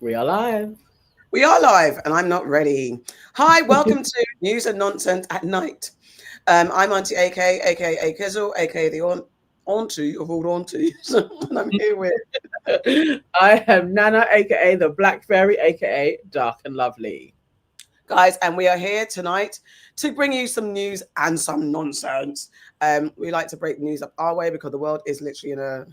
We are live. We are live, and I'm not ready. Hi, welcome to News and Nonsense at Night. I'm Auntie AK, aka Kizzle, aka the auntie of all aunties, and I'm here with. I am Nana, aka the Black Fairy, aka Dark and Lovely. Guys, and we are here tonight to bring you some news and some nonsense. We like to break the news up our way because the world is literally in a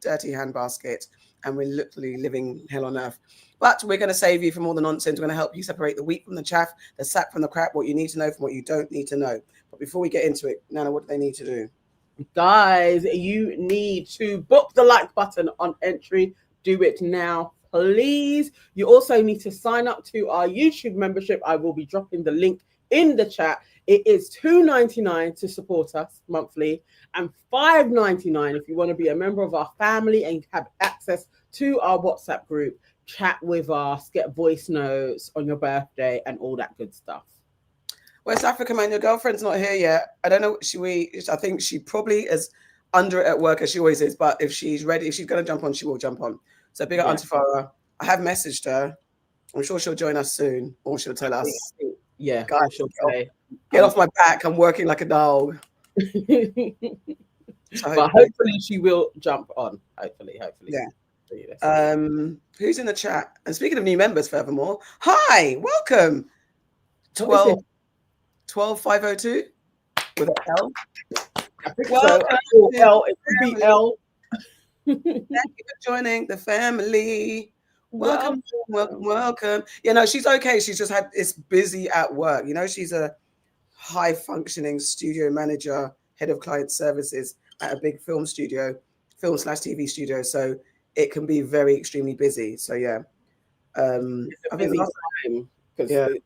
dirty handbasket and we're literally living hell on earth. But we're going to save you from all the nonsense. We're going to help you separate the wheat from the chaff, the sap from the crap, what you need to know from what you don't need to know. But before we get into it, Nana, what do they need to do? Guys, you need to book the like button on entry. Do it now, please. You also need to sign up to our YouTube membership. I will be dropping the link in the chat. It is $2.99 to support us monthly and $5.99 if you want to be a member of our family and have access to our WhatsApp group, chat with us, get voice notes on your birthday and all that good stuff. West Africa, man, your girlfriend's not here yet. I don't know. I think she probably is under it at work as she always is. But if she's ready, if she's going to jump on, she will jump on. So big up Auntie Farrah. I have messaged her. I'm sure she'll join us soon, or she'll tell us. Yeah, guys, she'll say, get off my back. I'm working like a dog. But hopefully she will jump on. Hopefully. Yeah. Who's in the chat? And speaking of new members, furthermore, hi, welcome. 12502 with an L. Welcome. L. It could be L. Thank you for joining the family. Welcome. Yeah, no, she's okay. She's just it's busy at work. You know, she's a high functioning studio manager, head of client services at a big film /TV studio. So it can be very extremely busy. So yeah. It's a busy time because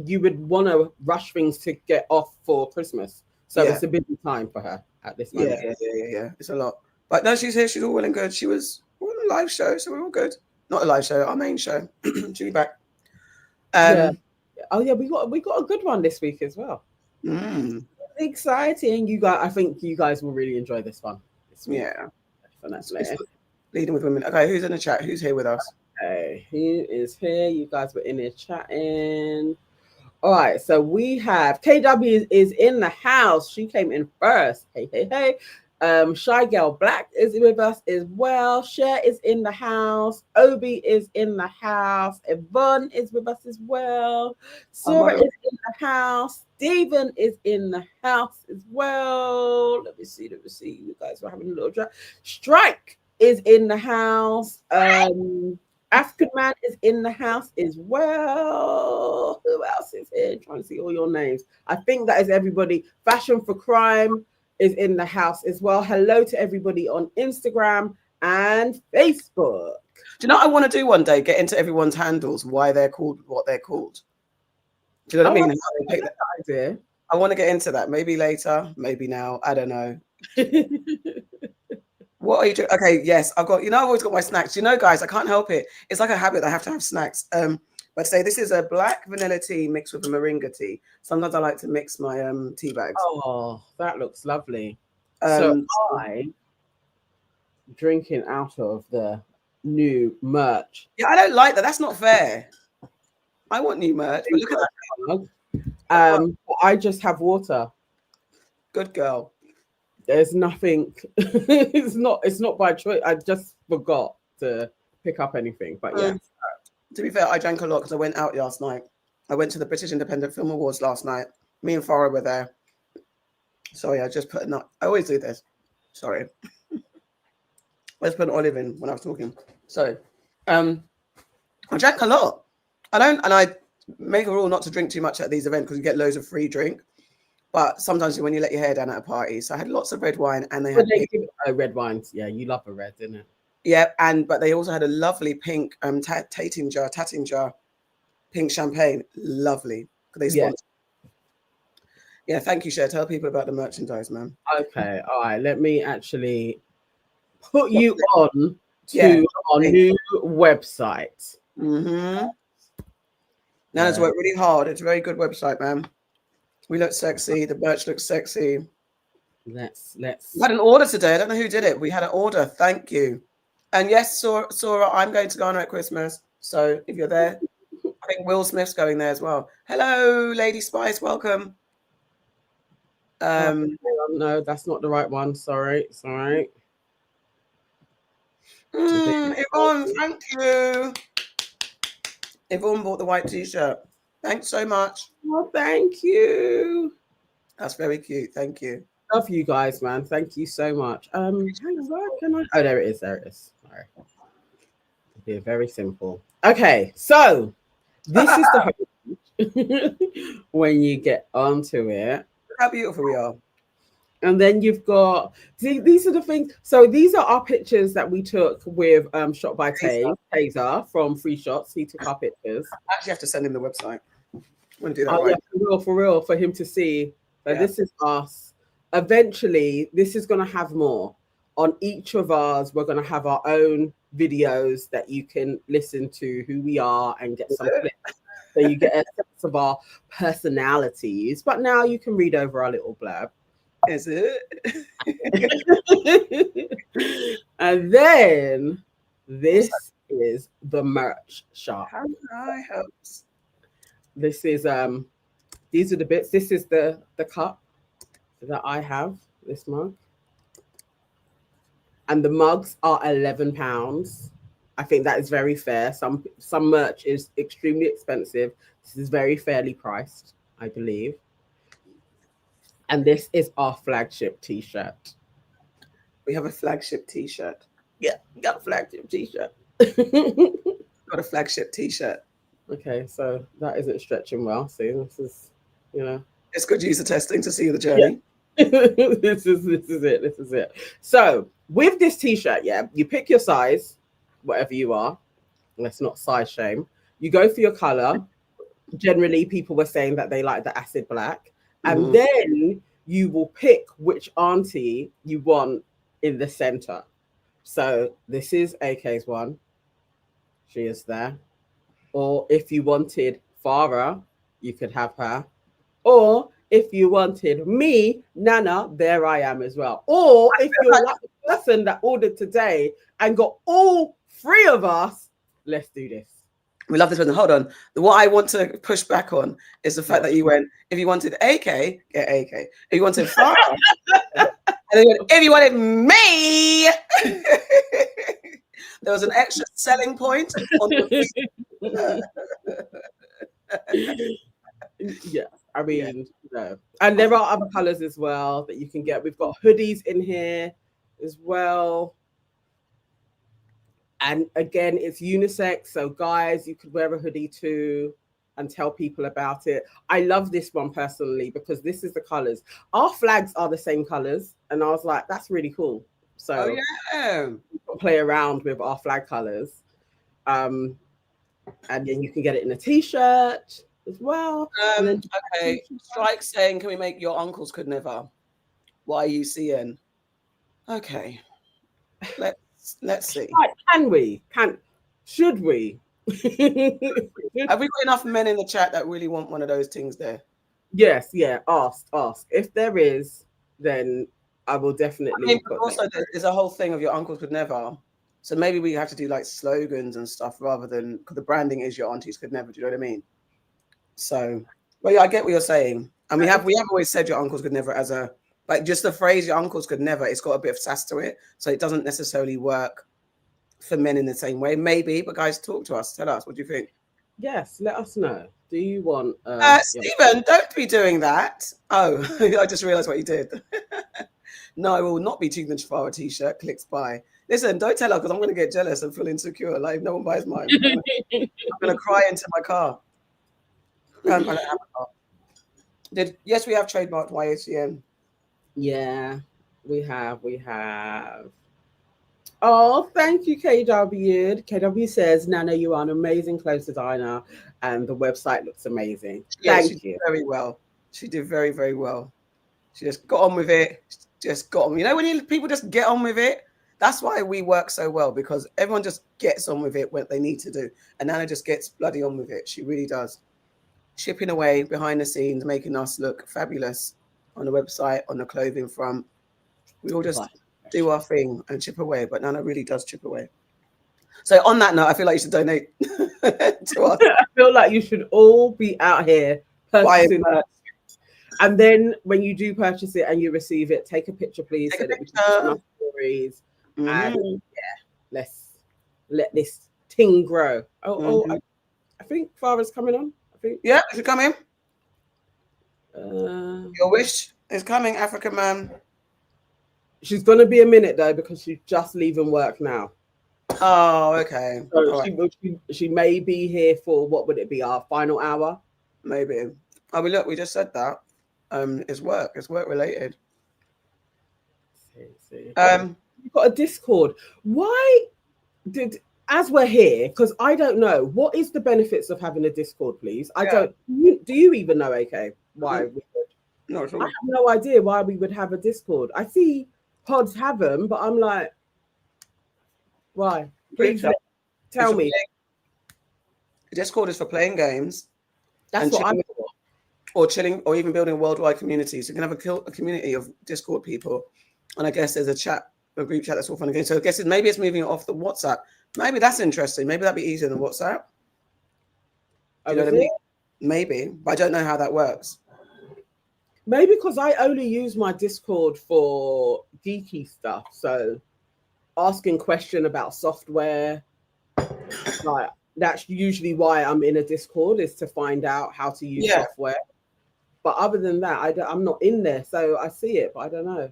you would want to rush things to get off for Christmas. So it's a busy time for her at this moment. Yeah. It's a lot. But no, she's here. She's all well and good. She was on a live show, so we're all good. Not a live show, our main show. She'll be back. Oh yeah, we got a good one this week as well. Exciting. You guys, I think you guys will really enjoy this one. Yeah. Definitely. Leading with women. Okay, who's in the chat? Who's here with us? Okay, who is here? You guys were in here chatting. All right, so we have KW is in the house. She came in first. Hey. Shy Girl Black is with us as well. Cher is in the house. Obi is in the house. Yvonne is with us as well. Sarah is in the house. Steven is in the house as well. Let me see. You guys were having a little drop. Strike is in the house. African Man is in the house as well. Who else is here? I'm trying to see all your names. I think that is everybody. Fashion for Crime is in the house as well. Hello to everybody on Instagram and Facebook. Do you know what I want to do one day? Get into everyone's handles, why they're called what they're called. Do you know what I mean? How they pick that idea. I want to get into that. Maybe later, maybe now. I don't know. What are you doing? Okay, yes, I've always got my snacks. Guys, I can't help it. It's like a habit. I have to have snacks. But say this is a black vanilla tea mixed with a moringa tea. Sometimes I like to mix my tea bags. Oh, that looks lovely. So I'm drinking out of the new merch. Yeah, I don't like that. That's not fair. I want new merch. But look at that. I just have water. Good girl. There's nothing. it's not by choice. I just forgot to pick up anything. But yeah. To be fair, I drank a lot because I went out last night. I went to the British Independent Film Awards last night. Me and Farrah were there. Sorry, I just put a nut. I always do this. Sorry. Let's put an olive in when I was talking. So, I drank a lot. I make a rule not to drink too much at these events because you get loads of free drink. But sometimes when you let your hair down at a party, so I had lots of red wine, and they had red wines. Yeah, you love a red, didn't it? Yeah, but they also had a lovely pink Tattinger pink champagne. Lovely. Yeah, thank you, Cher. Tell people about the merchandise, man. Okay, all right. Let me actually put you on to our new website. Nana's worked really hard. It's a very good website, man. We look sexy. The merch looks sexy. Let's. We had an order today. I don't know who did it. We had an order. Thank you. And yes, Sora, I'm going to Ghana at Christmas. So if you're there, I think Will Smith's going there as well. Hello, Lady Spice, welcome. No, that's not the right one. Sorry, it's all right. Yvonne, thank you. Yvonne bought the white t-shirt. Thanks so much. Oh, thank you. That's very cute. Thank you. Love you guys, man. Thank you so much. Hang on, where can I? Oh, there it is. There it is. Sorry. Be very simple. Okay, so this is the when you get onto it. Look how beautiful we are. And then you've got, see, these are the things. So these are our pictures that we took with Shot by Taser from Free Shots. He took our pictures. I actually have to send him the website. I'm going to do that right. Yeah, for real, for him to see. So this is us. Eventually, this is going to have more. On each of ours, we're going to have our own videos that you can listen to who we are and get some clips. So you get a sense of our personalities. But now you can read over our little blurb. Is it? And then this is the merch shop. How can I help? This is these are the bits. This is the cup that I have, this mug. And the mugs are £11. I think that is very fair. Some merch is extremely expensive. This is very fairly priced, I believe. And this is our flagship t-shirt. We have a flagship t-shirt. Yeah, we got a flagship t-shirt. Got a flagship t-shirt. Okay, so that isn't stretching well. See, this is, you know. It's good user testing to see the journey. Yeah. This is it. So with this t-shirt, you pick your size, whatever you are. Let's not size shame. You go for your color. Generally, people were saying that they like the acid black. And then you will pick which auntie you want in the center. So this is AK's one. She is there. Or if you wanted Farrah, you could have her. Or if you wanted me, Nana, there I am as well. Or if you're like the person that ordered today and got all three of us, let's do this. We love this one. Hold on. What I want to push back on is the fact that you went, if you wanted AK, get AK. If you wanted Farrah, and then if you wanted me, there was an extra selling point on the yeah, I mean, no. And there are other colors as well that you can get. We've got hoodies in here as well. And again, it's unisex. So guys, you could wear a hoodie too and tell people about it. I love this one personally because this is the colors. Our flags are the same colors. And I was like, that's really cool. So play around with our flag colors. And then you can get it in a t-shirt as well. Okay. Strike saying, can we make your uncles could never? YUCN. Okay. Let's see. Can we? Should we? Have we got enough men in the chat that really want one of those things there? Yes, yeah. Ask. If there is, then I will definitely. But also, there's a whole thing of your uncles could never. So maybe we have to do like slogans and stuff rather than, because the branding is your aunties could never. Do you know what I mean? So, well, yeah, I get what you're saying, and we have always said your uncles could never as a. Like just the phrase your uncles could never, it's got a bit of sass to it. So it doesn't necessarily work for men in the same way. Maybe, but guys, talk to us. Tell us, what do you think? Yes, let us know. Do you want... Stephen, don't be doing that. Oh, I just realised what you did. No, I will not be taking the Farrah t-shirt. Clicks buy. Listen, don't tell her because I'm going to get jealous and feel insecure. Like if no one buys mine, I'm going to cry into my car. I don't have a car. Yes, we have trademarked YACN. Yeah, we have. Oh, thank you, KW. KW says, Nana, you are an amazing clothes designer and the website looks amazing. Thank you. Very well. She did very, very well. She just got on with it. Just got on. You know, when people just get on with it, that's why we work so well, because everyone just gets on with it when they need to do. And Nana just gets bloody on with it. She really does. Chipping away behind the scenes, making us look fabulous on the website, on the clothing front. We all just do our thing and chip away, but Nana really does chip away. So on that note, I feel like you should donate to us. I feel like you should all be out here purchasing. And then when you do purchase it and you receive it, take a picture, please, Take so a that we can put in our picture. stories. And Mhm. let's let this thing grow. Mhm. I think Farrah's coming on. I think. Yeah, if you come in. Uh, Your wish is coming, African man. she's gonna be a minute though because she's just leaving work now. Oh, okay. So All right. she may be here for what would it be, our final hour? Maybe. Oh, look, we just said that. It's work. It's work related. See. You've got a Discord. Why did as we're here? Because I don't know what is the benefits of having a Discord, please. I don't. Do you even know? Okay, why we would? No, it's I all. have no idea why we would have a Discord. I see pods have them, but I'm like, why? Please tell me. Discord is for playing games. That's what I'm for. Or chilling, or even building a worldwide community. So you can have a community of Discord people. And I guess there's a group chat that's all fun and games. So I guess maybe it's moving it off the WhatsApp. Maybe that's interesting. Maybe that'd be easier than WhatsApp. Do you know what I mean? Maybe, but I don't know how that works. Maybe because I only use my Discord for geeky stuff. So asking question about software, like that's usually why I'm in a Discord, is to find out how to use software. But other than that, I'm not in there, so I see it, but I don't know.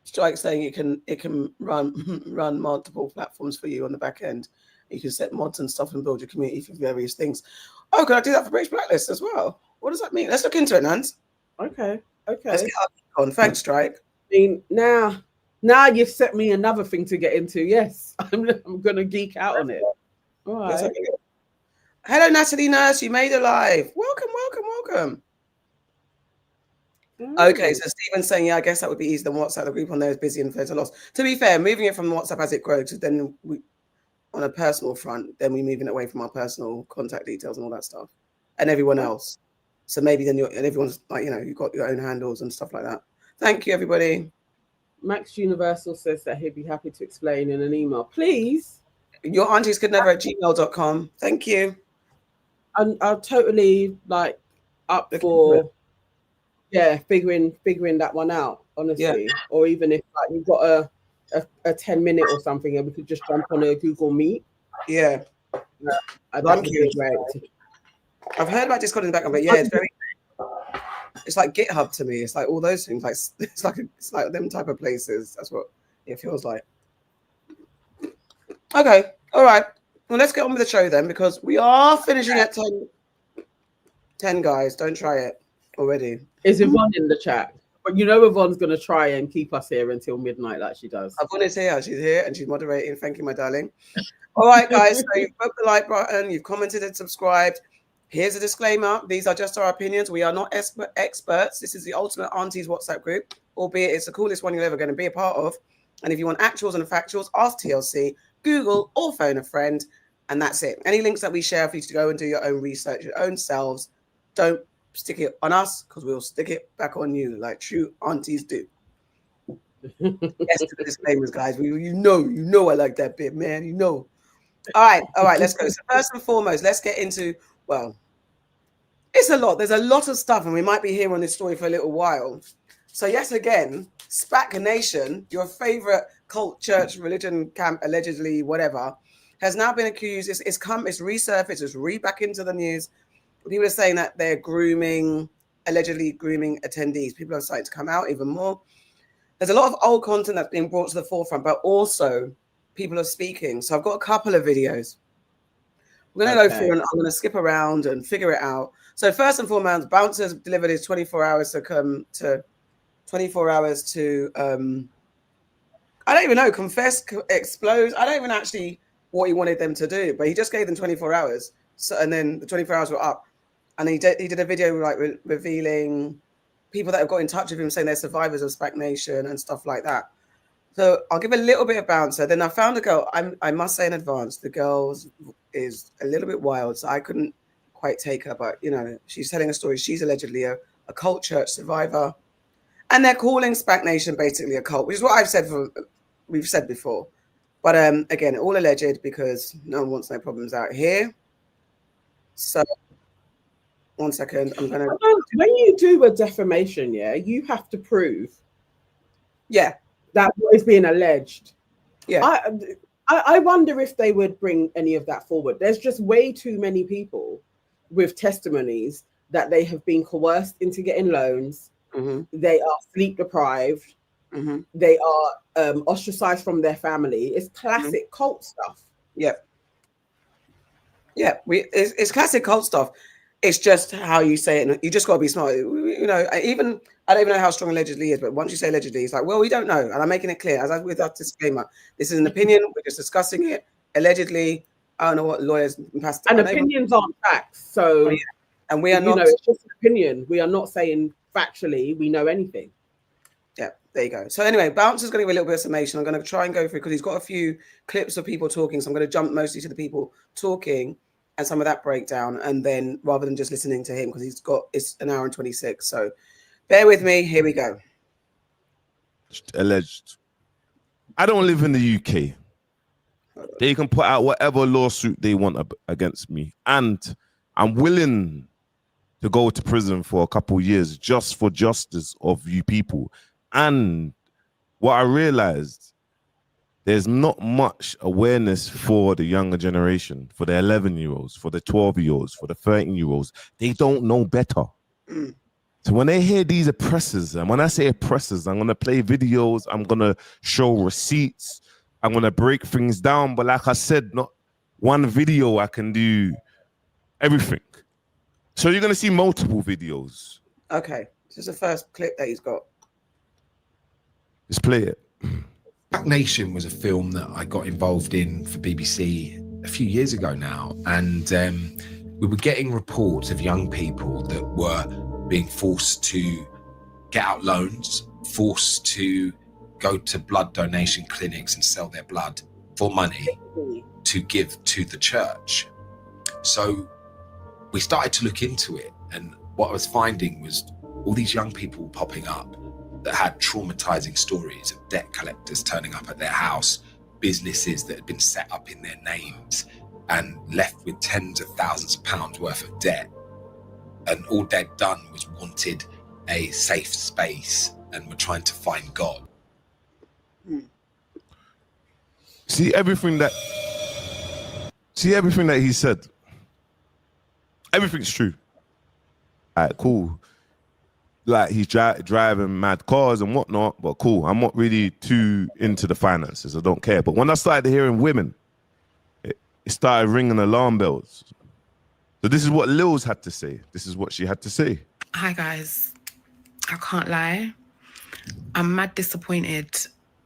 Strike saying it can run multiple platforms for you on the back end. You can set mods and stuff and build your community for various things. Oh, can I do that for British Blacklist as well? What does that mean? Let's look into it, Nance. Okay. Let's get on. Thanks, Strike. I mean, now you've set me another thing to get into. Yes, I'm gonna geek out on it. All right. Hello, Natalie Nurse. You made it live. Welcome. Okay, so Stephen's saying, yeah, I guess that would be easier than WhatsApp. The group on there is busy and there's a loss. To be fair, moving it from WhatsApp as it grows, then we, on a personal front, then we're moving away from our personal contact details and all that stuff, and everyone else. So maybe then everyone's like, you've got your own handles and stuff like that. Thank you, everybody. Max Universal says that he'd be happy to explain in an email. Please. Your aunties could never at gmail.com. Thank you. I'll totally up for figuring that one out, honestly. Or even if you've got a 10-minute or something and we could just jump on a Google Meet. Yeah. That'd be great. I've heard about Discord in the background, but it's like GitHub to me. It's like all those things. Like it's like them type of places. That's what it feels like. Okay. All right. Well, let's get on with the show then, because we are finishing at 10, guys. Don't try it already. Is Yvonne in the chat? But Yvonne's going to try and keep us here until midnight like she does. Yvonne is here. She's here and she's moderating. Thank you, my darling. All right, guys. So you've put the like button. You've commented and subscribed. Here's a disclaimer. These are just our opinions. We are not experts. This is the Ultimate Aunties WhatsApp group, albeit it's the coolest one you're ever going to be a part of. And if you want actuals and factuals, ask TLC, Google, or phone a friend. And that's it. Any links that we share for you to go and do your own research, your own selves. Don't stick it on us, because we'll stick it back on you like true aunties do. Yes to the disclaimers, guys. You know I like that bit, man. All right, let's go. So first and foremost, let's get into, well, it's a lot. There's a lot of stuff, and we might be here on this story for a little while. So yes, again, Spac Nation, your favorite cult, church, religion camp, allegedly, whatever, has now been accused. It's resurfaced, it's back into the news. People are saying that they're allegedly grooming attendees. People are starting to come out even more. There's a lot of old content that's being brought to the forefront, but also people are speaking. So I've got a couple of videos. We're going to go through and I'm going to skip around and figure it out. So first and foremost, Bouncers delivered his 24 hours to come to 24 hours to, I don't even know, confess, explode. I don't even actually what he wanted them to do, but he just gave them 24 hours. So, and then the 24 hours were up. And he did a video like revealing people that have got in touch with him, saying they're survivors of Spac Nation and stuff like that. So I'll give a little bit of Bouncer. Then I found a girl. I must say in advance, the girl is a little bit wild, so I couldn't quite take her. But she's telling a story. She's allegedly a cult church survivor, and they're calling Spac Nation basically a cult, which is what we've said before. But again, all alleged because no one wants no problems out here. So 1 second, I'm gonna. When you do a defamation, yeah, you have to prove. Yeah. That what is being alleged. Yeah. I wonder if they would bring any of that forward. There's just way too many people with testimonies that they have been coerced into getting loans. Mm-hmm. They are sleep deprived. Mm-hmm. They are ostracized from their family. It's classic cult stuff. Yeah. Yeah. It's classic cult stuff. It's just how you say it. You just got to be smart. You know, I don't even know how strong allegedly is, but once you say allegedly, it's like, well, we don't know. And I'm making it clear, with our disclaimer, this is an opinion. We're just discussing it. Allegedly, I don't know what lawyers passed. And opinions aren't facts. So, and we are not. It's just an opinion. We are not saying factually we know anything. Yeah, there you go. So anyway, Bouncer's going to give a little bit of summation. I'm going to try and go through because he's got a few clips of people talking. So I'm going to jump mostly to the people talking and some of that breakdown, and then rather than just listening to him, because it's an hour and 26. So bear with me. Here we go. Alleged. I don't live in the UK. They can put out whatever lawsuit they want against me, and I'm willing to go to prison for a couple of years just for justice of you people. And what I realized, there's not much awareness for the younger generation, for the 11-year-olds, for the 12-year-olds, for the 13-year-olds. They don't know better. So when they hear these oppressors, and when I say oppressors, I'm going to play videos, I'm going to show receipts, I'm going to break things down. But like I said, not one video, I can do everything. So you're going to see multiple videos. Okay. This is the first clip that he's got. Let's play it. Spac Nation was a film that I got involved in for BBC a few years ago now. And we were getting reports of young people that were being forced to get out loans, forced to go to blood donation clinics and sell their blood for money to give to the church. So we started to look into it, and what I was finding was all these young people popping up that had traumatizing stories of debt collectors turning up at their house, businesses that had been set up in their names and left with tens of thousands of pounds worth of debt. And all they'd done was wanted a safe space and were trying to find God. See everything that he said. Everything's true. All right, cool. Like he's driving mad cars and whatnot, but cool. I'm not really too into the finances. I don't care. But when I started hearing women, it started ringing alarm bells. So this is what Lils had to say. This is what she had to say. Hi guys, I can't lie. I'm mad disappointed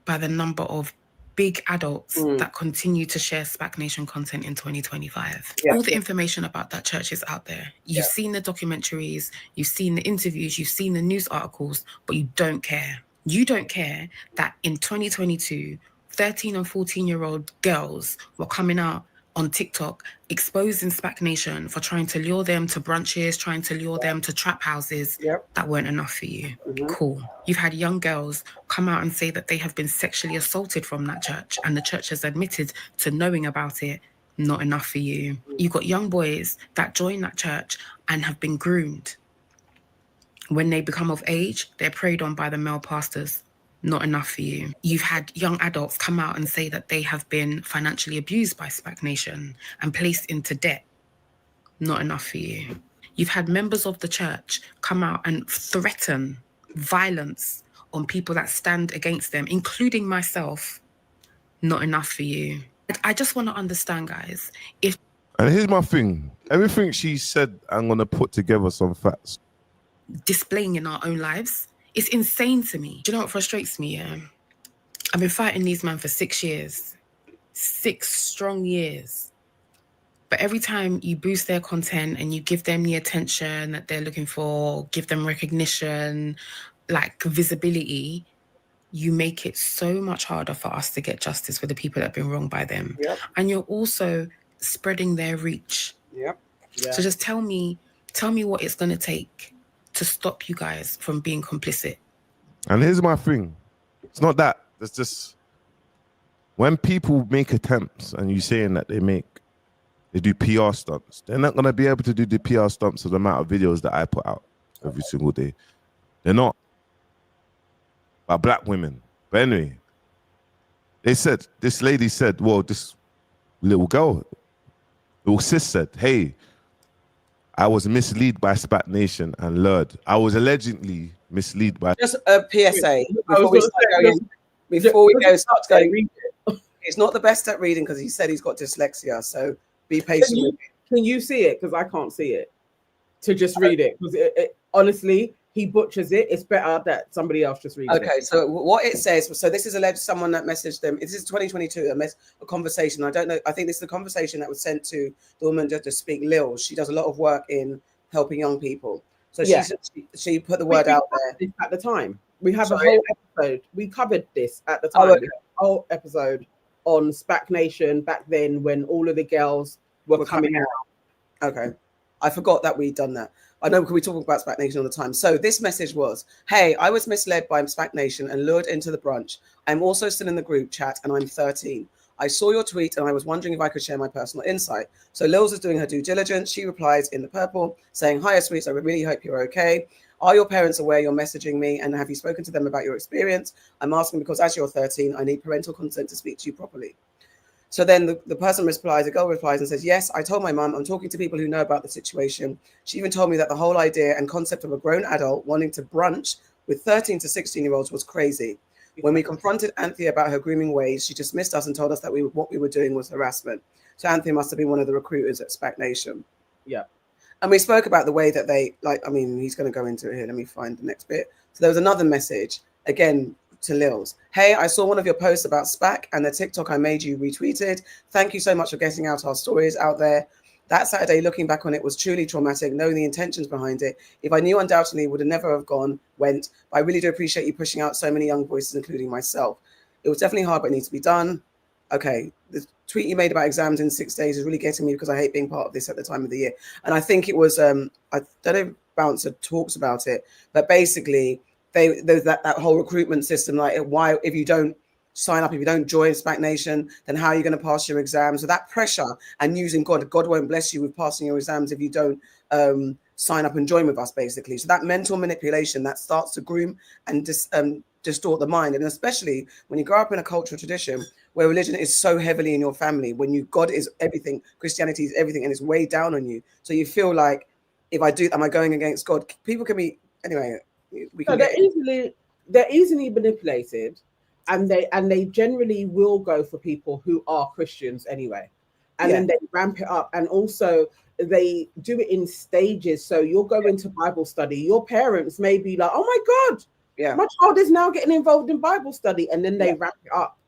by the number of big adults that continue to share Spac Nation content in 2025. Yeah. All the information about that church is out there. You've seen the documentaries, you've seen the interviews, you've seen the news articles, but you don't care. You don't care that in 2022, 13 and 14-year-old girls were coming out on TikTok exposing Spac Nation for trying to lure them to brunches, trying to lure them to trap houses. That weren't enough for you. Cool. You've had young girls come out and say that they have been sexually assaulted from that church, and the church has admitted to knowing about it. Not enough for you. You've got young boys that join that church and have been groomed. When they become of age, they're preyed on by the male pastors. Not enough for you. You've had young adults come out and say that they have been financially abused by Spac Nation and placed into debt. Not enough for you. You've had members of the church come out and threaten violence on people that stand against them, including myself. Not enough for you. I just want to understand, guys, And here's my thing. Everything she said, I'm going to put together some facts. Displaying in our own lives, it's insane to me. Do you know what frustrates me? I've been fighting these men for 6 years. 6 strong years. But every time you boost their content and you give them the attention that they're looking for, give them recognition, like visibility, you make it so much harder for us to get justice for the people that have been wronged by them. And you're also spreading their reach. So just tell me what it's going to take to stop you guys from being complicit. And here's my thing. It's not that. It's just when people make attempts and you saying that they do PR stunts, they're not gonna be able to do the PR stunts of the amount of videos that I put out every single day. They're not. But black women. But anyway, this lady said, well, this little sis said, hey, I was misled by Spac Nation and lured. I was allegedly misled by. Just a PSA before we start going. He's not the best at reading because he said he's got dyslexia. So be patient with me. Can you see it? Because I can't see it. To just read it, because honestly, he butchers it. It's better that somebody else just reads it. Okay, so what it says, so this is alleged someone that messaged them. This is 2022, a conversation. I don't know. I think this is a conversation that was sent to the woman to speak Lil. She does a lot of work in helping young people. So she put the word out there. At the time, we have a whole episode. We covered this at the time. A whole episode on Spac Nation back then when all of the girls were coming out. Okay. I forgot that we'd done that. I know we talk about Spac Nation all the time. So this message was, hey, I was misled by Spac Nation and lured into the brunch. I'm also still in the group chat and I'm 13. I saw your tweet and I was wondering if I could share my personal insight. So Lils is doing her due diligence. She replies in the purple saying, hiya, sweets. I really hope you're okay. Are your parents aware you're messaging me and have you spoken to them about your experience? I'm asking because as you're 13, I need parental consent to speak to you properly. So then the person replies, the girl replies and says, yes, I told my mum, I'm talking to people who know about the situation. She even told me that the whole idea and concept of a grown adult wanting to brunch with 13 to 16-year-olds was crazy. When we confronted Anthea about her grooming ways, she dismissed us and told us that what we were doing was harassment. So Anthea must have been one of the recruiters at Spac Nation. Yeah. And we spoke about the way that he's going to go into it here. Let me find the next bit. So there was another message, again, to Lils. Hey, I saw one of your posts about Spac and the TikTok I made you retweeted. Thank you so much for getting out our stories out there. That Saturday, looking back on it, was truly traumatic, knowing the intentions behind it. If I knew, undoubtedly would have never have went. But I really do appreciate you pushing out so many young voices, including myself. It was definitely hard, but it needs to be done. Okay, the tweet you made about exams in 6 days is really getting me because I hate being part of this at the time of the year. And I think it was, I don't know if Bouncer talks about it, but basically, there's that whole recruitment system, like why if you don't sign up, if you don't join Spac Nation, then how are you going to pass your exams? So that pressure and using God won't bless you with passing your exams if you don't sign up and join with us, basically. So that mental manipulation that starts to groom and distort the mind, and especially when you grow up in a cultural tradition where religion is so heavily in your family, when God is everything, Christianity is everything, and it's way down on you. So you feel like, if I do, am I going against God? People can be anyway. They're easily manipulated, and they generally will go for people who are Christians anyway, and then they ramp it up, and also they do it in stages. So you'll go into Bible study, your parents may be like, oh my God, my child is now getting involved in Bible study, and then they ramp it up.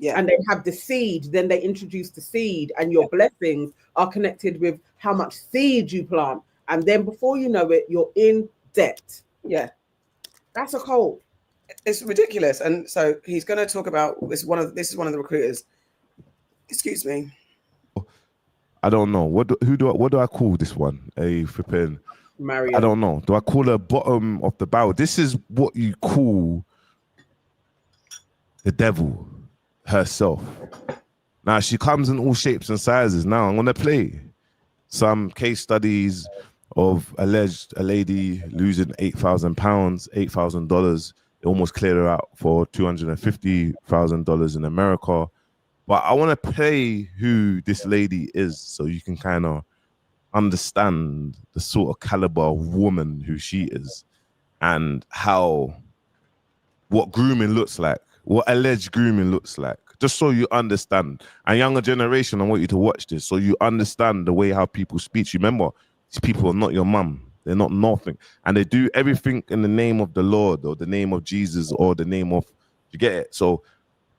And they have the seed, then they introduce the seed, and your blessings are connected with how much seed you plant, and then before you know it, you're in debt. That's a cult. It's ridiculous. And so he's going to talk about this. This is one of the recruiters. Excuse me. I don't know. What do I call this one? A flipping Mario. I don't know. Do I call her bottom of the barrel? This is what you call the devil herself. Now she comes in all shapes and sizes. Now I'm gonna play some case studies of a lady losing £8,000, $8,000. It almost cleared her out for $250,000 in America. But I want to play who this lady is so you can kind of understand the sort of caliber of woman who she is and what grooming looks like, what alleged grooming looks like, just so you understand. And younger generation, I want you to watch this so you understand the way how people speak. You remember, these people are not your mum. They're not nothing. And they do everything in the name of the Lord or the name of Jesus or the name of, you get it? So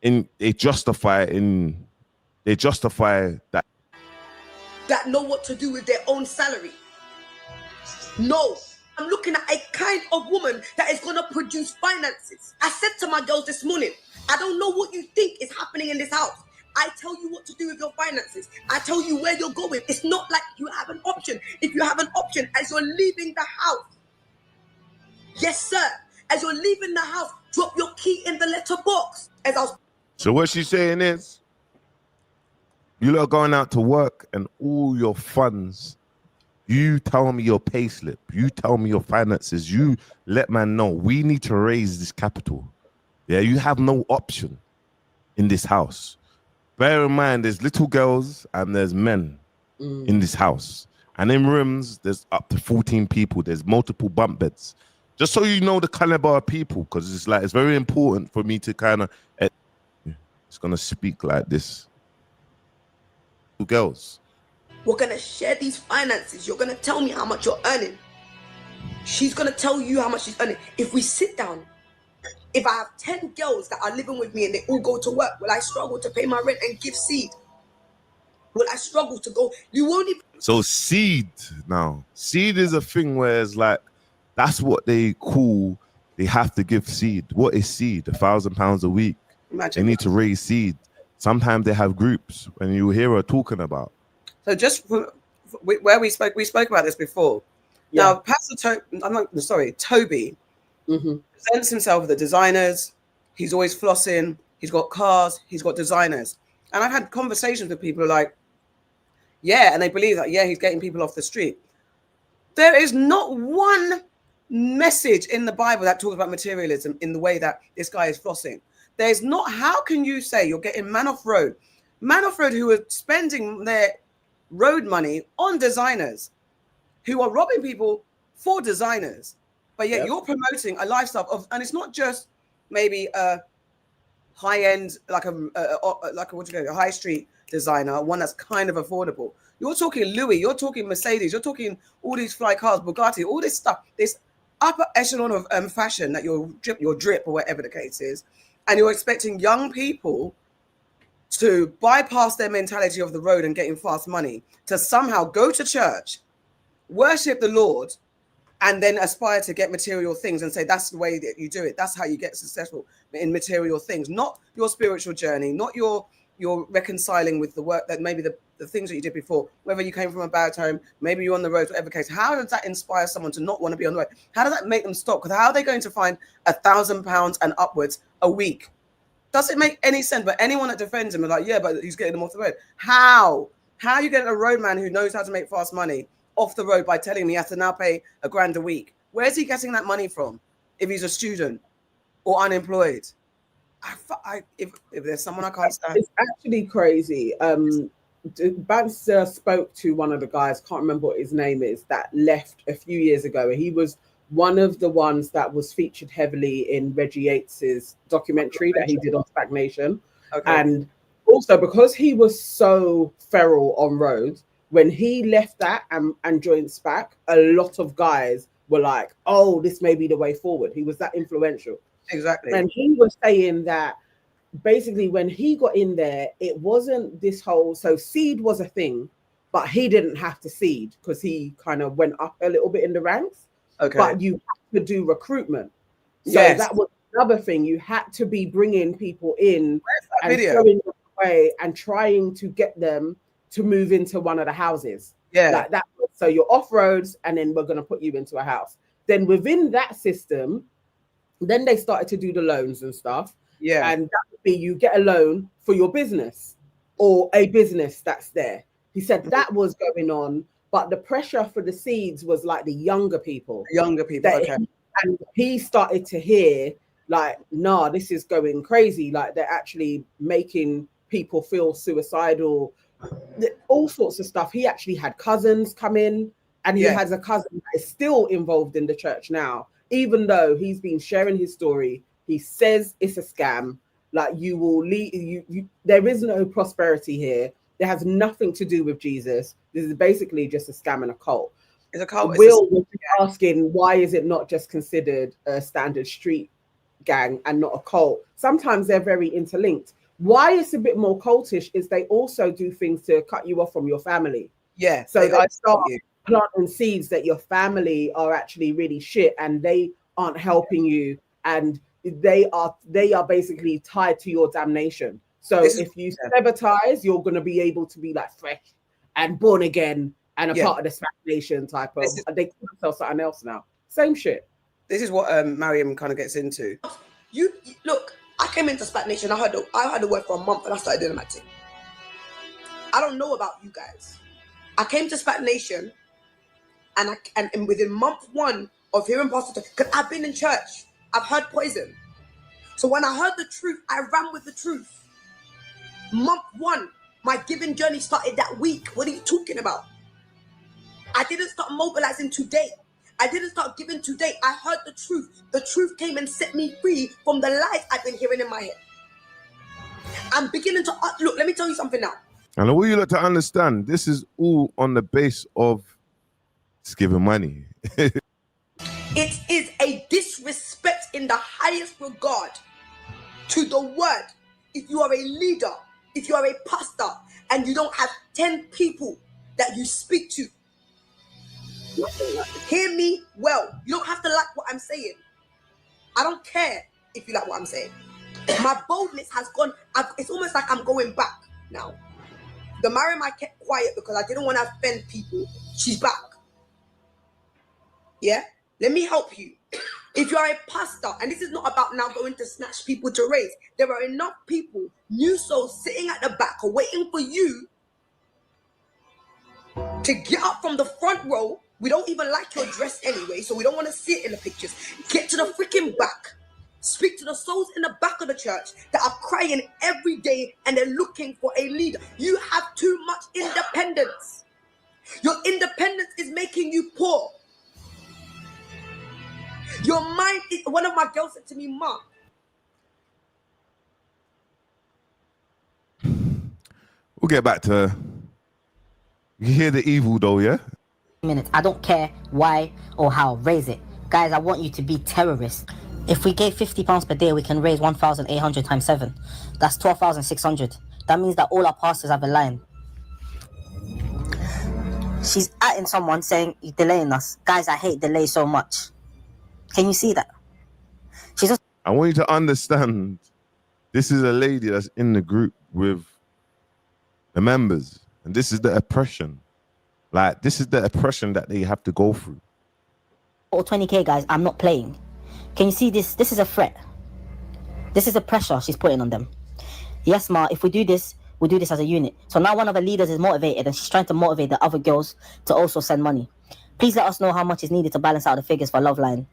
they justify that. That know what to do with their own salary. No, I'm looking at a kind of woman that is going to produce finances. I said to my girls this morning, I don't know what you think is happening in this house. I tell you what to do with your finances. I tell you where you're going. It's not like you have an option. If you have an option as you're leaving the house, yes, sir, as you're leaving the house, drop your key in the letterbox. So what she's saying is, You lot are going out to work and all your funds, you tell me your pay slip, you tell me your finances, you let man know we need to raise this capital. Yeah, you have no option in this house. Bear in mind, there's little girls and there's men in this house. And in rooms, there's up to 14 people. There's multiple bunk beds. Just so you know the caliber of people, because it's like, it's very important for me to kind of, it's going to speak like this. Girls. We're going to share these finances. You're going to tell me how much you're earning. She's going to tell you how much she's earning. If we sit down, if I have 10 girls that are living with me and they all go to work, will I struggle to pay my rent and give seed? Will I struggle to go? You won't even... So seed now. Seed is a thing where it's like, that's what they call, they have to give seed. What is seed? £1,000 a week. Imagine they need to raise seed. Sometimes they have groups when you hear her talking about. So just where we spoke about this before. Yeah. Now, Pastor Tobi presents himself with the designers. He's always flossing. He's got cars. He's got designers. And I've had conversations with people like, yeah, and they believe that, yeah, he's getting people off the street. There is not one message in the Bible that talks about materialism in the way that this guy is flossing. There's not, how can you say you're getting man off road who are spending their road money on designers, who are robbing people for designers, but yet you're promoting a lifestyle of, and it's not just maybe a high-end, like a high street designer, one that's kind of affordable. You're talking Louis, you're talking Mercedes, you're talking all these fly cars, Bugatti, all this stuff, this upper echelon of fashion that your drip or whatever the case is, and you're expecting young people to bypass their mentality of the road and getting fast money to somehow go to church, worship the Lord, and then aspire to get material things and say that's the way that you do it. That's how you get successful in material things, not your spiritual journey, not your reconciling with the work that maybe the things that you did before, whether you came from a bad home, maybe you're on the road, whatever case. How does that inspire someone to not want to be on the road? How does that make them stop? Because how are they going to find £1,000 and upwards a week? Does it make any sense? But anyone that defends him is like, yeah, but he's getting them off the road. How are you getting a roadman who knows how to make fast money off the road by telling me he has to now pay £1,000 a week? Where's he getting that money from if he's a student or unemployed? If there's someone I can't stand. It's actually crazy. Banks spoke to one of the guys, can't remember what his name is, that left a few years ago. He was one of the ones that was featured heavily in Reggie Yates's documentary that he did on Spac Nation. Okay. And also because he was so feral on roads, when he left that and joined Spac, a lot of guys were like, oh, this may be the way forward. He was that influential. Exactly. And he was saying that basically when he got in there, it wasn't this whole, so seed was a thing, but he didn't have to seed because he kind of went up a little bit in the ranks. Okay. But you had to do recruitment. So that was another thing. You had to be bringing people in and showing them the way and trying to get them to move into one of the houses. Yeah. Like that. So you're off roads and then we're going to put you into a house. Then within that system, then they started to do the loans and stuff. Yeah. And that would be you get a loan for your business or a business that's there. He said that was going on, but the pressure for the seeds was like the younger people. Okay. And he started to hear like, nah, this is going crazy. Like they're actually making people feel suicidal, all sorts of stuff. He actually had cousins come in and he has a cousin that is still involved in the church now. Even though he's been sharing his story, he says it's a scam. Like you will leave, there is no prosperity here. It has nothing to do with Jesus. This is basically just a scam and a cult. It's a cult. Will was asking, why is it not just considered a standard street gang and not a cult? Sometimes they're very interlinked. Why it's a bit more cultish is they also do things to cut you off from your family. Yeah. So they start planting seeds that your family are actually really shit and they aren't helping you, and they are basically tied to your damnation. So if you sever ties, you're going to be able to be like fresh and born again and a part of the Spac Nation type of. They call themselves something else now. Same shit. This is what Mariam kind of gets into. You look. I came into Spac Nation. I had the word for a month and I started doing my thing. I don't know about you guys. I came to Spac Nation, and within month 1 of hearing Pastor, because I've been in church, I've heard poison. So when I heard the truth, I ran with the truth. Month 1, my giving journey started that week. What are you talking about? I didn't start mobilizing today. I didn't start giving today. I heard the truth. The truth came and set me free from the lies I've been hearing in my head. I'm beginning to look. Let me tell you something now. And I want you lot to understand, this is all on the base of just giving money. It is a disrespect in the highest regard to the word. If you are a leader, if you are a pastor, and you don't have 10 people that you speak to, hear me well. You don't have to like what I'm saying. I don't care if you like what I'm saying. My boldness has gone. It's almost like I'm going back now. The Mariam I kept quiet because I didn't want to offend people. She's back. Yeah? Let me help you. If you are a pastor, and this is not about now going to snatch people to raise, there are enough people, new souls, sitting at the back waiting for you to get up from the front row. We don't even like your dress anyway, so we don't want to see it in the pictures. Get to the freaking back. Speak to the souls in the back of the church that are crying every day and they're looking for a leader. You have too much independence. Your independence is making you poor. Your mind is, one of my girls said to me, Ma. We'll get back to, you hear the evil though, yeah? Minutes. I don't care why or how. Raise it. Guys, I want you to be terrorists. If we gave £50 per day, we can raise 1,800 times 7. That's 12,600. That means that all our pastors have a line. She's atting someone saying, you're delaying us. Guys, I hate delay so much. Can you see that? She's just... I want you to understand, this is a lady that's in the group with the members. And this is the oppression. Like, this is the oppression that they have to go through. Or 20k, guys, I'm not playing. Can you see this? This is a threat. This is the pressure she's putting on them. Yes, Ma, if we do this, we'll do this as a unit. So now one of the leaders is motivated and she's trying to motivate the other girls to also send money. Please let us know how much is needed to balance out the figures for Love Line.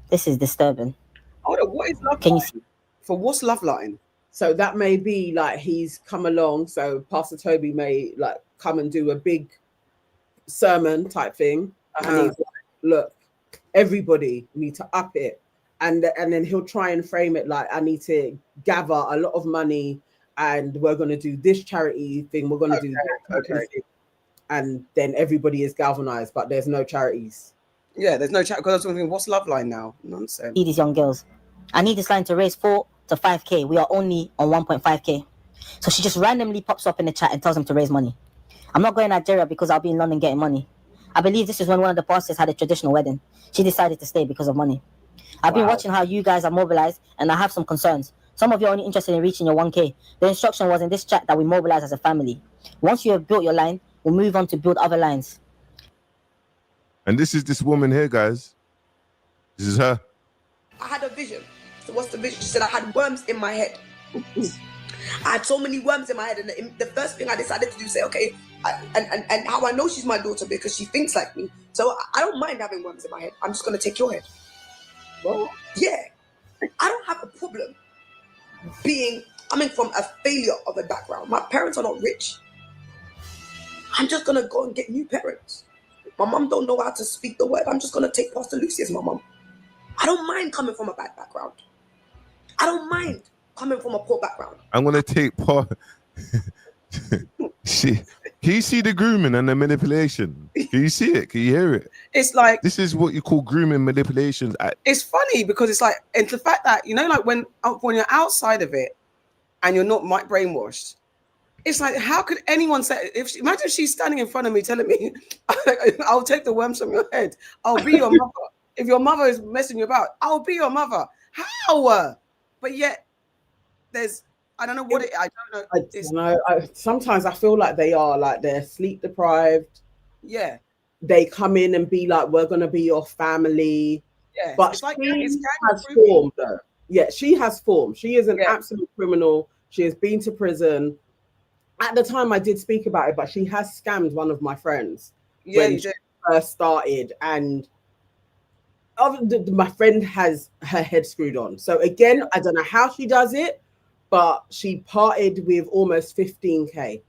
This is disturbing. Hold on, what is Love Can Line? you see? For what's Love Line? So that may be like he's come along. So Pastor Tobi may like come and do a big sermon type thing. And he's like, look, everybody need to up it. And then he'll try and frame it like, I need to gather a lot of money and we're going to do this charity thing. We're going to do that. Okay. And then everybody is galvanized, but there's no charities. Yeah, there's no chat. Because I was thinking, what's Love Line now? Nonsense. These young girls. I need this line to raise 4 to 5k. We are only on 1.5k. So she just randomly pops up in the chat and tells them to raise money. I'm not going to Nigeria because I'll be in London getting money. I believe this is when one of the pastors had a traditional wedding. She decided to stay because of money. I've been watching how you guys are mobilized and I have some concerns. Some of you are only interested in reaching your 1k. The instruction was in this chat that we mobilize as a family. Once you have built your line, we'll move on to build other lines. And this is this woman here, guys. This is her. I had a vision. So what's the vision? She said I had worms in my head. I had so many worms in my head, and the first thing I decided to do is say, okay, and how I know she's my daughter because she thinks like me. So I don't mind having worms in my head. I'm just gonna take your head. Well, yeah, I don't have a problem coming from a failure of a background. My parents are not rich. I'm just gonna go and get new parents. My mom don't know how to speak the word. I'm just gonna take Pastor Lucy as my mom. I don't mind coming from a bad background. I don't mind coming from a poor background. I'm gonna take part. Can you see the grooming and the manipulation? Can you see it? Can you hear it? It's like, this is what you call grooming manipulations. It's funny because it's like, and the fact that, you know, like when you're outside of it and you're not brainwashed, it's like, how could anyone say, imagine she's standing in front of me telling me, I'll take the worms from your head. I'll be your mother. If your mother is messing you about, I'll be your mother. How? But yet, I don't know what it. I don't know. Sometimes I feel like they're sleep deprived. Yeah. They come in and be like, "We're gonna be your family." Yeah. But it's like, she has form, though. Yeah, she has form. She is an absolute criminal. She has been to prison. at the time I did speak about it, but she has scammed one of my friends. Yeah, when you she did. first started, and my friend has her head screwed on. So again, I don't know how she does it, but she parted with almost 15K.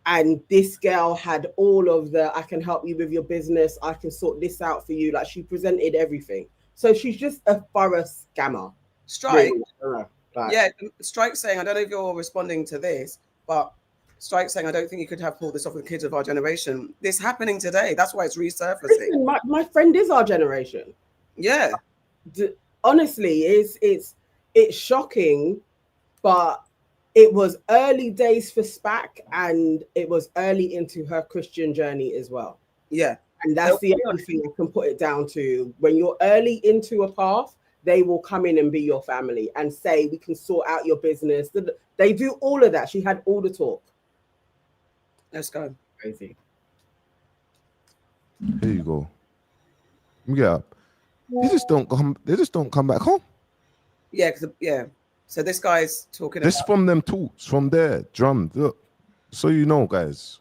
And this girl had all of the, I can help you with your business, I can sort this out for you. Like, she presented everything. So she's just a thorough scammer. Strike. Really. Like, Yeah, Strike saying, I don't know if you're responding to this, but Strike saying, I don't think you could have pulled this off with kids of our generation. This happening today. That's why it's resurfacing. listen, my friend is our generation. Yeah. Honestly, it's shocking, but it was early days for Spac, and it was early into her Christian journey as well. Yeah. And that's the only thing I can put it down to. When you're early into a path, they will come in and be your family and say, we can sort out your business. They do all of that. She had all the talk. Let's go. Crazy. Here you go. Get up. They just don't come back home. Yeah, yeah. So this guy's talking This about from them tools, from their drum. Look, so you know, guys.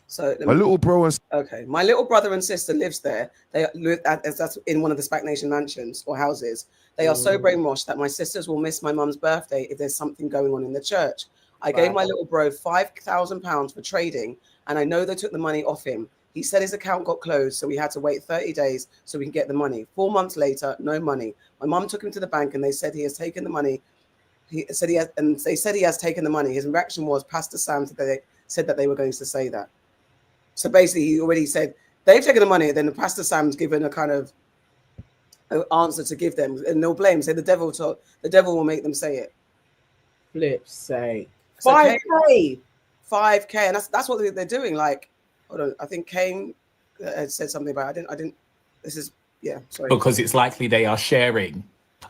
So My little bro and okay, my little brother and sister lives there. They live that's in one of the Spac Nation mansions or houses. They are so brainwashed that my sisters will miss my mum's birthday if there's something going on in the church. I gave my little bro £5,000 for trading, and I know they took the money off him. He said his account got closed, so we had to wait 30 days so we can get the money. 4 months later, no money. My mum took him to the bank, and they said he has taken the money. They said he has taken the money. His reaction was, Pastor Sam said that they were going to say that. So basically, he already said they've taken the money. Then the Pastor Sam's given a kind of answer to give them, and they'll blame. Say the devil will make them say it. Flip's sake. So 5K. 5K, and that's what they're doing. Like, hold on, I think Kane had said something about. I didn't. This is sorry. Because it's likely they are sharing.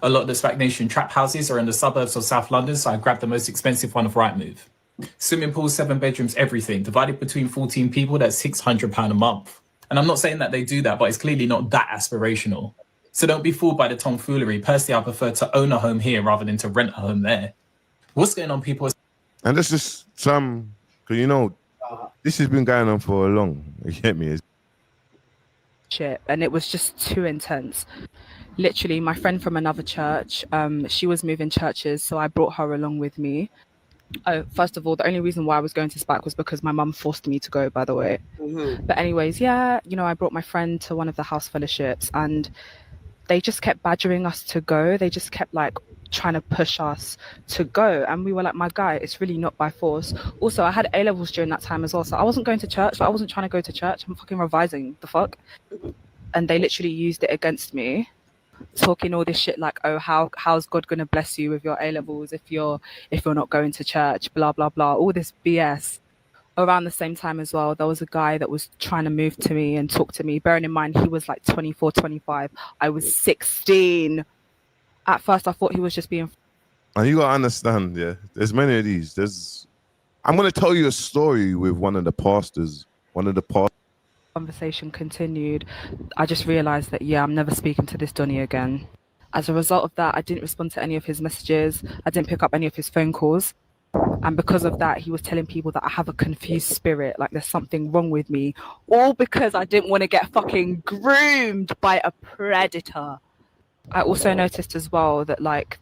A lot of the Spac Nation trap houses are in the suburbs of South London, so I grabbed the most expensive one of Rightmove. Swimming pool, 7 bedrooms, everything. Divided between 14 people, that's £600 a month. And I'm not saying that they do that, but it's clearly not that aspirational. So don't be fooled by the tomfoolery. Personally, I prefer to own a home here rather than to rent a home there. What's going on, people? And that's just some, because you know, this has been going on for a long. You get me? Shit, and it was just too intense. Literally, my friend from another church, she was moving churches, so I brought her along with me. First of all, the only reason why I was going to Spac was because my mum forced me to go, by the way. But anyways, I brought my friend to one of the house fellowships, and they just kept badgering us to go. They just kept trying to push us to go, and we were like, my guy, it's really not by force. Also, I had A-levels during that time as well, so I wasn't going to church. I wasn't trying to go to church. I'm fucking revising. The fuck? And they literally used it against me, talking all this shit like, oh, how's God gonna bless you with your A-levels if you're not going to church, blah blah blah, all this BS. Around the same time as well, there was a guy that was trying to move to me and talk to me, bearing in mind he was like 24, 25. I was 16. At first I thought he was just being... And you gotta understand, there's many of these. I'm gonna tell you a story with one of the pastors. Conversation continued. I just realized that I'm never speaking to this Donny again. As a result of that, I didn't respond to any of his messages. I didn't pick up any of his phone calls, and because of that, he was telling people that I have a confused spirit, like there's something wrong with me, all because I didn't want to get fucking groomed by a predator. I also noticed as well that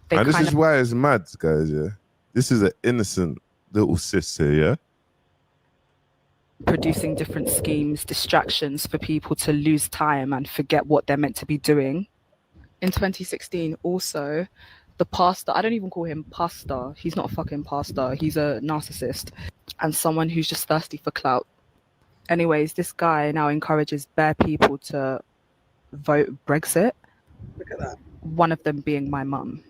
this is why it's mad, guys. This is an innocent little sis here. Producing different schemes, distractions for people to lose time and forget what they're meant to be doing. In 2016, also, the pastor, I don't even call him pastor. He's not a fucking pastor. He's a narcissist and someone who's just thirsty for clout. Anyways, this guy now encourages bare people to vote Brexit. Look at that. One of them being my mum.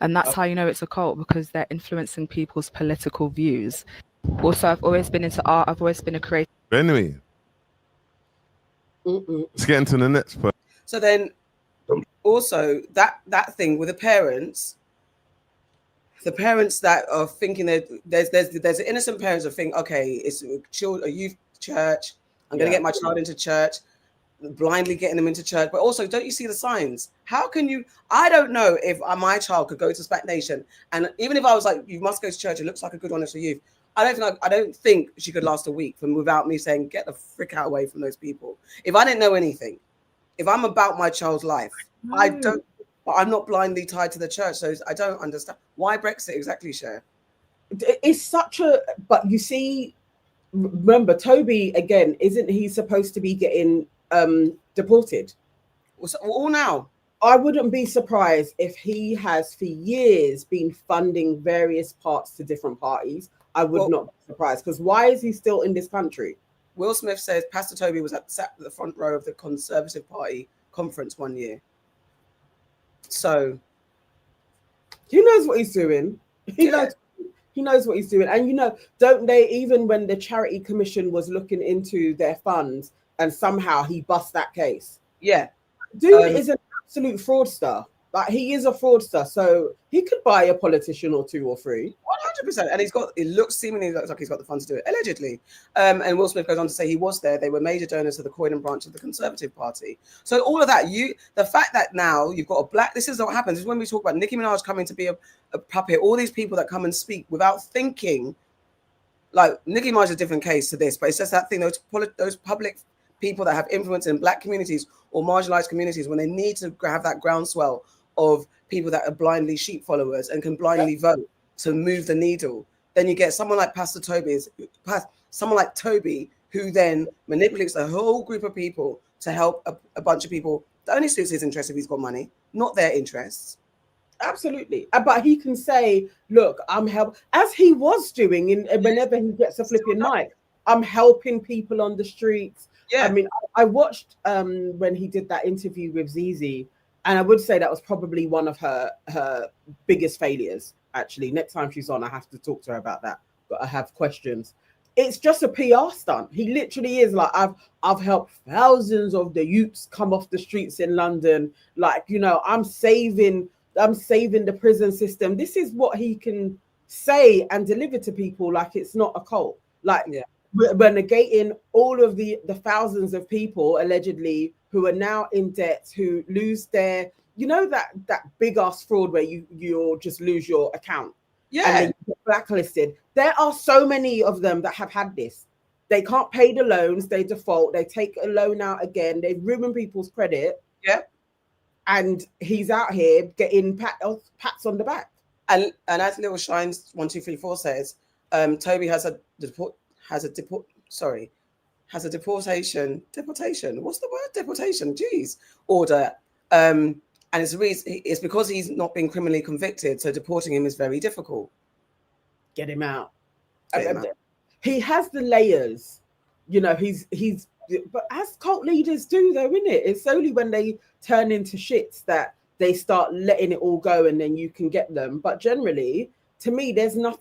And that's how you know it's a cult, because they're influencing people's political views. Also, I've always been into art. I've always been a creator. But anyway, let's get into the next part. So then, also that thing with the parents that are thinking that there's innocent parents that think, okay, it's a youth church. I'm going to get my child into church. blindly getting them into church, but also, don't you see the signs? How can you? I don't know if my child could go to Spac Nation, and even if I was like, you must go to church, it looks like a good one for youth. I don't think she could last a week without me saying, get the frick out away from those people. If I didn't know anything, if I'm about my child's life, I don't. But I'm not blindly tied to the church, so I don't understand why Brexit exactly. Cher, it's such a. But you see, remember, Tobi again, isn't he supposed to be getting deported? All now. I wouldn't be surprised if he has for years been funding various parts to different parties. I would not be surprised, because why is he still in this country? Will Smith says Pastor Tobi was sat at the front row of the Conservative Party conference one year. So he knows what he's doing. He knows what he's doing. And, you know, don't they, even when the Charity Commission was looking into their funds and somehow he bust that case. Yeah. Dude is an absolute fraudster. Like, he is a fraudster. So he could buy a politician or two or three. 100%. And it seemingly looks like he's got the funds to do it, allegedly. And Will Smith goes on to say he was there. They were major donors to the Croydon branch of the Conservative Party. So all of that, the fact that now you've got this is what happens. Is when we talk about Nicki Minaj coming to be a puppet, all these people that come and speak without thinking. Like, Nicki Minaj is a different case to this, but it's just that thing, those public people that have influence in black communities or marginalized communities, when they need to have that groundswell of people that are blindly sheep followers and can blindly vote to move the needle, then you get someone like someone like Tobi, who then manipulates a whole group of people to help a bunch of people that only suits his interest if he's got money, not their interests. Absolutely. But he can say, look, I'm helping, as he was doing whenever he gets a flipping mic, I'm helping people on the streets. Yeah. I mean, I watched when he did that interview with Zizi, and I would say that was probably one of her biggest failures. Actually, next time she's on, I have to talk to her about that. But I have questions. It's just a PR stunt. He literally is like, I've helped thousands of the youths come off the streets in London. Like, you know, I'm saving the prison system. This is what he can say and deliver to people like it's not a cult. Like, we're negating all of the thousands of people allegedly who are now in debt, who lose their, you know, that big ass fraud where you'll just lose your account. Yeah. And then you get blacklisted. There are so many of them that have had this. They can't pay the loans, they default, they take a loan out again, they ruin people's credit. Yeah. And he's out here getting pats on the back. And as Little Shines 1234 says, Tobi has a deportation. What's the word? Deportation. Jeez. Order. And it's because he's not been criminally convicted, so deporting him is very difficult. Get him out. He has the layers, you know. But as cult leaders do, though, isn't it? It's only when they turn into shits that they start letting it all go, and then you can get them. But generally, to me, there's no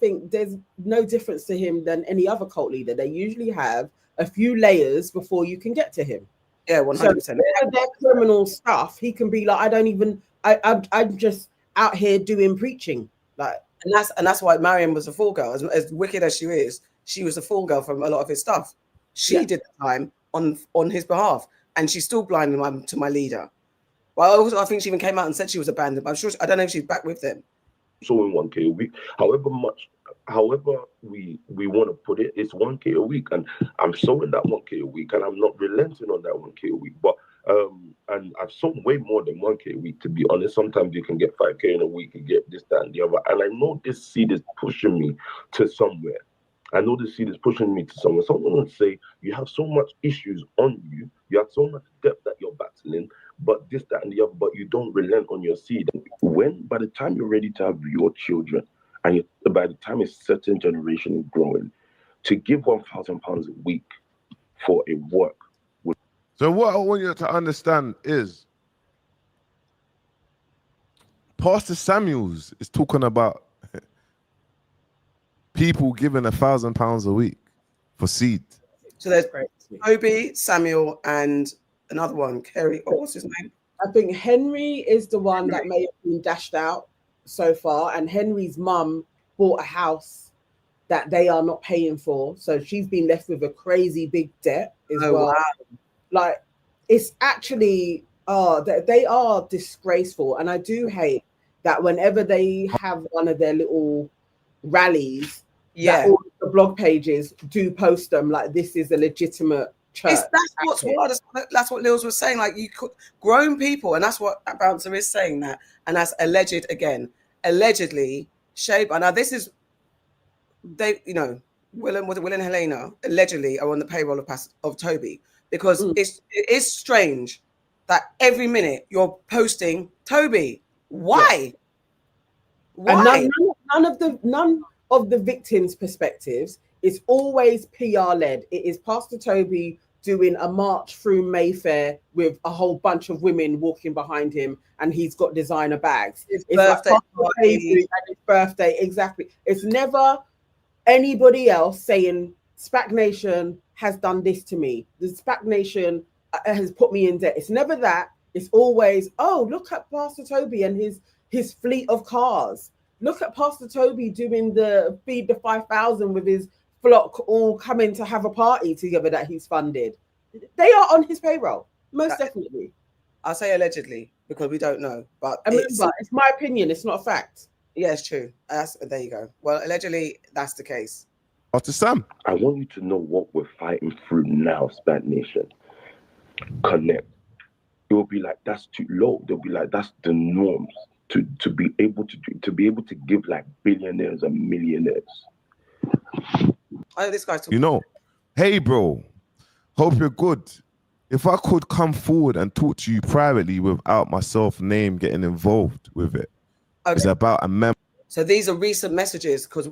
difference to him than any other cult leader. They usually have a few layers before you can get to him. Yeah, 100%. So their criminal stuff, he can be like, I'm just out here doing preaching. Like, and that's why Mariam was a fall girl. As wicked as she is, she was a fall girl from a lot of his stuff. She did the time on his behalf, and she's still blind to my leader. Well, I think she even came out and said she was abandoned. But I'm sure I don't know if she's back with them. So in 1K a week, however we want to put it, it's 1K a week, and I'm sowing that 1K a week, and I'm not relenting on that 1K a week. But and I've sown way more than 1K a week, to be honest. Sometimes you can get 5K in a week, you get this, that, and the other. And I know this seed is pushing me to somewhere. Someone would say, you have so much issues on you, you have so much debt that you're battling, but this, that, and the other, but you don't relent on your seed. By the time you're ready to have your children, and by the time a certain generation is growing, to give £1,000 a week for a work. So what I want you to understand is, Pastor Samuels is talking about people giving £1,000 a week for seed. So there's Tobi, Samuel, and another one, Kerry. Oh, what's his name? I think Henry is the one that may have been dashed out so far, and Henry's mum bought a house that they are not paying for, so she's been left with a crazy big debt as well. Wow. Like, it's actually they are disgraceful, and I do hate that whenever they have one of their little rallies, Yeah. that all the blog pages do post them like this is a legitimate church. That's what Lils was saying. Like, you could, grown people, and that's what that bouncer is saying, that, and that's alleged again. Allegedly, Sheba. Now this is, they, you know, Will and Helena allegedly are on the payroll of Toby, because it is strange that every minute you're posting Toby. Why? Yes. Why? And none of the victims' perspectives. It's always PR led. It is Pastor Toby doing a march through Mayfair with a whole bunch of women walking behind him, and he's got designer bags. His It's birthday like Pastor party. Toby and his birthday. Exactly. It's never anybody else saying Spac Nation has done this to me. The Spac Nation has put me in debt. It's never that. It's always, oh, look at Pastor Toby and his fleet of cars. Look at Pastor Toby doing the Feed the 5,000 with his flock all coming to have a party together that he's funded. They are on his payroll, most definitely. I'll say allegedly because we don't know, but it's my opinion. It's not a fact. Yeah, it's true. There you go. Well, allegedly, that's the case. After Sam, I want you to know what we're fighting through now, Spac Nation. Connect. It will be like, that's too low. They'll be like, that's the norms to be able to give like billionaires and millionaires. I know this guy's talking. you know, hey bro, hope you're good. If I could come forward and talk to you privately without myself name getting involved with it. Okay. It's about a member. So these are recent messages, because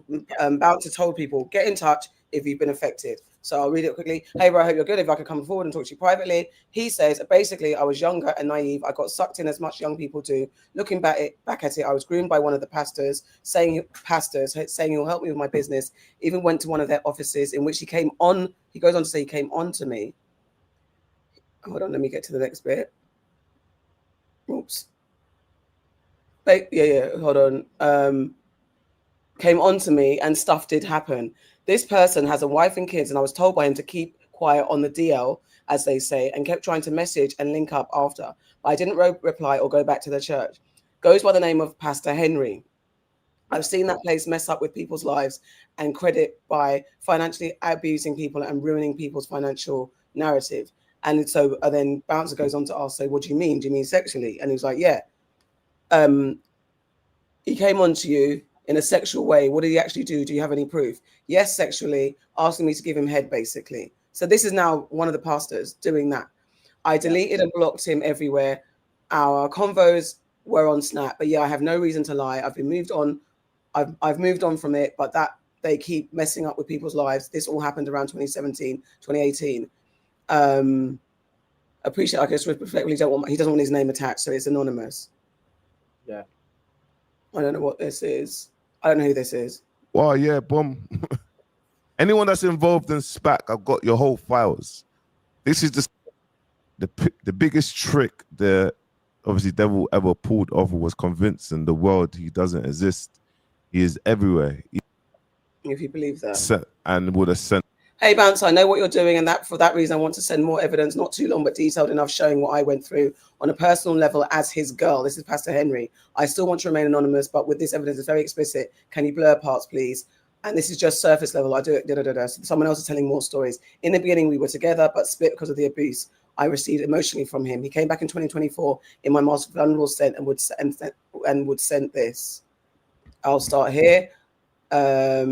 Bouncer told people, get in touch if you've been affected. So I'll read it quickly. Hey bro, I hope you're good. If I could come forward and talk to you privately. He says, basically, I was younger and naive. I got sucked in as much young people do. Looking back at it, I was groomed by one of the pastors saying he'll help me with my business. Even went to one of their offices in which he came on. He goes on to say he came on to me. Hold on, let me get to the next bit. Oops. Hold on. Came on to me and stuff did happen. This person has a wife and kids, and I was told by him to keep quiet on the DL, as they say, and kept trying to message and link up after. But I didn't reply or go back to the church. Goes by the name of Pastor Henry. I've seen that place mess up with people's lives and credit by financially abusing people and ruining people's financial narrative. And so then Bouncer goes on to ask, so what do you mean? Do you mean sexually? And he was like, yeah. He came on to you in a sexual way. What did he actually do? Do you have any proof? Yes, sexually, asking me to give him head, basically. So this is now one of the pastors doing that. I deleted and blocked him everywhere. Our convos were on Snap, but yeah, I have no reason to lie. I've been moved on. I've moved on from it, but that they keep messing up with people's lives. This all happened around 2017, 2018. Appreciate, I guess, respectfully he doesn't want his name attached, so it's anonymous. Yeah. I don't know what this is. I don't know who this is. Well, yeah, boom. Anyone that's involved in Spac, I've got your whole files. This is just the biggest trick the obviously devil ever pulled off was convincing the world he doesn't exist. He is everywhere. If you believe that. And would have sent. Hey, Bounce, I know what you're doing, and that for that reason, I want to send more evidence, not too long, but detailed enough, showing what I went through on a personal level as his girl. This is Pastor Henry. I still want to remain anonymous, but with this evidence, it's very explicit. Can you blur parts, please? And this is just surface level. I do it. So someone else is telling more stories. In the beginning, we were together, but split because of the abuse I received emotionally from him. He came back in 2024 in my most vulnerable state and would send this. I'll start here. Tell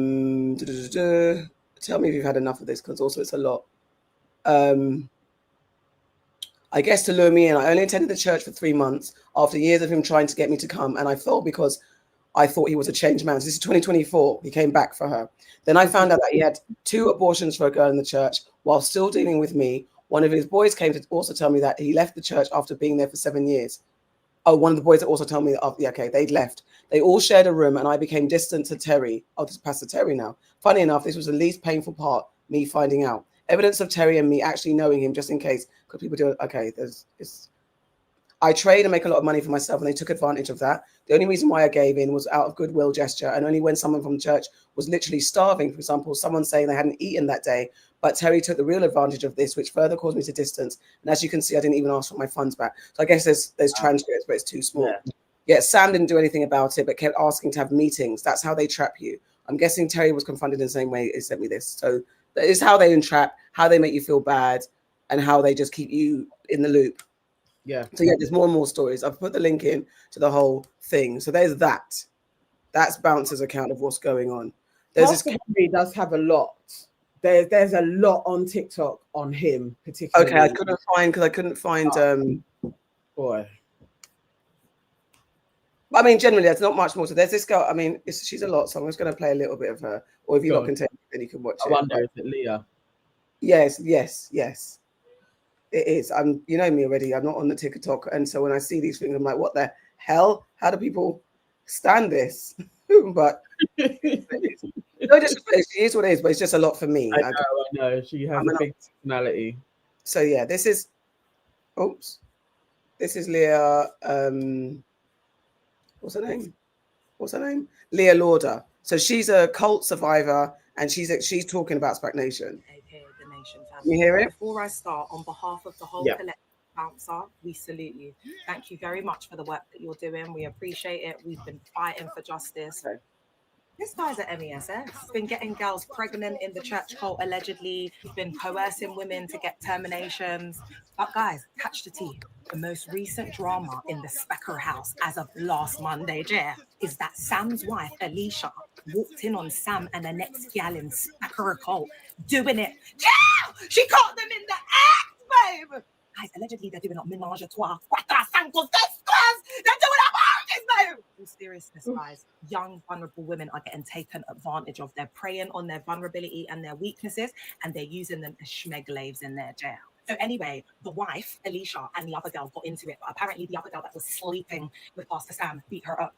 me if you've had enough of this, because also it's a lot. I guess to lure me in, I only attended the church for 3 months after years of him trying to get me to come, and I fell because I thought he was a changed man. So this is 2024. He came back for her. Then I found out that he had 2 abortions for a girl in the church while still dealing with me. One of his boys came to also tell me that he left the church after being there for 7 years. Oh, one of the boys that also told me that, they'd left. They all shared a room, and I became distant to Terry. Oh, this is Pastor Terry now. Funny enough, this was the least painful part, me finding out. Evidence of Terry and me actually knowing him, just in case. Because people do, I trade and make a lot of money for myself, and they took advantage of that. The only reason why I gave in was out of goodwill gesture, and only when someone from church was literally starving, for example, someone saying they hadn't eaten that day. But Terry took the real advantage of this, which further caused me to distance. And as you can see, I didn't even ask for my funds back. So I guess there's transcripts, but it's too small. Yeah, Sam didn't do anything about it, but kept asking to have meetings. That's how they trap you. I'm guessing Terry was confronted in the same way he sent me this. So that is how they entrap, how they make you feel bad, and how they just keep you in the loop. Yeah. So yeah, there's more and more stories. I've put the link in to the whole thing. So there's that. That's Bouncer's account of what's going on. There's Pastor Henry does have a lot. There's a lot on TikTok on him particularly. Okay, I couldn't find boy. I mean, generally, there's not much more. So there's this girl. I mean, she's a lot. So I'm just going to play a little bit of her. Or if you're not content, then you can watch it. I wonder, is it Leah? Yes. It is. You know me already. I'm not on the TikTok, and so when I see these things, I'm like, what the hell? How do people stand this? But no, just she is what it is. But it's just a lot for me. I know. She has a big personality. So yeah, this is. Oops, this is Leah. What's her name? Leah Lauder. So she's a cult survivor, and she's talking about Spac Nation. You hear it? Before I start, on behalf of the whole collective Bouncer, we salute you. Thank you very much for the work that you're doing. We appreciate it. We've been fighting for justice. Okay. This guy's at MESS. He's been getting girls pregnant in the church cult, allegedly. He's been coercing women to get terminations. But guys, catch the tea. The most recent drama in the Spac house as of last Monday, is that Sam's wife, Alicia, walked in on Sam and the next gal in Spac cult doing it. She caught them in the act, babe. Guys, allegedly they're doing a menage a trois. They're doing a parties, babe. In seriousness, guys, young, vulnerable women are getting taken advantage of. They're preying on their vulnerability and their weaknesses, and they're using them as schmeglaves in their jail. So anyway, the wife, Alicia, and the other girl got into it, but apparently the other girl that was sleeping with Pastor Sam beat her up.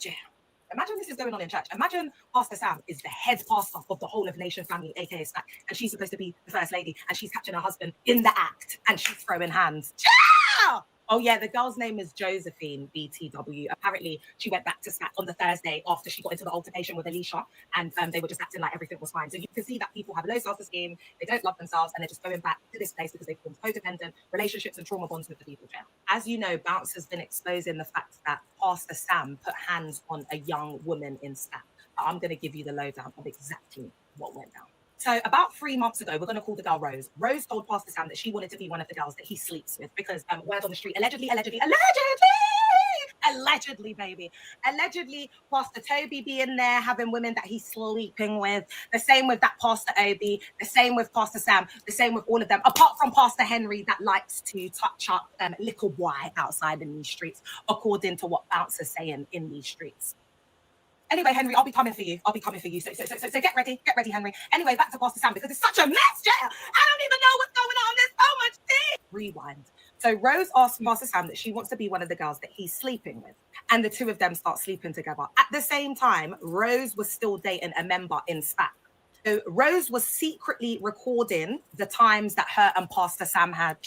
Imagine this is going on in church. Imagine Pastor Sam is the head pastor of the whole of Nation family, aka Spac, and she's supposed to be the first lady, and she's catching her husband in the act, and she's throwing hands. Oh yeah, the girl's name is Josephine BTW. Apparently, she went back to Spac on the Thursday after she got into the altercation with Alicia, and they were just acting like everything was fine. So you can see that people have low self-esteem, they don't love themselves, and they're just going back to this place because they formed codependent relationships and trauma bonds with the people jail. As you know, Bounce has been exposing the fact that Pastor Sam put hands on a young woman in Spac. I'm going to give you the lowdown of exactly what went down. So about 3 months ago, we're going to call the girl Rose. Rose told Pastor Sam that she wanted to be one of the girls that he sleeps with because word on the street, allegedly, baby. Allegedly, Pastor Tobi being there, having women that he's sleeping with. The same with that Pastor Obi. The same with Pastor Sam. The same with all of them. Apart from Pastor Henry that likes to touch up little boy outside in these streets, according to what Bouncer's saying in these streets. Anyway, Henry, I'll be coming for you. So get ready, Henry. Anyway, back to Pastor Sam because it's such a mess, I don't even know what's going on. There's so much tea. Rewind. So Rose asked Pastor Sam that she wants to be one of the girls that he's sleeping with. And the two of them start sleeping together. At the same time, Rose was still dating a member in Spac. So Rose was secretly recording the times that her and Pastor Sam had.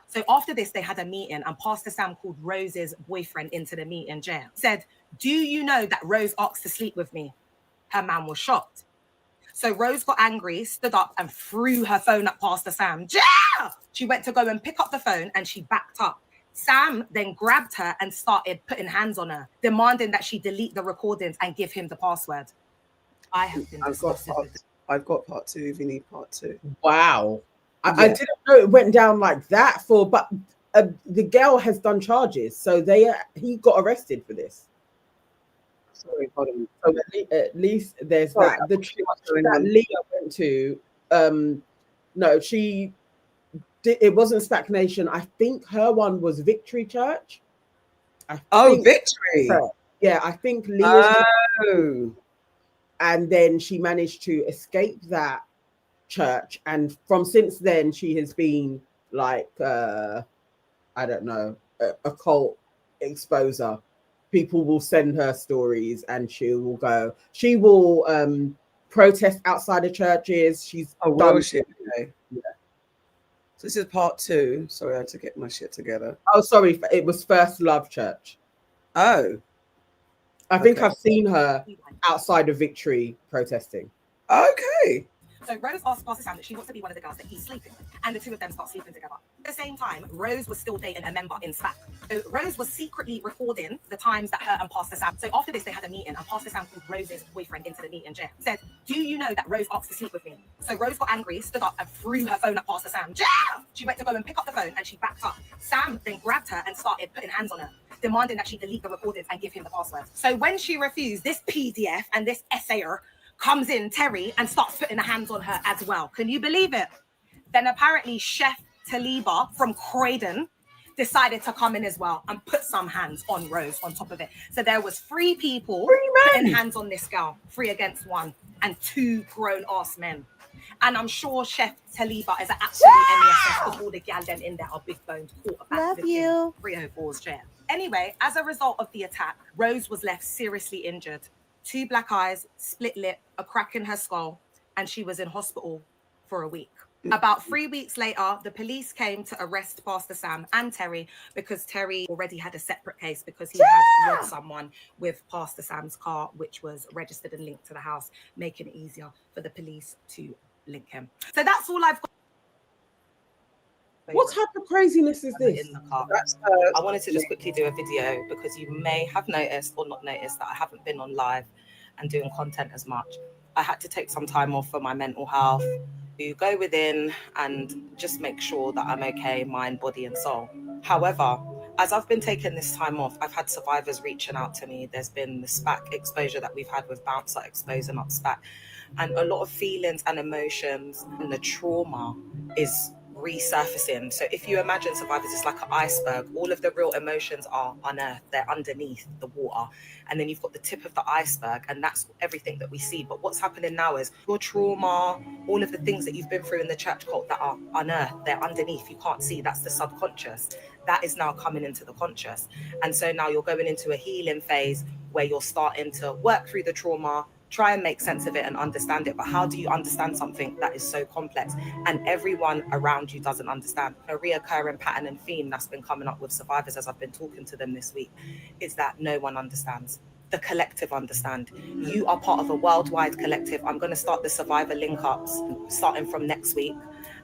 So after this, they had a meeting and Pastor Sam called Rose's boyfriend into the meeting, said, "Do you know that Rose asked to sleep with me?" Her man was shocked. So Rose got angry, stood up and threw her phone at Pastor Sam. She went to go and pick up the phone and she backed up. Sam then grabbed her and started putting hands on her, demanding that she delete the recordings and give him the password. I have been disgusted with it. I've got part two if you need part two. Wow. I didn't know it went down like that but the girl has done charges. So he got arrested for this. Sorry, pardon. So at least there's that. The church that Leah went to, it wasn't Spac Nation. I think her one was Victory Church. Victory. Yeah, I think Leah's. And then she managed to escape that church. And since then, she has been like, I don't know, a cult exposer. People will send her stories and she will go. She will protest outside of churches. She's done. Shit. Okay. Yeah. So this is part 2. Sorry, I had to get my shit together. Oh, sorry, it was First Love Church. Oh. I think Okay. I've seen her outside of Victory protesting. Okay. So Rose asked Pastor Sam that she wants to be one of the girls that he's sleeping with, and the two of them start sleeping together. At the same time, Rose was still dating a member in Spac. So Rose was secretly recording the times that her and Pastor Sam. So after this, they had a meeting, and Pastor Sam called Rose's boyfriend into the meeting. Jay said, "Do you know that Rose asked to sleep with me?" So Rose got angry, stood up, and threw her phone at Pastor Sam. Jay! She went to go and pick up the phone, and she backed up. Sam then grabbed her and started putting hands on her, demanding that she delete the recordings and give him the password. So when she refused, this PDF and this essayer comes in, Terry, and starts putting the hands on her as well. Can you believe it? Then apparently Chef Taliba from Croydon decided to come in as well and put some hands on Rose on top of it. So there was 3 people putting hands on this girl, 3 against 1, and 2 grown-ass men. And I'm sure Chef Taliba is an absolute MESS because all the gal them in there are big-boned quarterbacks. Love you. 304's chair. Anyway, as a result of the attack, Rose was left seriously injured. 2 black eyes, split lip, a crack in her skull, and she was in hospital for a week. About 3 weeks later, the police came to arrest Pastor Sam and Terry because Terry already had a separate case because he had robbed someone with Pastor Sam's car, which was registered and linked to the house, making it easier for the police to link him. So that's all I've got. What type of craziness is this? In the car. I wanted to just quickly do a video because you may have noticed or not noticed that I haven't been on live and doing content as much. I had to take some time off for my mental health, to go within and just make sure that I'm okay, mind, body, and soul. However, as I've been taking this time off, I've had survivors reaching out to me. There's been the Spac exposure that we've had with Bouncer exposing up Spac, and a lot of feelings and emotions, and the trauma is resurfacing. So if you imagine survivors, it's like an iceberg. All of the real emotions are unearthed, they're underneath the water, and then you've got the tip of the iceberg, and that's everything that we see. But what's happening now is your trauma, all of the things that you've been through in the church cult that are unearthed, they're underneath, you can't see. That's the subconscious. That is now coming into the conscious, and so now you're going into a healing phase where you're starting to work through the trauma, try and make sense of it and understand it. But how do you understand something that is so complex and everyone around you doesn't understand? A reoccurring pattern and theme that's been coming up with survivors as I've been talking to them this week is that no one understands. The collective understand. You are part of a worldwide collective. I'm going to start the survivor link ups starting from next week.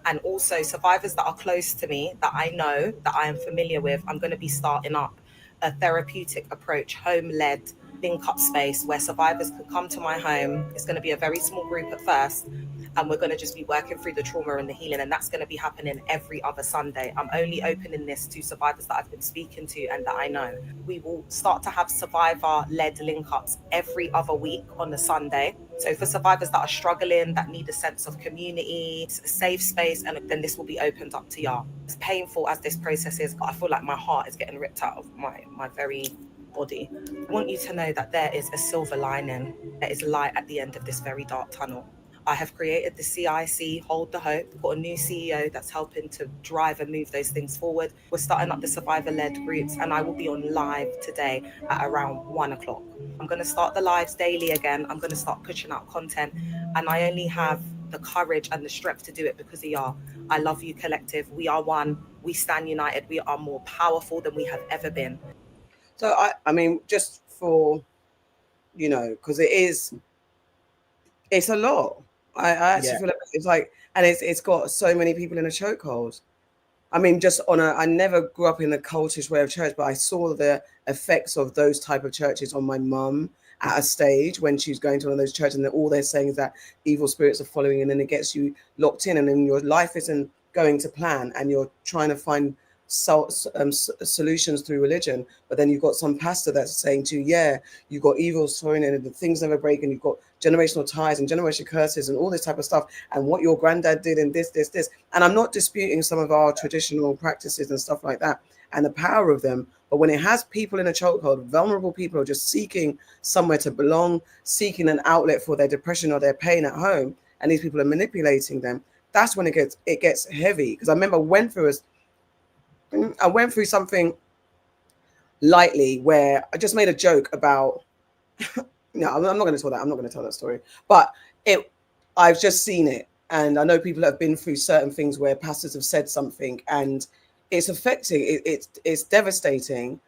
And also survivors that are close to me, that I know, that I am familiar with, I'm going to be starting up a therapeutic approach, home-led link up space where survivors can come to my home. It's going to be a very small group at first, and we're going to just be working through the trauma and the healing, and that's going to be happening every other Sunday. I'm only opening this to survivors that I've been speaking to and that I know. We will start to have survivor-led link ups every other week on a Sunday. So for survivors that are struggling, that need a sense of community, a safe space, and then this will be opened up to y'all. As painful as this process is, I feel like my heart is getting ripped out of my very body. I want you to know that there is a silver lining. There is light at the end of this very dark tunnel. I have created the CIC, Hold the Hope. We've got a new CEO that's helping to drive and move those things forward. We're starting up the survivor-led groups, and I will be on live today at around 1 o'clock. I'm going to start the lives daily again. I'm going to start pushing out content, and I only have the courage and the strength to do it because of y'all. I love you, collective. We are one. We stand united. We are more powerful than we have ever been. So I mean, just for, you know, because it's a lot. I actually feel like it's like, and it's got so many people in a chokehold. I mean, just I never grew up in the cultish way of church, but I saw the effects of those type of churches on my mum at a stage when she's going to one of those churches, and all they're saying is that evil spirits are following, and then it gets you locked in, and then your life isn't going to plan, and you're trying to find solutions through religion, but then you've got some pastor that's saying to you, yeah, you've got evil sowing and the things never break, and you've got generational ties and generational curses and all this type of stuff, and what your granddad did and this. And I'm not disputing some of our traditional practices and stuff like that and the power of them, but when it has people in a chokehold, vulnerable people are just seeking somewhere to belong, seeking an outlet for their depression or their pain at home, and these people are manipulating them, that's when it gets heavy. Because I remember I went through something lightly where I just made a joke about, no, I'm not going to tell that. I'm not going to tell that story, but I've just seen it. And I know people have been through certain things where pastors have said something and it's affecting, it's devastating.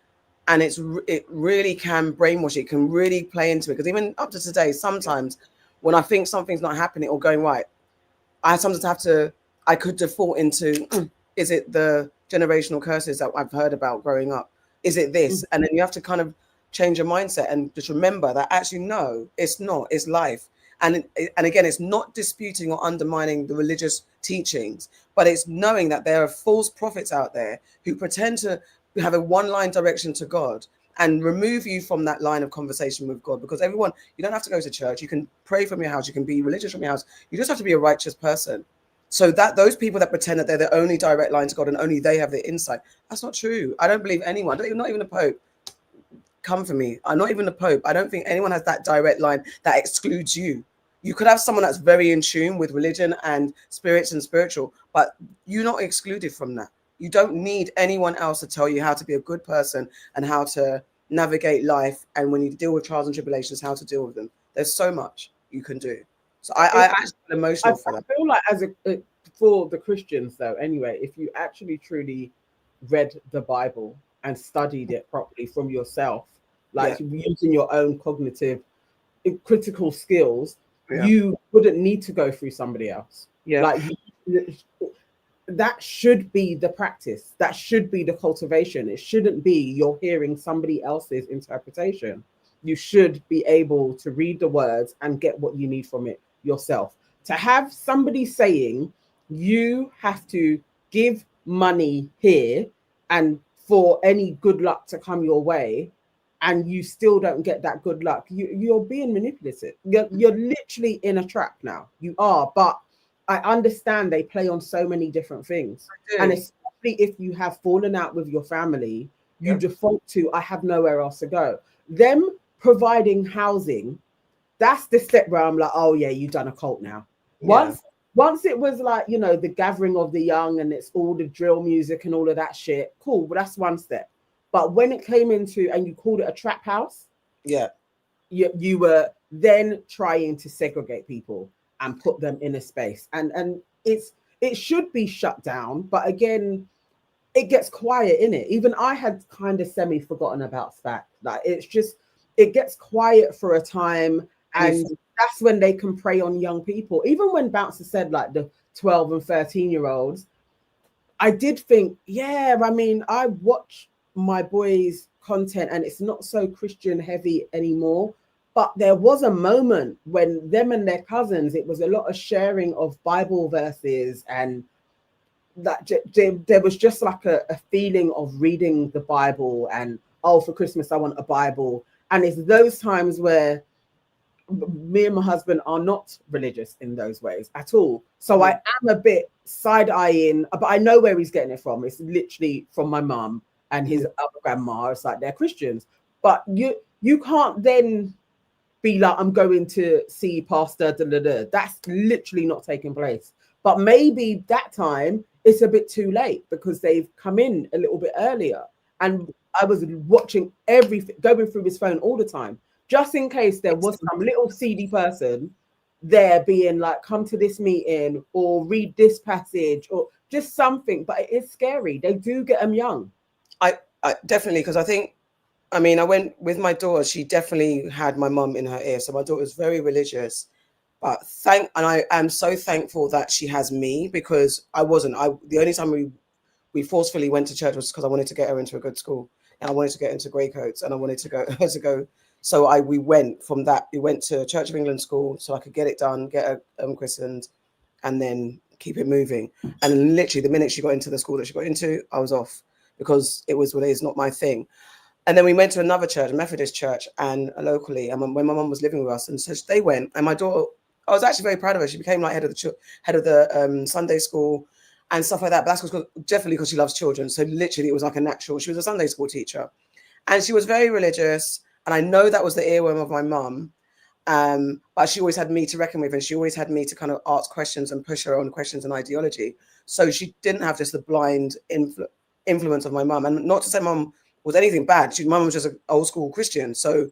And it really can brainwash you. It can really play into it. Because even up to today, sometimes when I think something's not happening or going right, I could default into, is it the generational curses that I've heard about growing up? Is it this? And then you have to kind of change your mindset and just remember that actually, no, it's not. It's life. And again, it's not disputing or undermining the religious teachings, but it's knowing that there are false prophets out there who pretend to have a one-line direction to God and remove you from that line of conversation with God. Because everyone, you don't have to go to church. You can pray from your house. You can be religious from your house. You just have to be a righteous person. So that those people that pretend that they're the only direct line to God and only they have the insight, that's not true. I don't believe anyone, not even the Pope. Come for me. I'm not even the Pope. I don't think anyone has that direct line that excludes you. You could have someone that's very in tune with religion and spirits and spiritual, but you're not excluded from that. You don't need anyone else to tell you how to be a good person and how to navigate life. And when you deal with trials and tribulations, how to deal with them. There's so much you can do. So I actually feel emotional for that. I feel like for the Christians though, anyway, if you actually truly read the Bible and studied it properly from yourself, like using your own cognitive, critical skills, you wouldn't need to go through somebody else. Like that should be the practice. That should be the cultivation. It shouldn't be you're hearing somebody else's interpretation. You should be able to read the words and get what you need from it yourself. To have somebody saying you have to give money here and for any good luck to come your way, and you still don't get that good luck, you're being manipulative. You're literally in a trap now. You are, but I understand they play on so many different things. And especially if you have fallen out with your family, you default to, I have nowhere else to go. Them providing housing, that's the step where I'm like, oh yeah, you've done a cult now. Once it was like, you know, the gathering of the young and it's all the drill music and all of that shit, cool, but that's one step. But when it came into, and you called it a trap house, you were then trying to segregate people and put them in a space. And it should be shut down, but again, it gets quiet in it. Even I had kind of semi-forgotten about Spac. Like it gets quiet for a time, and that's when they can prey on young people. Even when Bouncer said like the 12 and 13-year-olds, I did think, I mean, I watch my boys' content and it's not so Christian heavy anymore. But there was a moment when them and their cousins, it was a lot of sharing of Bible verses, and that there was just like a feeling of reading the Bible and, oh, for Christmas, I want a Bible. And it's those times where me and my husband are not religious in those ways at all. So I am a bit side-eyeing, but I know where he's getting it from. It's literally from my mum and his other grandma. It's like they're Christians. But you can't then be like, I'm going to see Pastor da-da-da. That's literally not taking place. But maybe that time it's a bit too late because they've come in a little bit earlier. And I was watching everything, going through his phone all the time, just in case there was some little seedy person there being like, come to this meeting or read this passage or just something. But it is scary. They do get them young. I definitely, because I went with my daughter. She definitely had my mum in her ear. So my daughter is very religious. But I am so thankful that she has me, because I wasn't. The only time we forcefully went to church was because I wanted to get her into a good school, and I wanted to get into Greycoats, and I wanted to go. So we went from that. We went to Church of England school so I could get it done, get her christened, and then keep it moving. And literally the minute she got into the school that she got into, I was off, because it was what it is, not my thing. And then we went to another church, a Methodist church, and locally. And when my mum was living with us, and so they went, and my daughter, I was actually very proud of her. She became like head of the Sunday school and stuff like that. But that's definitely because she loves children. So literally, it was like a natural. She was a Sunday school teacher, and she was very religious. And I know that was the earworm of my mum. But she always had me to reckon with, and she always had me to kind of ask questions and push her on questions and ideology. So she didn't have just the blind influence of my mum. And not to say mum was anything bad. My mum was just an old school Christian. So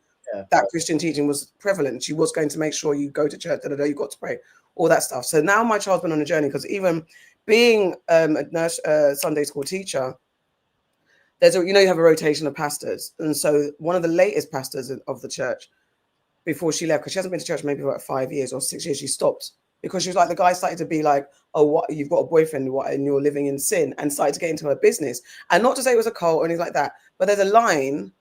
that Christian teaching was prevalent. She was going to make sure you go to church, you got to pray, all that stuff. So now my child's been on a journey, because even being a nurse, Sunday school teacher, there's you have a rotation of pastors. And so one of the latest pastors of the church, before she left, because she hasn't been to church maybe about 5 years or 6 years, she stopped, because she was like, the guy started to be like, oh, what, you've got a boyfriend, what, and you're living in sin, and started to get into her business. And not to say it was a cult or anything like that, but there's a line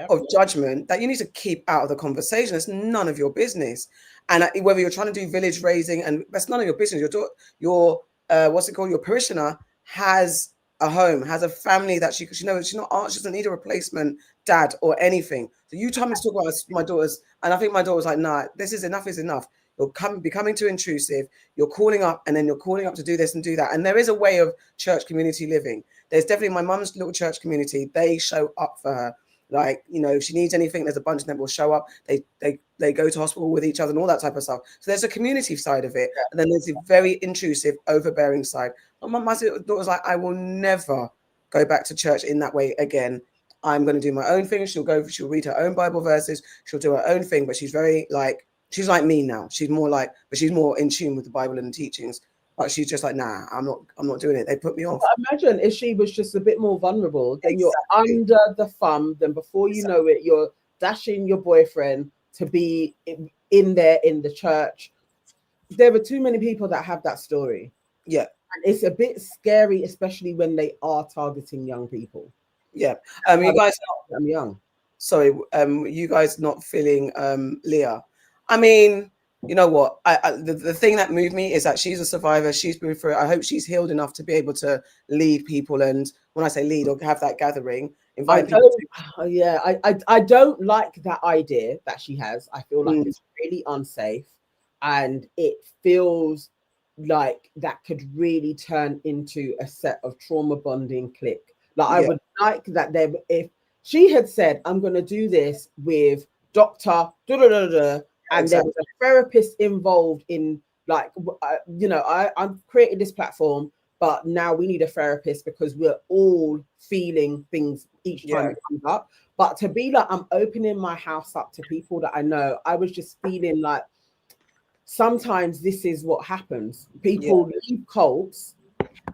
of judgment that you need to keep out of the conversation. It's none of your business. And whether you're trying to do village raising, and that's none of your business. Your what's it called? Your parishioner has a home, has a family that she knows she doesn't need a replacement dad or anything. So you tell me to talk about my daughters, and I think my daughter was like, nah, this is enough, is enough. You're becoming too intrusive. You're calling up, and then you're calling up to do this and do that. And there is a way of church community living. There's definitely my mum's little church community. They show up for her. Like, if she needs anything, there's a bunch of them will show up. They go to hospital with each other and all that type of stuff. So there's a community side of it. And then there's a very intrusive, overbearing side. My daughter's like, I will never go back to church in that way again. I'm going to do my own thing. She'll read her own Bible verses. She'll do her own thing. But she's very she's like me now. She's more she's more in tune with the Bible and the teachings. But she's just like, nah, I'm not doing it. They put me off. Imagine if she was just a bit more vulnerable, then you're under the thumb. Then before you know it, you're dashing your boyfriend to be in there in the church. There are too many people that have that story. Yeah. And it's a bit scary, especially when they are targeting young people. Yeah. You guys, I'm young. Sorry, you guys not feeling Leah. I mean, you know what? The thing that moved me is that she's a survivor. She's been through it. I hope she's healed enough to be able to lead people. And when I say lead, or have that gathering, invite people. I don't like that idea that she has. I feel like it's really unsafe, and it feels like that could really turn into a set of trauma bonding clique. I would like that if she had said, I'm going to do this with Dr. And there was a therapist involved in I'm creating this platform, but now we need a therapist because we're all feeling things each time it comes up. But to be like, I'm opening my house up to people that I know, I was just feeling like sometimes this is what happens. People leave cults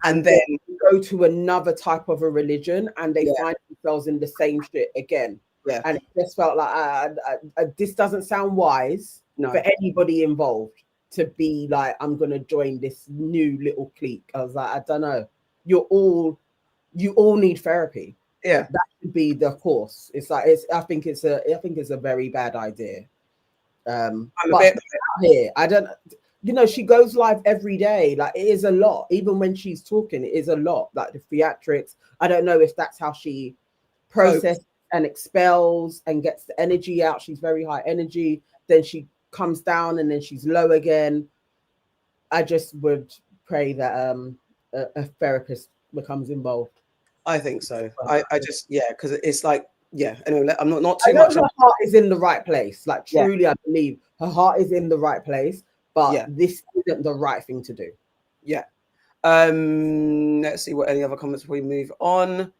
and then go to another type of a religion, and they find themselves in the same shit again. Yeah. And it just felt like this doesn't sound wise for anybody involved to be like, I'm going to join this new little clique. I was like, I don't know. You all need therapy. Yeah. That should be the course. I think it's a very bad idea. Here, I don't, she goes live every day. Like, it is a lot. Even when she's talking, it is a lot. Like the theatrics. I don't know if that's how she processes and expels and gets the energy out. She's very high energy, then she comes down, and then she's low again. I just would pray that a therapist becomes involved. I think so. I just because it's like anyway, I'm not too much. Her heart is in the right place. Like, truly, I believe her heart is in the right place, but this isn't the right thing to do. Let's see what any other comments before we move on.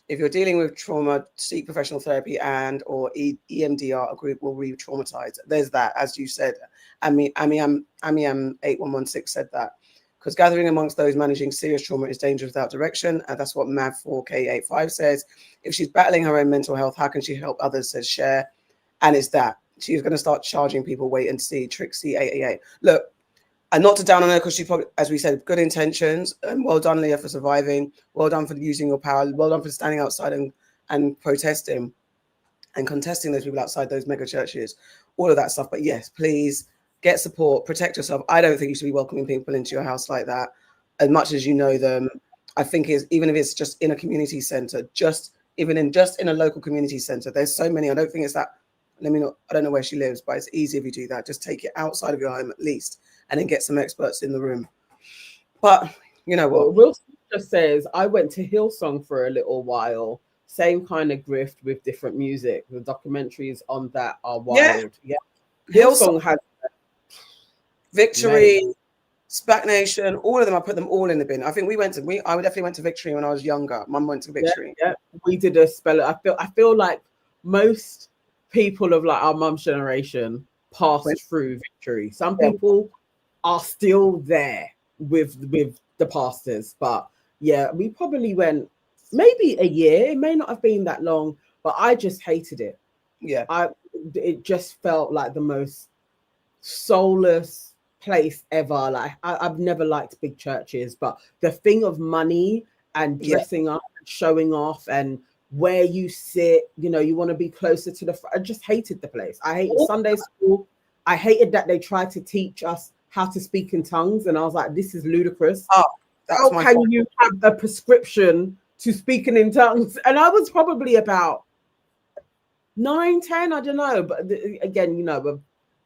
If you're dealing with trauma, seek professional therapy or EMDR. A group will re-traumatize. There's that, as you said. Amiam 8116 said that. Because gathering amongst those managing serious trauma is dangerous without direction. And that's what MAV4K85 says. If she's battling her own mental health, how can she help others, says Cher. And it's that. She's going to start charging people, wait and see. Trixie 888. Look, and not to down on her, because she probably, as we said, good intentions. And well done, Leah, for surviving. Well done for using your power. Well done for standing outside and protesting and contesting those people outside those mega churches. All of that stuff. But yes, please get support. Protect yourself. I don't think you should be welcoming people into your house like that, as much as you know them. I think even if it's just in a community center, just in a local community center. There's so many. I don't think it's that. I don't know where she lives, but it's easy if you do that. Just take it outside of your home at least, and then get some experts in the room. But you know what? Will just says, I went to Hillsong for a little while. Same kind of grift with different music. The documentaries on that are wild. Yeah. Hillsong has Victory, Spac Nation, all of them. I put them all in the bin. I think I definitely went to Victory when I was younger. Mum went to Victory. Yeah. We did a spell. I feel like most people of like our mum's generation passed When- through Victory. Some Yeah. people are still there with the pastors, but yeah, we probably went maybe a year. It may not have been that long, but I just hated it. Yeah. It just felt like the most soulless place ever. Like I've never liked big churches, but the thing of money and dressing up, and showing off, and where you sit, you know, you want to be closer to the front. I just hated the place. I hated Sunday school. I hated that they tried to teach us how to speak in tongues, and I was like, this is ludicrous. Oh, that's how my can point. you have a prescription to speaking in tongues? And I was probably about 9, 10, I don't know. But again, you know,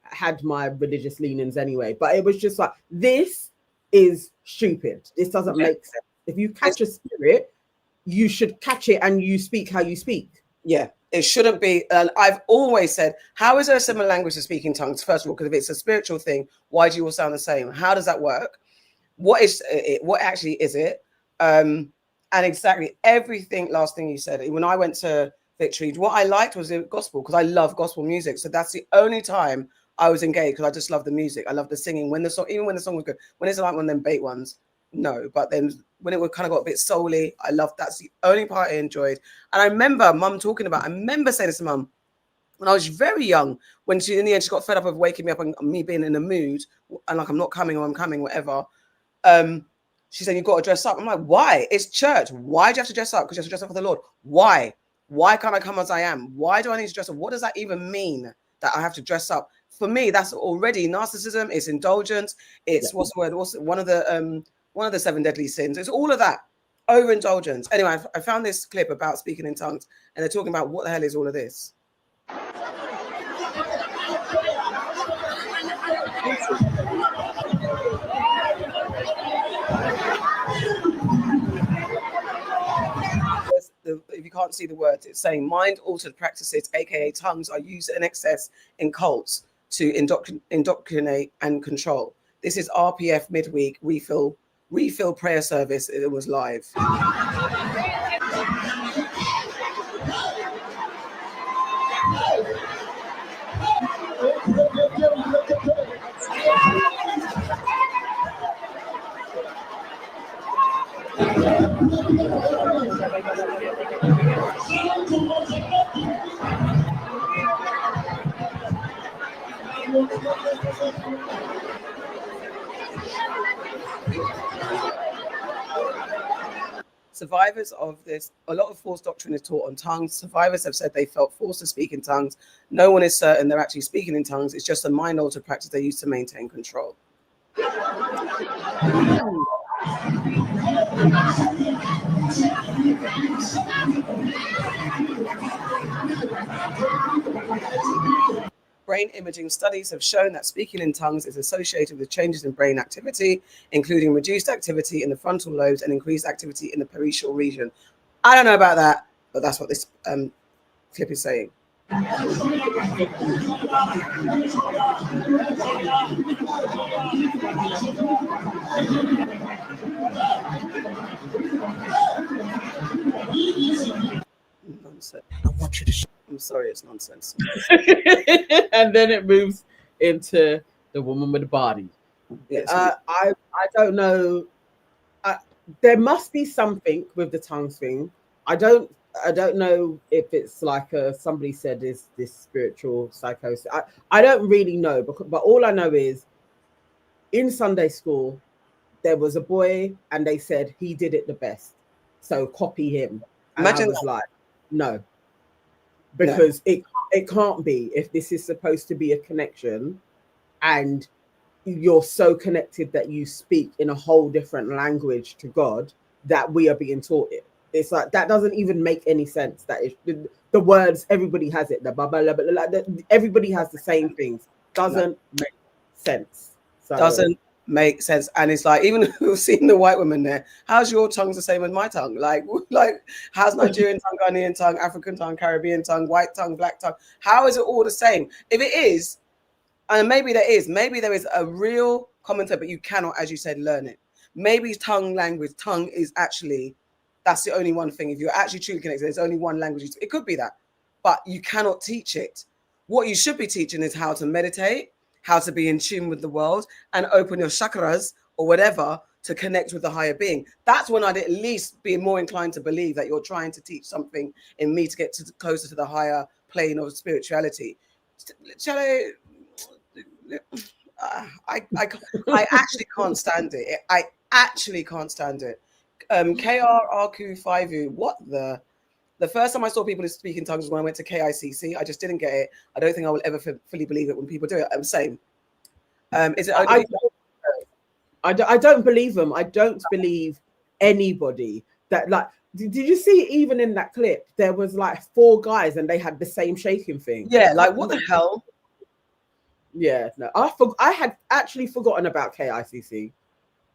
I had my religious leanings anyway. But it was just like, this is stupid. This doesn't make sense. If you catch a spirit, you should catch it and you speak how you speak. Yeah, it shouldn't be. And I've always said, how is there a similar language to speak in tongues? First of all, because if it's a spiritual thing, why do you all sound the same? How does that work? What is it? What actually is it? And exactly everything. Last thing you said. When I went to Victory, what I liked was the gospel, because I love gospel music. So that's the only time I was engaged, because I just love the music. I love the singing. When the song, even when the song was good, when it's like one of them bait ones, no. But then when it would kind of got a bit souly, I loved. That's the only part I enjoyed. And I remember Mum talking about. I remember saying this to Mum when I was very young. When she in the end she got fed up of waking me up and me being in a mood and like I'm not coming or I'm coming, whatever. She said, you've got to dress up. I'm like, why? It's church. Why do you have to dress up? Because you have to dress up for the Lord. Why? Why can't I come as I am? Why do I need to dress up? What does that even mean, that I have to dress up? For me, that's already narcissism. It's indulgence. It's what's the word? What's one of the 7 deadly sins? It's all of that. Overindulgence. Anyway, I found this clip about speaking in tongues, and they're talking about what the hell is all of this. If you can't see the words, it's saying mind-altered practices, aka tongues, are used in excess in cults to indoctrinate and control. This is RPF midweek refill prayer service. It was live. Survivors of this, a lot of false doctrine is taught on tongues. Survivors have said they felt forced to speak in tongues. No one is certain they're actually speaking in tongues. It's just a mind-altered practice they use to maintain control. Brain imaging studies have shown that speaking in tongues is associated with changes in brain activity, including reduced activity in the frontal lobes and increased activity in the peripheral region. I don't know about that, but that's what this clip is saying. Nonsense. I want you to. I'm sorry, it's nonsense. And then it moves into the woman with the body. Yes. I don't know. There must be something with the tongues thing. I don't know if it's like somebody said is this spiritual psychosis. I don't really know, but all I know is in Sunday school there was a boy and they said he did it the best, so copy him. And Imagine I was that. like, no, because it can't be, if this is supposed to be a connection and you're so connected that you speak in a whole different language to God, that we are being taught it. It's like, that doesn't even make any sense. That is the words, everybody has it. The blah, blah, blah, blah, blah, everybody has the same things. Doesn't make sense. So, doesn't make sense. And it's like, even we've seen the white women there, how's your tongues the same as my tongue? Like how's Nigerian tongue, Ghanaian tongue, African tongue, Caribbean tongue, white tongue, black tongue? How is it all the same? If it is, and maybe there is a real commentator, but you cannot, as you said, learn it. Maybe tongue is actually, that's the only one thing. If you're actually truly connected, there's only one language. It could be that, but you cannot teach it. What you should be teaching is how to meditate, how to be in tune with the world, and open your chakras or whatever to connect with the higher being. That's when I'd at least be more inclined to believe that you're trying to teach something in me to get closer to the higher plane of spirituality. Shall I actually can't stand it. I actually can't stand it. KRRQ5U, what the first time I saw people speak in tongues was when I went to KICC. I just didn't get it. I don't think I will ever fully believe it when people do it. I'm saying, is it only? I don't believe them. I don't believe anybody that like. Did you see even in that clip there was like 4 guys and they had the same shaking thing? Yeah, like what the hell? Yeah, no, I had actually forgotten about KICC.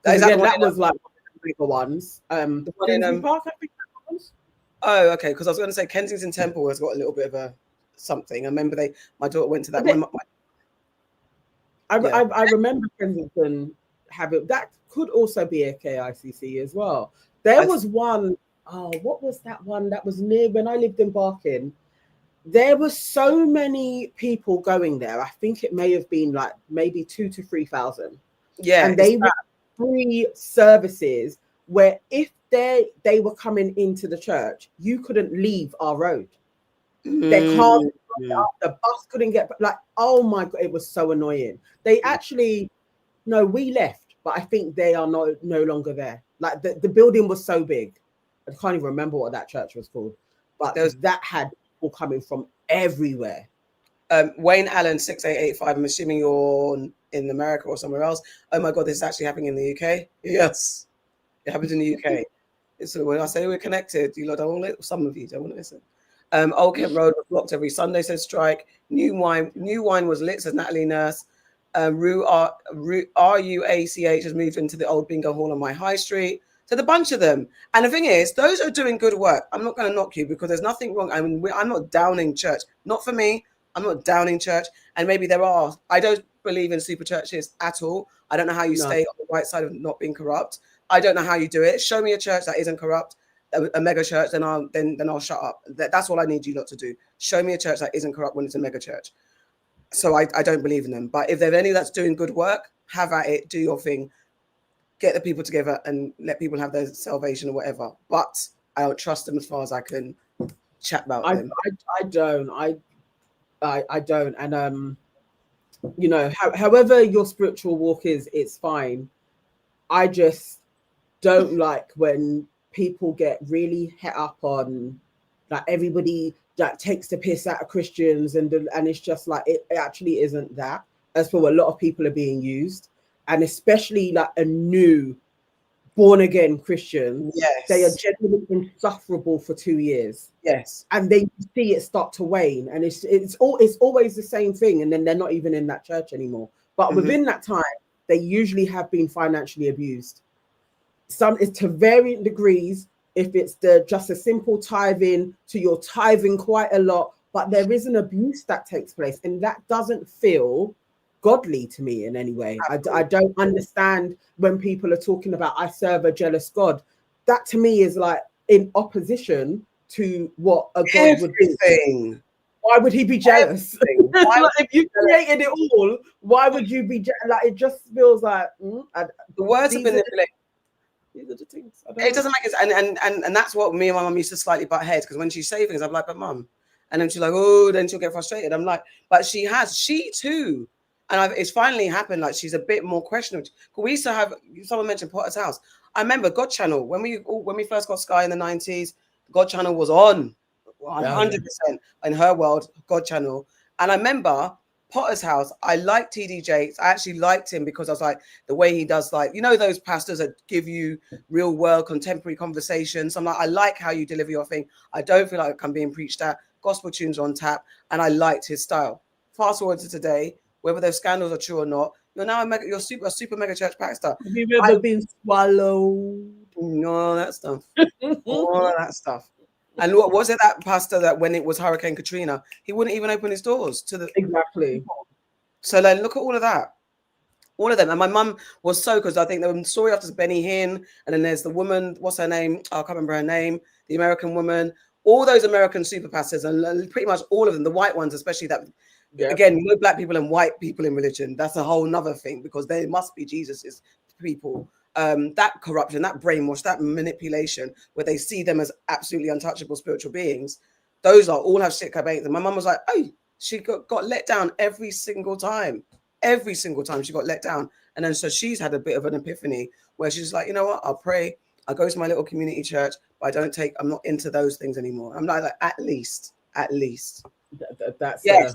That was like one of the bigger ones. The one in Park, I think that was. Oh, okay. Because I was going to say Kensington Temple has got a little bit of a something. I remember my daughter went to that. I remember Kensington having that. Could also be a KICC as well. There was one. Oh, what was that one? That was near when I lived in Barking. There were so many people going there. I think it may have been like maybe 2,000 to 3,000. Yeah, and they were free services where if they were coming into the church, you couldn't leave our road. They can't. The bus couldn't get. Like, oh my god, it was so annoying. They actually, no, we left, but I think they are no longer there. Like the building was so big, I can't even remember what that church was called, but that had people coming from everywhere. Wayne Allen 6885. I'm assuming you're in America or somewhere else. Oh my god, this is actually happening in the UK. Yes, it happens in the UK. So when I say we're connected, you lot don't want to. Some of you don't want to listen. Old Kent Road was blocked every Sunday, says Strike. New wine was lit, says Natalie Nurse. RUACH has moved into the old bingo hall on my high street. So the bunch of them. And the thing is, those are doing good work. I'm not going to knock you because there's nothing wrong. I mean, I'm not downing church. Not for me. I'm not downing church. And maybe there are. I don't believe in super churches at all. I don't know how you stay on the right side of not being corrupt. I don't know how you do it. Show me a church that isn't corrupt, a mega church, then I'll shut up. That's all I need you lot to do. Show me a church that isn't corrupt when it's a mega church. So I don't believe in them. But if there's any that's doing good work, have at it, do your thing. Get the people together and let people have their salvation or whatever. But I don't trust them as far as I can chat about them. I don't. I don't. And you know, however your spiritual walk is, it's fine. I just don't like when people get really het up on like everybody that takes the piss out of Christians and it's just like it actually isn't that. As for a lot of people are being used, and especially like a new born again Christian, yes, they are genuinely insufferable for 2 years. Yes, and they see it start to wane, and it's always the same thing, and then they're not even in that church anymore. But within that time, they usually have been financially abused. Some is to varying degrees. If it's just a simple tithing to you're tithing quite a lot, but there is an abuse that takes place, and that doesn't feel godly to me in any way. I don't understand when people are talking about I serve a jealous God. That to me is like in opposition to what a God would do. Why would he be jealous? If you created it all, why would you be like? It just feels like the words have been manipulated. These are the things. It doesn't make sense, and that's what me and my mum used to slightly butt heads, because when she say things, I'm like, but mum, and then she's like, oh, then she'll get frustrated. I'm like, but she too, and it's finally happened. Like she's a bit more questionable. We used to have, someone mentioned Potter's House. I remember God Channel when we first got Sky in the 90s. God Channel was on 100% in her world. God Channel, and I remember Potter's House. I liked TD Jakes. I actually liked him because I was like, the way he does, like, you know, those pastors that give you real world contemporary conversations. I'm like, I like how you deliver your thing. I don't feel like I'm being preached at. Gospel tunes on tap, and I liked his style. Fast forward to today, whether those scandals are true or not, you're now a super mega church pastor. Have you ever been swallowed? All that stuff. All of that stuff. And what was it, that pastor that when it was Hurricane Katrina, he wouldn't even open his doors to the people. So then look at all of that, all of them. And my mum was so, because I think the story after Benny Hinn, and then there's the woman, what's her name? I can't remember her name. The American woman. All those American super pastors, and pretty much all of them, the white ones especially, that Yep. again, no black people and white people in religion. That's a whole nother thing, because they must be Jesus's people. That corruption, that brainwash, that manipulation, where they see them as absolutely untouchable spiritual beings, those are all have shit about them. My mum was like, oh, she got let down every single time. Every single time she got let down. And then so she's had a bit of an epiphany where she's like, you know what, I'll pray. I go to my little community church, but I'm not into those things anymore. I'm like at least. That's yes.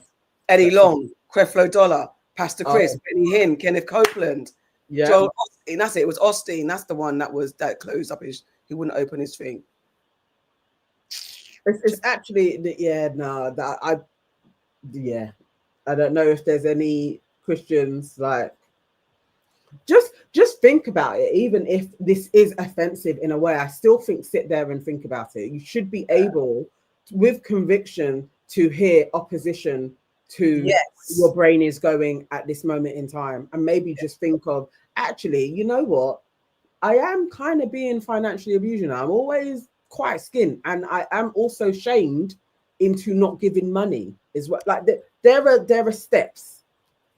Eddie that's Long, Creflo Dollar, Pastor Chris, Benny Hinn, Kenneth Copeland, Joel Osteen. That's it. It was Osteen. That's the one that closed up he wouldn't open his thing. It's actually I don't know if there's any Christians like just think about it. Even if this is offensive in a way, I still think sit there and think about it. You should be able with conviction to hear opposition to your brain is going at this moment in time, and maybe just think of, actually, you know what, I am kind of being financially abused. I'm always quite skint, and I am also shamed into not giving money. Is what, like, there are steps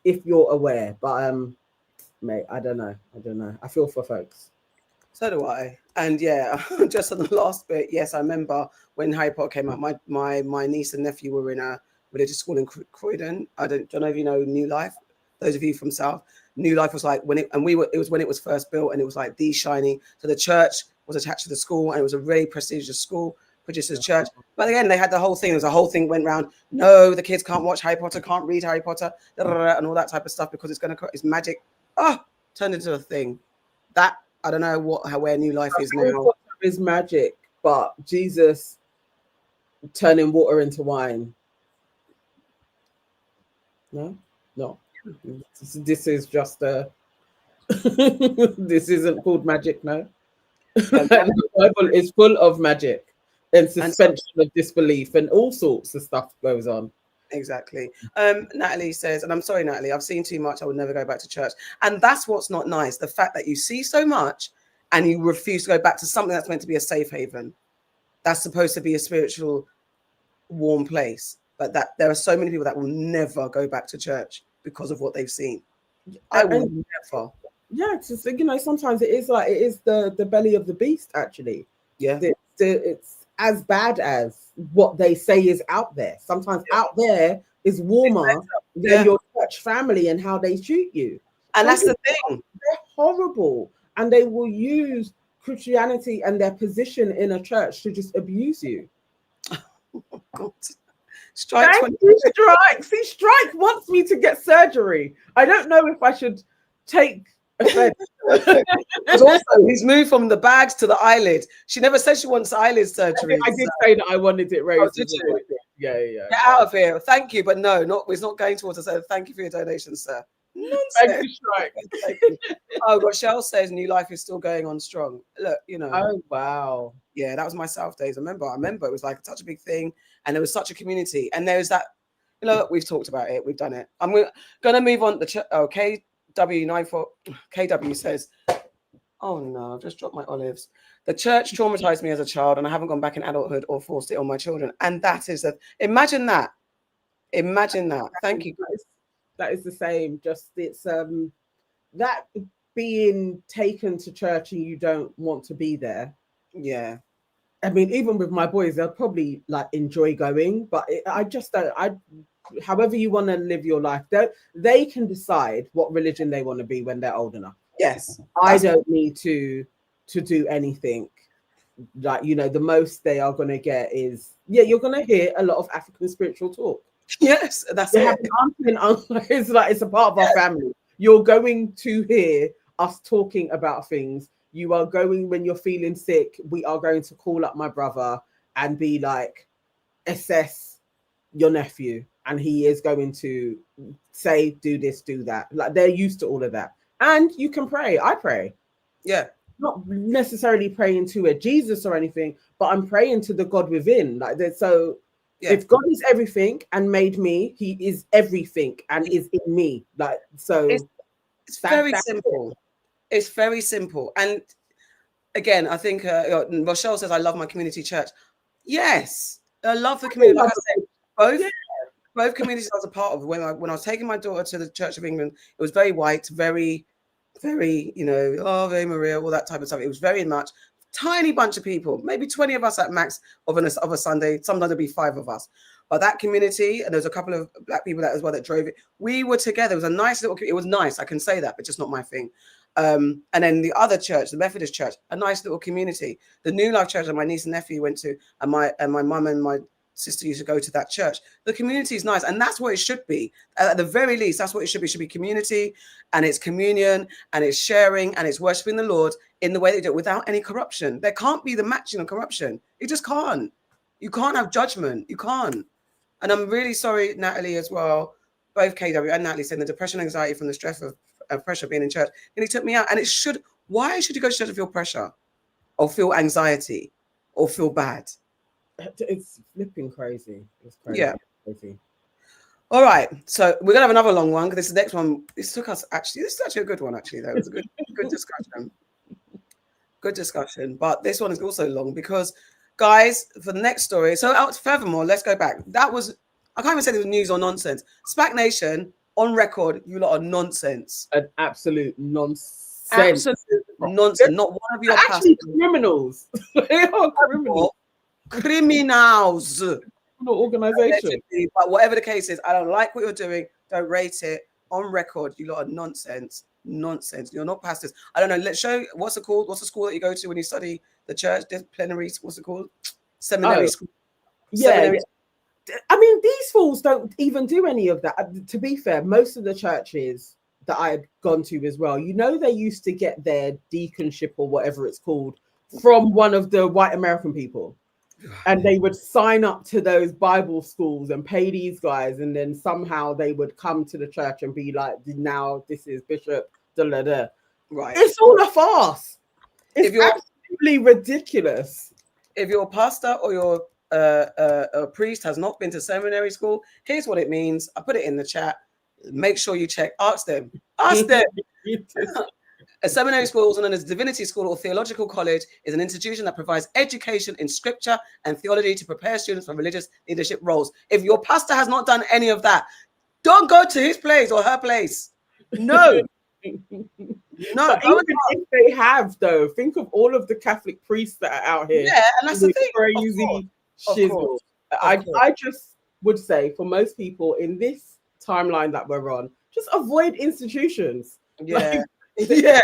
if you're aware, but mate, I don't know. I feel for folks. So do I. And yeah, just on the last bit, yes, I remember when Harry Potter came out, my niece and nephew were in a religious school in Croydon. I don't know if you know New Life. Those of you from South, New Life was like it was when it was first built, and it was like the shiny. So the church was attached to the school, and it was a really prestigious school, prestigious church. But again, they had the whole thing. There was a whole thing went round. No, the kids can't watch Harry Potter, can't read Harry Potter, and all that type of stuff, because it's magic. Turned into a thing. That I don't know where New Life is now. Is magic, but Jesus turning water into wine. No. This is just a. This isn't called magic, no. The Bible is full of magic and suspension of disbelief, and all sorts of stuff goes on. Exactly. Natalie says, and I'm sorry, Natalie, I've seen too much. I would never go back to church. And that's what's not nice. The fact that you see so much and you refuse to go back to something that's meant to be a safe haven. That's supposed to be a spiritual warm place. But that there are so many people that will never go back to church because of what they've seen. I will never. Yeah, it's just, sometimes it is the belly of the beast, actually. Yeah. It's as bad as what they say is out there. Sometimes out there is warmer than your church family and how they treat you. And that's the thing. They're horrible. And they will use Christianity and their position in a church to just abuse you. Oh, God. Strike wants me to get surgery. I don't know if I should take offense. Also, he's moved from the bags to the eyelid. She never said she wants eyelid surgery. I did say that I wanted it raised. Oh, did you? Yeah. Get out of here. Thank you, but no, it's not going towards us. So thank you for your donation, sir. Nonsense. Thank you, Strike. Oh, Rochelle says New Life is still going on strong. Look, Oh, wow. Yeah, that was my South days. I remember it was like such a big thing, and there was such a community. And there's that, we've talked about it. We've done it. I'm going to move on. KW says, oh no, I've just dropped my olives. The church traumatized me as a child, and I haven't gone back in adulthood or forced it on my children. And that is imagine that. Thank you, guys. That is the same. Just it's that being taken to church and you don't want to be there. Yeah. I mean, even with my boys, they'll probably enjoy going, but I just don't. However you want to live your life, they can decide what religion they want to be when they're old enough. Yes. I don't need to do anything. The most they are going to get is, you're going to hear a lot of African spiritual talk. Yes, that's it. It's a part of our family. You're going to hear us talking about things. You are going, when you're feeling sick, we are going to call up my brother and be like, assess your nephew. And he is going to say, do this, do that. They're used to all of that. And you can pray. I pray. Yeah. Not necessarily praying to a Jesus or anything, but I'm praying to the God within. If God is everything and made me, he is everything and is in me. It's very simple. It's very simple. And again, I think Rochelle says, I love my community church. Yes, I love the community. Like I said, both communities I was a part of. When I was taking my daughter to the Church of England, it was very white, very, very, Ave Maria, all that type of stuff. It was very much tiny bunch of people, maybe 20 of us at max of a Sunday. Sometimes there'd be 5 of us. But that community, and there was a couple of black people that as well that drove it. We were together. It was a nice little. It was nice. I can say that, but just not my thing. And then the other church, the Methodist church, a nice little community. The New Life church that my niece and nephew went to, and my mum and my sister used to go to that church. The community is nice, and that's what it should be. At the very least, that's what it should be. It should be community, and it's communion, and it's sharing, and it's worshiping the Lord in the way they do it without any corruption. There can't be the matching of corruption. It just can't. You can't have judgment. You can't. And I'm really sorry, Natalie, as well. Both KW and Natalie saying the depression, anxiety from the stress of pressure being in church. And he took me out. And why should you go to church to feel pressure or feel anxiety or feel bad? It's flipping crazy. It's crazy. Yeah. Crazy. All right. So we're going to have another long one because this next one, this is actually a good one, actually, though. It was a good discussion. Good discussion. But this one is also long because, guys, for the next story. So furthermore, let's go back. I can't even say it was news or nonsense. Spac Nation, on record, you lot are nonsense. An absolute nonsense. Absolute nonsense. Not one of your actually criminals. They are criminals. Criminals. Organization. But whatever the case is, I don't like what you're doing. Don't rate it. On record, you lot are nonsense. Nonsense. You're not pastors. I don't know. Let's show. What's it called? What's the school that you go to when you study the church? Plenary. What's it called? Seminary school. Yeah. Seminary. I mean, these fools don't even do any of that. To be fair, most of the churches that I had gone to as well, they used to get their deaconship or whatever it's called from one of the white American people. And they would sign up to those Bible schools and pay these guys. And then somehow they would come to the church and be like, now this is Bishop, da-da-da. Right. It's all a farce. It's absolutely ridiculous. If your pastor or your a priest has not been to seminary school, here's what it means. I put it in the chat. Make sure you check. Ask them. A seminary school, also known as divinity school or theological college, is an institution that provides education in scripture and theology to prepare students for religious leadership roles. If your pastor has not done any of that, don't go to his place or her place. No. No, even if they have, though, think of all of the Catholic priests that are out here. Yeah, and that's the thing. Crazy shizzle. I just would say for most people in this timeline that we're on, just avoid institutions. Yeah. Figure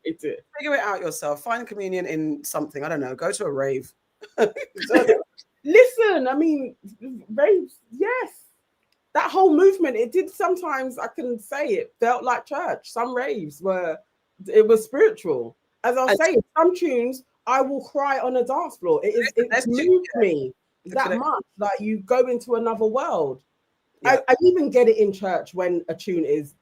it out yourself. Find communion in something. I don't know. Go to a rave. Listen, I mean, raves, yes. That whole movement, it did sometimes, I can say it felt like church. Some raves it was spiritual. As I was saying, some tunes I will cry on a dance floor. It moved me that much. Like you go into another world. Yeah. I even get it in church when a tune is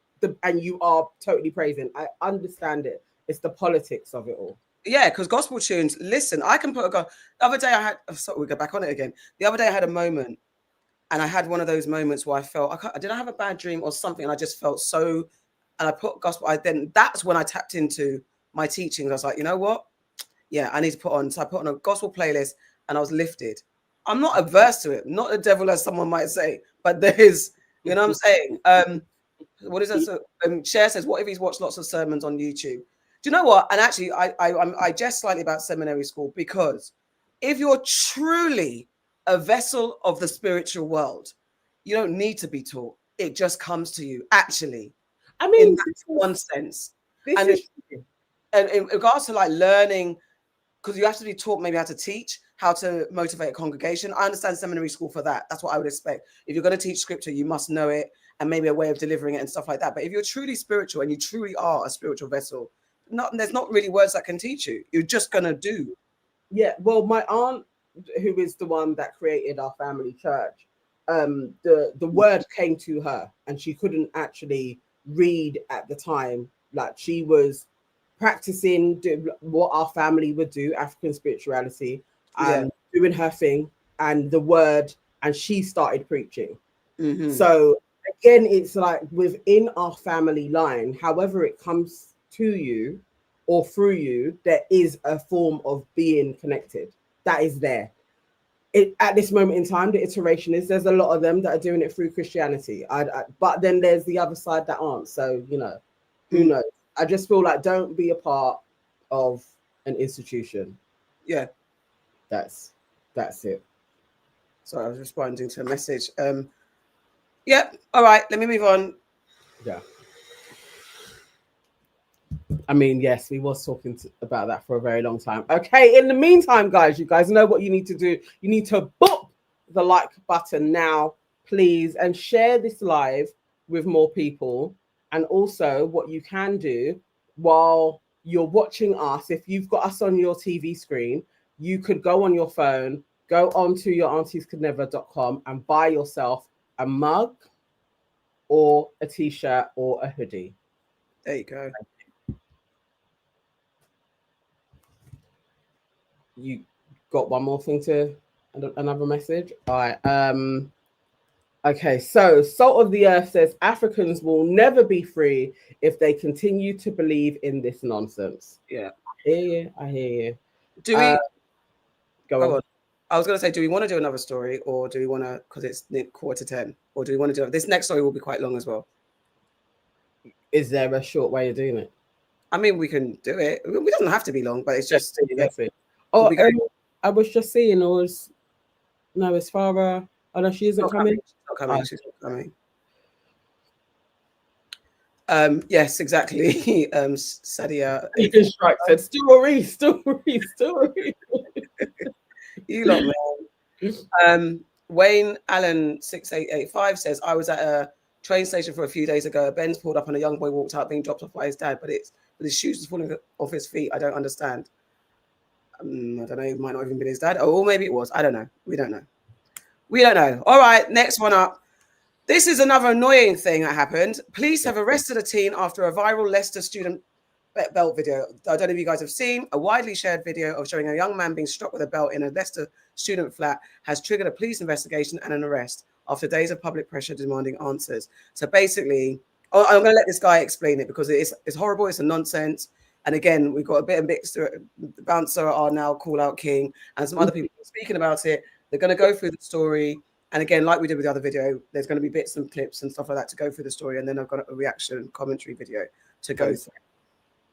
and you are totally praising. I understand it. It's the politics of it all. Yeah, because gospel tunes, listen, I can put the other day we go back on it again. The other day I had a moment and I had one of those moments where I felt, did I have a bad dream or something? And I just felt so, and I put gospel, that's when I tapped into my teachings. I was like, you know what? Yeah, I need to put on. So I put on a gospel playlist and I was lifted. I'm not averse to it. Not the devil, as someone might say, but there is, you know what I'm saying? What is that? So, Cher says, what if he's watched lots of sermons on YouTube? Do you know what? And actually, I jest slightly about seminary school, because if you're truly a vessel of the spiritual world, you don't need to be taught. It just comes to you, actually. I mean, in one sense. And in regards to like learning, because you have to be taught maybe how to teach, how to motivate a congregation. I understand seminary school for that. That's what I would expect. If you're going to teach scripture, you must know it and maybe a way of delivering it and stuff like that. But if you're truly spiritual and you truly are a spiritual vessel, there's not really words that can teach you. You're just going to do. Yeah, well, my aunt, who is the one that created our family church, the word came to her and she couldn't actually read at the time. Like she was practicing what our family would do, African spirituality, and doing her thing and the word, and she started preaching. Mm-hmm. So again, it's like within our family line, however it comes to you or through you, there is a form of being connected that is there. at this moment in time, the iteration is there's a lot of them that are doing it through Christianity. But then there's the other side that aren't. So, you know, who knows? I just feel like don't be a part of an institution. Yeah. That's it. Sorry, I was responding to a message. Yeah. All right. Let me move on. Yeah. I mean, yes, we was talking about that for a very long time. Okay, in the meantime, guys, you guys know what you need to do. You need to book the like button now, please, and share this live with more people. And also what you can do while you're watching us, if you've got us on your TV screen, you could go on your phone, go on to yourauntiescouldnever.com and buy yourself a mug or a t-shirt or a hoodie. There you go. You got one more thing to another message? All right. Okay, so Salt of the Earth says Africans will never be free if they continue to believe in this nonsense. Yeah. I hear you. Do we go on? I was going to say, do we want to do another story, or do we want to, because it's 9:45, or do we want to do this next story? Will be quite long as well. Is there a short way of doing it? I mean, we can do it. It doesn't have to be long, but it's just. Let's see. Oh, I was just seeing. It's Farrah. Oh no, she isn't coming. She's not coming. She's not coming. Yes, exactly. Sadia. Strike said story. You lot, man. Wayne Allen 6885 says, I was at a train station for a few days ago. A Benz pulled up and a young boy walked out being dropped off by his dad, but his shoes was falling off his feet. I don't understand. I don't know. It might not even be his dad. Or maybe it was. I don't know. We don't know. All right, next one up. This is another annoying thing that happened. Police have arrested a teen after a viral Leicester student belt video. I don't know if you guys have seen a widely shared video of showing a young man being struck with a belt in a Leicester student flat has triggered a police investigation and an arrest after days of public pressure demanding answers. So basically, I'm going to let this guy explain it because it's horrible. It's a nonsense. And again, we've got a bit of mixture. The bouncer are now call out king and some other people speaking about it. They're going to go through the story. And again, like we did with the other video, there's going to be bits and clips and stuff like that to go through the story. And then I've got a reaction commentary video to go through.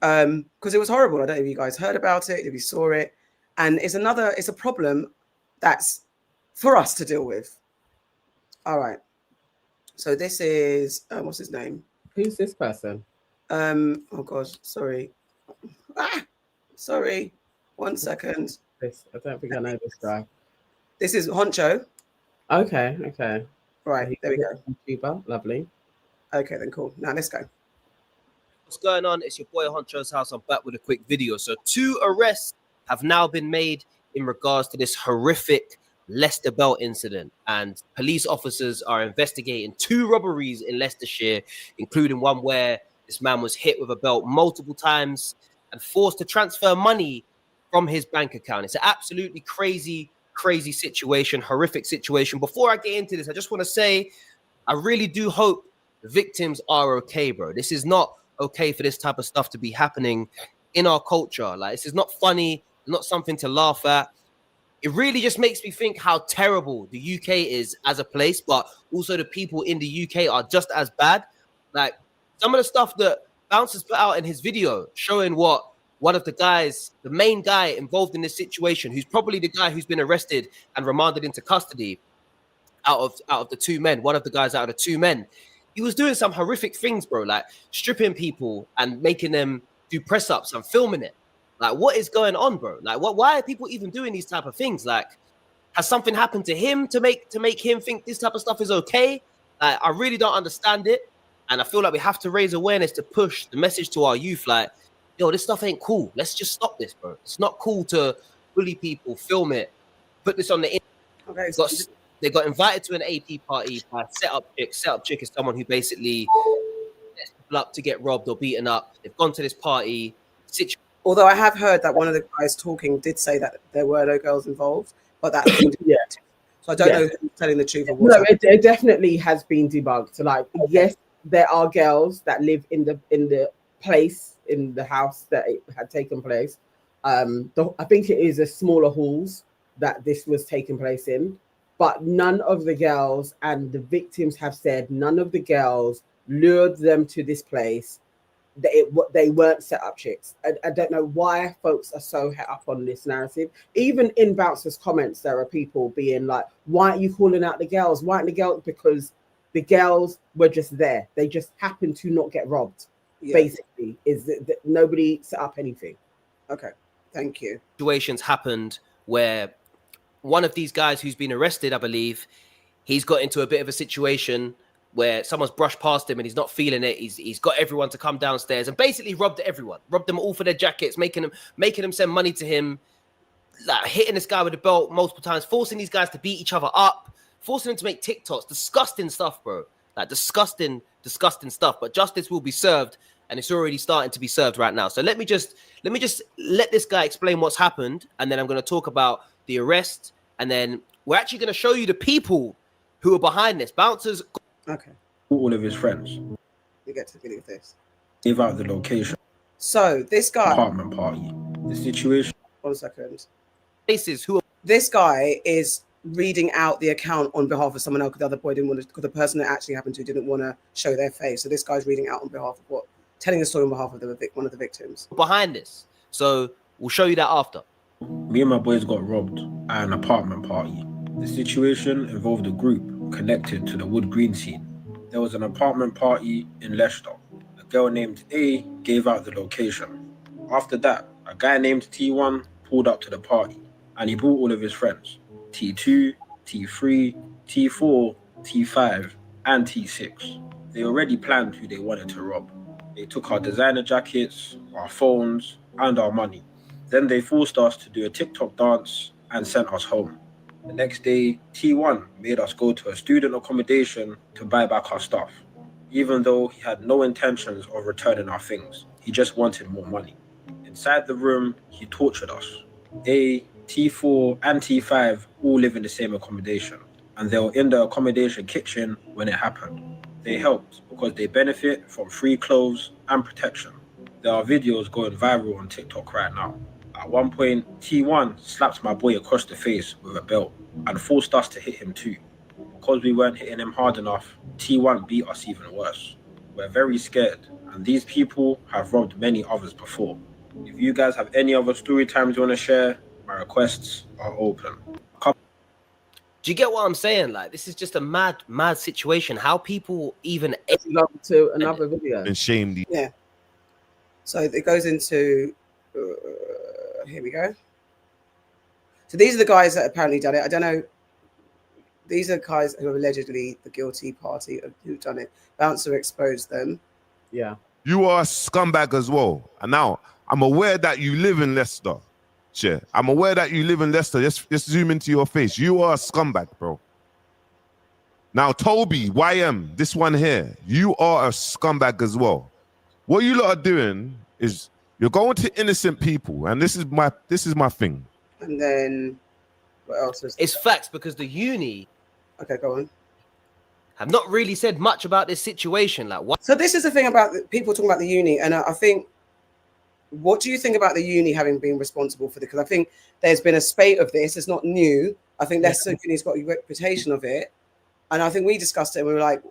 Because it was horrible. I don't know if you guys heard about it, if you saw it. And it's a problem that's for us to deal with. All right. So this is, what's his name? Who's this person? Oh gosh, sorry. Sorry. 1 second. I don't think I know this guy. This is Honcho. Okay. Right, there we go. YouTuber, lovely. Okay, then cool. Now let's go. What's going on? It's your boy Honcho's house. I'm back with a quick video. So 2 arrests have now been made in regards to this horrific Leicester belt incident, and police officers are investigating 2 robberies in Leicestershire, including one where this man was hit with a belt multiple times and forced to transfer money from his bank account. It's an absolutely crazy situation, horrific situation. Before I get into this, I just want to say I really do hope the victims are okay, bro. This is not okay for this type of stuff to be happening in our culture. Like, this is not funny, not something to laugh at. It really just makes me think how terrible the UK is as a place, but also the people in the UK are just as bad. Like, some of the stuff that Bouncers put out in his video showing what one of the guys, the main guy involved in this situation, who's probably the guy who's been arrested and remanded into custody out of the 2 men, one of the guys out of the 2 men, he was doing some horrific things, bro, like stripping people and making them do press-ups and filming it. Like, what is going on, bro? Like, why are people even doing these type of things? Like, has something happened to him to make him think this type of stuff is okay? I really don't understand it. And I feel like we have to raise awareness to push the message to our youth, like, yo, this stuff ain't cool. Let's just stop this, bro. It's not cool to bully people, film it, put this on the internet. Okay, they got invited to an AP party by set up chick is someone who basically sets people up to get robbed or beaten up. They've gone to this party. Although I have heard that one of the guys talking did say that there were no girls involved, but that's yeah. So I don't know who's telling the truth or what. No, it definitely has been debunked. Like, yes, there are girls that live in the place, in the house that it had taken place. I think it is a smaller halls. that this was taking place in, but none of the girls, and the victims have said none of the girls lured them to this place. They weren't set up chicks. I don't know why folks are so het up on this narrative. Even in Bouncer's comments, there are people being like, why aren't you calling out the girls? Why aren't the girls? Because the girls were just there. They just happened to not get robbed. Yeah. Basically, is that nobody set up anything. Okay, thank you. Situations happened where one of these guys who's been arrested, I believe, he's got into a bit of a situation where someone's brushed past him and he's not feeling it. He's got everyone to come downstairs and basically robbed them all for their jackets, making them send money to him, like hitting this guy with a belt multiple times, forcing these guys to beat each other up, forcing them to make TikToks, disgusting stuff, bro. Like disgusting stuff. But justice will be served, and it's already starting to be served right now. So let me just let this guy explain what's happened, and then I'm going to talk about the arrest, and then we're actually going to show you the people who are behind this. Bouncers. Okay. All of his friends. You get to believe this. Give out the location. So this guy. Apartment party. The situation. 1 second. Faces who. This guy is reading out the account on behalf of someone else because the other boy didn't want to, because the person that actually happened to didn't want to show their face. So this guy's reading out on behalf of what? Telling the story on behalf of one of the victims. Behind this. So we'll show you that after. Me and my boys got robbed at an apartment party. The situation involved a group connected to the Wood Green scene. There was an apartment party in Leicester. A girl named A gave out the location. After that, a guy named T1 pulled up to the party and he brought all of his friends. T2, T3, T4, T5, and T6. They already planned who they wanted to rob. They took our designer jackets, our phones, and our money. Then they forced us to do a TikTok dance and sent us home. The next day, T1 made us go to a student accommodation to buy back our stuff, even though he had no intentions of returning our things. He just wanted more money. Inside the room, he tortured us. A, T4, and T5 all live in the same accommodation, and they were in the accommodation kitchen when it happened. They helped because they benefit from free clothes and protection. There are videos going viral on TikTok right now. At one point, T1 slapped my boy across the face with a belt and forced us to hit him too. Because we weren't hitting him hard enough, T1 beat us even worse. We're very scared, and these people have robbed many others before. If you guys have any other story times you want to share, my requests are open. Do you get what I'm saying? Like, this is just a mad situation. How people even to another video and shame. Yeah. So it goes into. Here we go. So these are the guys that apparently done it. I don't know. These are the guys who are allegedly the guilty party of who done it. Bouncer exposed them. Yeah. You are a scumbag as well. And now I'm aware that you live in Leicester. Sure. I'm aware that you live in Leicester. Just zoom into your face. You are a scumbag, bro. Now, Tobi, YM, this one here, you are a scumbag as well. What you lot are doing is you're going to innocent people, and this is my thing. And then what else is it's facts, because the uni okay, go on. Have not really said much about this situation. Like what? So this is the thing about people talking about the uni, and I think, what do you think about the uni having been responsible for this? Because I think there's been a spate of this. It's not new. I think Leicester Uni's got a reputation of it, and I think we discussed it and we were like,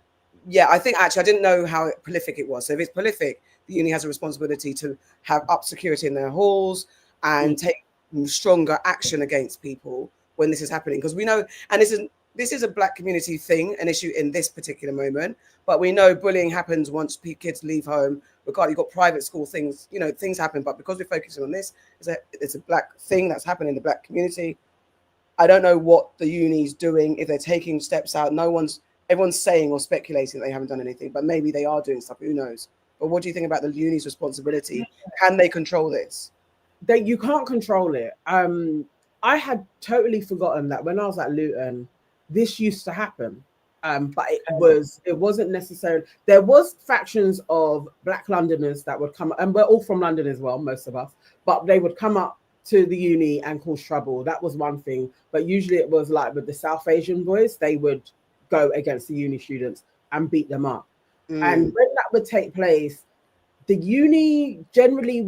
yeah, I think actually I didn't know how prolific it was. So if it's prolific, the uni has a responsibility to have up security in their halls and take stronger action against people when this is happening. Because we know, and this is a Black community thing, an issue in this particular moment, but we know bullying happens once kids leave home. Regardless, you've got private school things, things happen, but because we're focusing on this, it's a Black thing that's happening in the Black community. I don't know what the uni's doing, if they're taking steps out. Everyone's saying or speculating that they haven't done anything, but maybe they are doing stuff, who knows? But what do you think about the uni's responsibility? Can they control this? You can't control it. I had totally forgotten that when I was at Luton, this used to happen. But it wasn't necessarily. There was factions of Black Londoners that would come, and we're all from London as well, most of us. But they would come up to the uni and cause trouble. That was one thing. But usually it was like with the South Asian boys, they would go against the uni students and beat them up. And when that would take place, the uni generally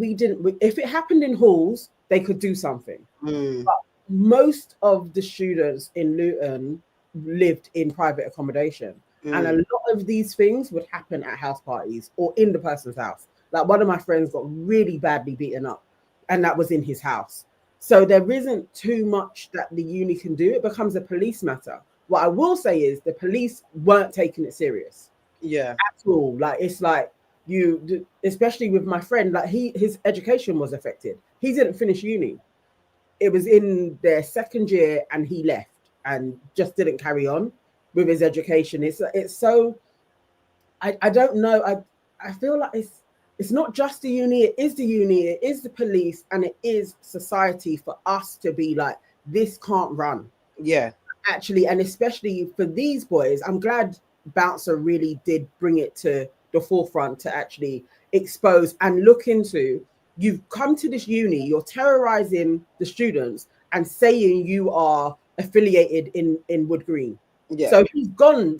if it happened in halls, they could do something. But most of the students in Luton lived in private accommodation. And a lot of these things would happen at house parties or in the person's house. Like one of my friends got really badly beaten up, and that was in his house. So there isn't too much that the uni can do. It becomes a police matter. What I will say is the police weren't taking it serious. Yeah. At all. Like it's like you, especially with my friend, like his education was affected. He didn't finish uni. It was in their second year and he left and just didn't carry on with his education. It's so I don't know. I feel like it's not just the uni, it is the uni, it is the police, and it is society for us to be like, this can't run. Yeah. Actually, and especially for these boys, I'm glad Bouncer really did bring it to the forefront to actually expose and look into. You've come to this uni, you're terrorizing the students and saying you are affiliated in Wood Green. Yeah. So he's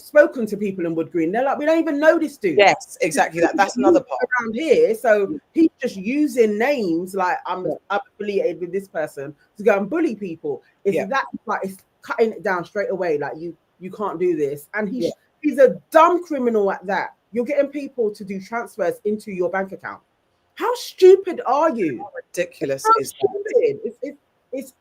spoken to people in Wood Green. They're like, we don't even know this dude. Yes, exactly. That's another part around here. So he's just using names like I'm affiliated with this person to go and bully people. It's that like it's cutting it down straight away. Like you can't do this. And he's a dumb criminal at that. You're getting people to do transfers into your bank account. How stupid are you? How ridiculous is that? It's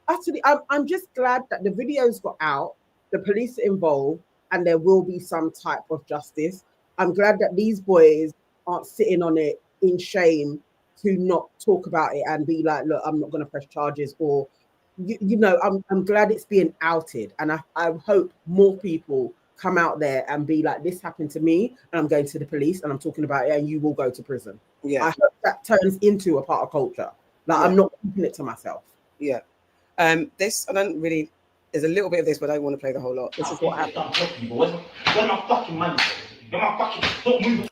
utterly. I'm just glad that the videos got out. The police are involved, and there will be some type of justice. I'm glad that these boys aren't sitting on it in shame to not talk about it and be like, look, I'm not going to press charges, or you know, I'm glad it's being outed, and I hope more people come out there and be like, this happened to me, and I'm going to the police and I'm talking about it, and you will go to prison. Yeah, I hope that turns into a part of culture. Like I'm not keeping it to myself. Yeah. This I don't really. There's a little bit of this, but I don't want to play the whole lot. This is what happened.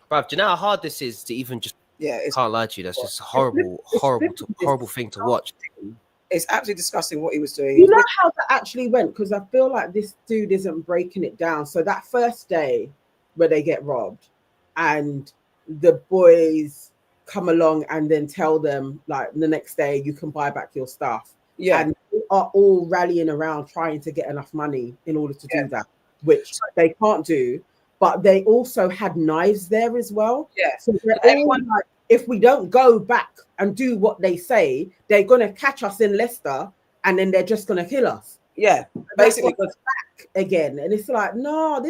Bruv, do you know how hard this is to even just? Yeah, can't lie to you. That's just horrible thing to watch. It's absolutely disgusting what he was doing. You know how that actually went? Because I feel like this dude isn't breaking it down. So that first day where they get robbed and the boys come along and then tell them like the next day you can buy back your stuff. Yeah. And they are all rallying around trying to get enough money in order to do that, which they can't do. But they also had knives there as well. Yeah. So everyone like, if we don't go back and do what they say, they're going to catch us in Leicester and then they're just going to kill us. Yeah, basically. Back again. And it's like, no,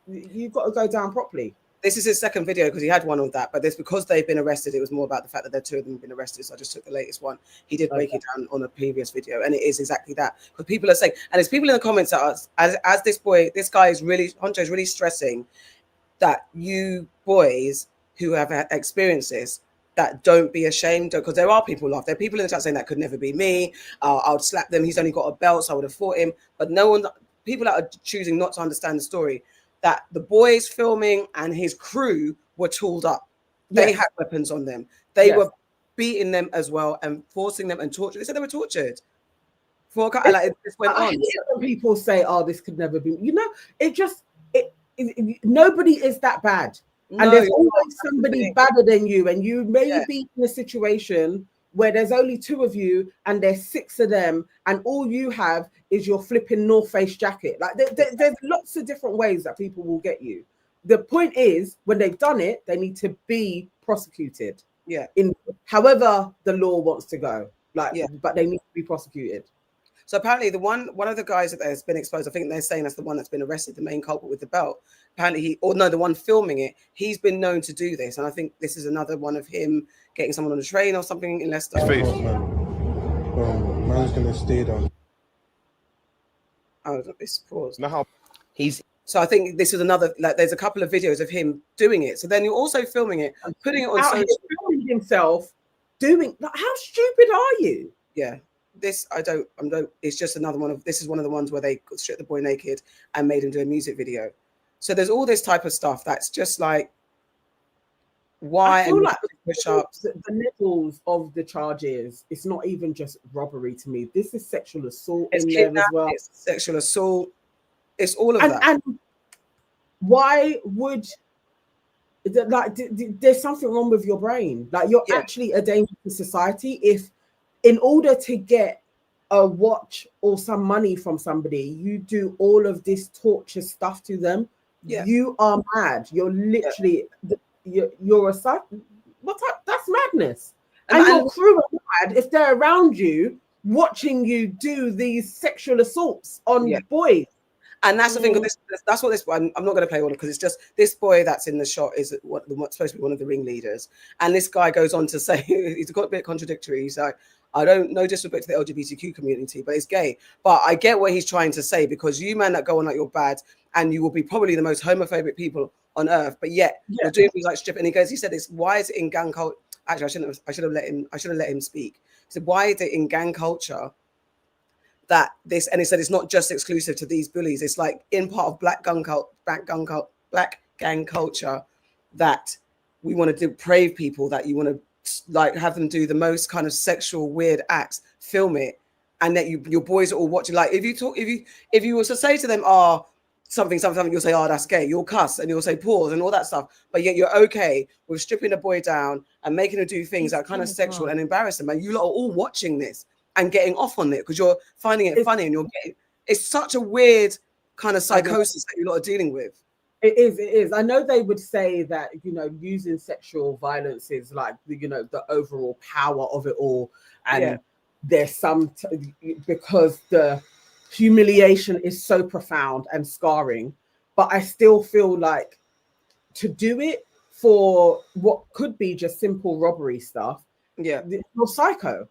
you've got to go down properly. This is his second video because he had one of that, but this because they've been arrested, it was more about the fact that the two of them have been arrested. So I just took the latest one. He did break it down on a previous video, and it is exactly that. Because people are saying, and there's people in the comments that are, as this guy is really, Honcho is really stressing that you boys who have experienced this, that don't be ashamed, because there are people there are people in the chat saying that could never be me. I would slap them. He's only got a belt, so I would have fought him. But no one, people that are choosing not to understand the story, that the boys filming and his crew were tooled up. They had weapons on them. They were beating them as well and forcing them and torturing. They said they were tortured. It just went on. When people say, "Oh, this could never be," you know, nobody is that bad. And there's always somebody badder than you, and you may be in a situation where there's only two of you and there's six of them, and all you have is your flipping North Face jacket. Like there's lots of different ways that people will get you. The point is, when they've done it, they need to be prosecuted. Yeah. In however the law wants to go. But they need to be prosecuted. So apparently one of the guys that has been exposed, I think they're saying that's the one that's been arrested, the main culprit with the belt. Apparently the one filming it, he's been known to do this. And I think this is another one of him getting someone on a train or something in Leicester. Man's gonna stay down. Oh, it's paused. Now So I think this is another, like there's a couple of videos of him doing it. So then you're also filming it and putting it on social. Filming himself doing, like, how stupid are you? Yeah. It's just another one of, this is one of the ones where they stripped the boy naked and made him do a music video. So there's all this type of stuff that's just like, why? I feel like the levels of the charges, it's not even just robbery to me. This is sexual assault in there as well. It's sexual assault. It's all of that. And why would, there's something wrong with your brain. Like you're actually a danger to society if, in order to get a watch or some money from somebody, you do all of this torture stuff to them. Yeah. You are mad. You're literally you're a psycho. That's madness. And your crew are mad if they're around you watching you do these sexual assaults on boys. And that's the thing. That's what this. I'm not going to play on it because it's just this boy that's in the shot is what's supposed to be one of the ringleaders, and this guy goes on to say he's got a bit contradictory. He's like, I don't know disrespect to the LGBTQ community, but it's gay. But I get what he's trying to say because you men that go on like you're bad, and you will be probably the most homophobic people on earth, but yet you're doing things like stripping. And he said, "It's why is it in gang culture?" Actually, I should have let him speak. He said, "Why is it in gang culture?" That this, and he said it's not just exclusive to these bullies. It's like in part of black gang culture that we want to deprave people, that you want to like have them do the most kind of sexual weird acts, film it, and that your boys are all watching. Like if you were to say to them, something, you'll say, that's gay. You'll cuss and you'll say pause and all that stuff. But yet you're okay with stripping a boy down and making him do things that are kind of sexual and embarrassing. And you lot are all watching this and getting off on it because you're finding it funny and it's such a weird kind of psychosis that you lot are dealing with. It is. I know they would say that, using sexual violence is like, the overall power of it all. And there's because the humiliation is so profound and scarring. But I still feel like to do it for what could be just simple robbery stuff, you're psycho.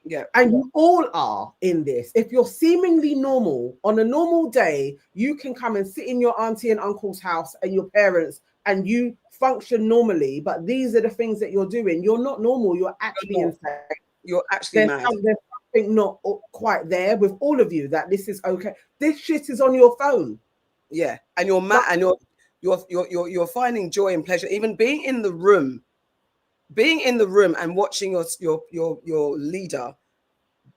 Yeah. And you all are in this. If you're seemingly normal, on a normal day, you can come and sit in your auntie and uncle's house and your parents and you function normally. But these are the things that you're doing. You're not normal. You're actually insane. You're actually mad. There's something not quite there with all of you that this is okay. This shit is on your phone. Yeah. And you're mad and you're finding joy and pleasure. Even being in the room and watching your leader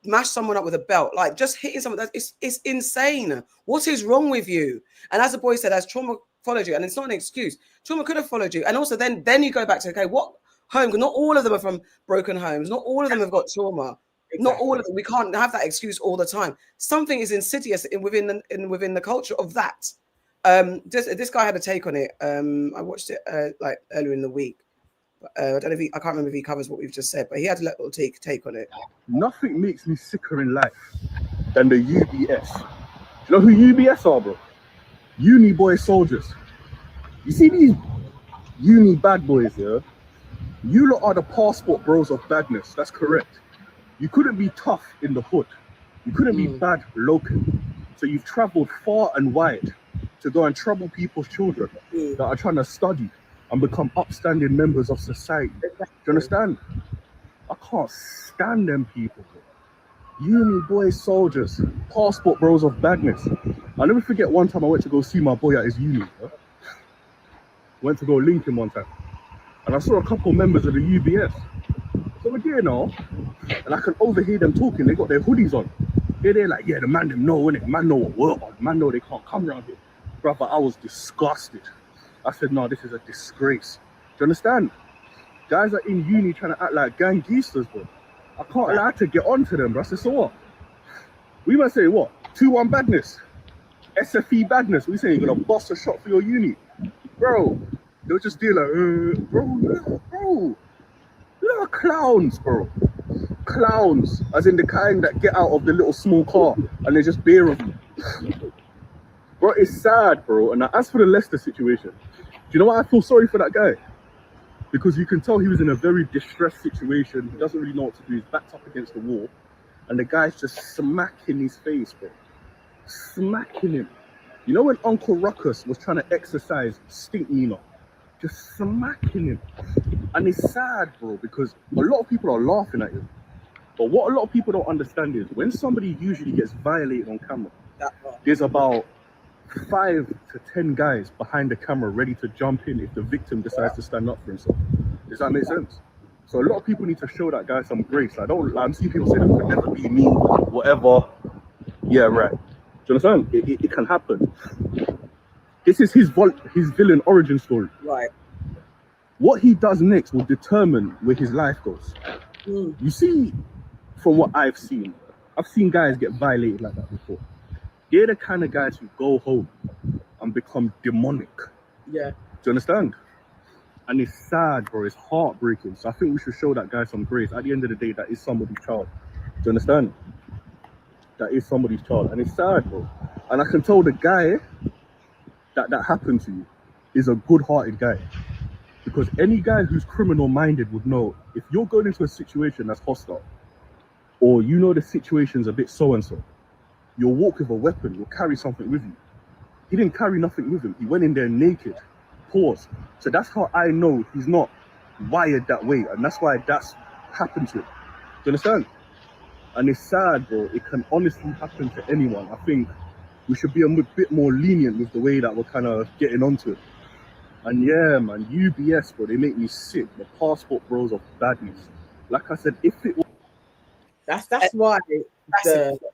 mash someone up with a belt, like just hitting someone, it's insane. What is wrong with you? And as the boy said, as trauma followed you, and it's not an excuse, trauma could have followed you. And also then you go back to, okay, what home? Not all of them are from broken homes. Not all of them have got trauma. Exactly. Not all of them. We can't have that excuse all the time. Something is insidious within the culture of that. This guy had a take on it. I watched it like earlier in the week. I don't know I can't remember if he covers what we've just said, but he had a little take on it. Nothing makes me sicker in life than the UBS. You know who UBS are, bro? Uni boy soldiers. You see these uni bad boys, yeah? You lot are the passport bros of badness. That's correct. You couldn't be tough in the hood. You couldn't be bad locally. So you've traveled far and wide to go and trouble people's children that are trying to study and become upstanding members of society. Do you understand? I can't stand them people. Uni boy soldiers, passport bros of badness. I'll never forget one time I went to go see my boy at his uni. Went to go link him one time. And I saw a couple members of the UBS. So we're there now, and I can overhear them talking. They got their hoodies on. They're like, yeah, the man them know, innit? Man know what we're on. Man know they can't come around here. Brother, I was disgusted. I said, no, this is a disgrace. Do you understand? Guys are in uni trying to act like gangsters, bro. I can't allow to get on to them, bro. I said, so what? We might say, what? 2-1 badness? SFE badness? We say you're going to bust a shot for your uni? Bro, they'll just do like, bro. They're clowns, bro. Clowns. As in the kind that get out of the little small car and they just bear of them. Bro, it's sad, bro. And as for the Leicester situation, do you know why I feel sorry for that guy? Because you can tell he was in a very distressed situation. He doesn't really know what to do. He's backed up against the wall. And the guy's just smacking his face, bro. Smacking him. You know when Uncle Ruckus was trying to exercise Stink Nino? Just smacking him. And it's sad, bro, because a lot of people are laughing at him. But what a lot of people don't understand is when somebody usually gets violated on camera, there's about 5 to 10 guys behind the camera ready to jump in if the victim decides to stand up for himself. Does that make sense? So a lot of people need to show that guy some grace. I'm seeing people say that could never be me, whatever. Yeah, right. Do you understand? It can happen. This is his villain origin story. Right. What he does next will determine where his life goes. You see, from what I've seen, I've seen guys get violated like that before. They're the kind of guys who go home and become demonic. Yeah. Do you understand? And it's sad, bro. It's heartbreaking. So I think we should show that guy some grace. At the end of the day, that is somebody's child. Do you understand? That is somebody's child. And it's sad, bro. And I can tell the guy that happened to you is a good-hearted guy. Because any guy who's criminal-minded would know, if you're going into a situation that's hostile, or you know the situation's a bit so-and-so, you'll walk with a weapon, you'll carry something with you. He didn't carry nothing with him. He went in there naked. Pause. So that's how I know he's not wired that way. And that's why that's happened to him. Do you understand? And it's sad, bro. It can honestly happen to anyone. I think we should be a bit more lenient with the way that we're kind of getting onto it. And yeah, man, UBS, bro, they make me sick. The passport bros of badness. Like I said, if it was... That's why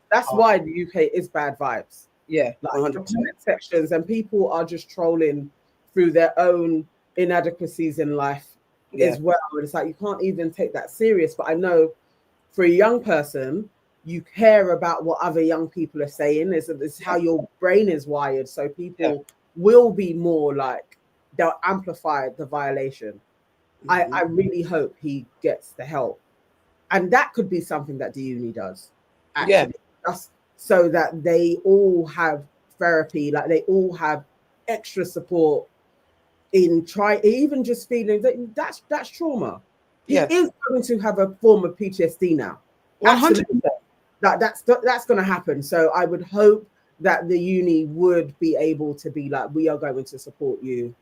that's why the UK is bad vibes. Yeah, like 100%. the comment sections, and people are just trolling through their own inadequacies in life as well. And it's like you can't even take that serious. But I know for a young person, you care about what other young people are saying. It's how your brain is wired. So people will be more like, they'll amplify the violation. I really hope he gets the help. And that could be something that the uni does. Actually. Just so that they all have therapy, like they all have extra support in even just feeling that's trauma. He is going to have a form of PTSD now. 100%. That's going to happen. So I would hope that the uni would be able to be like, we are going to support you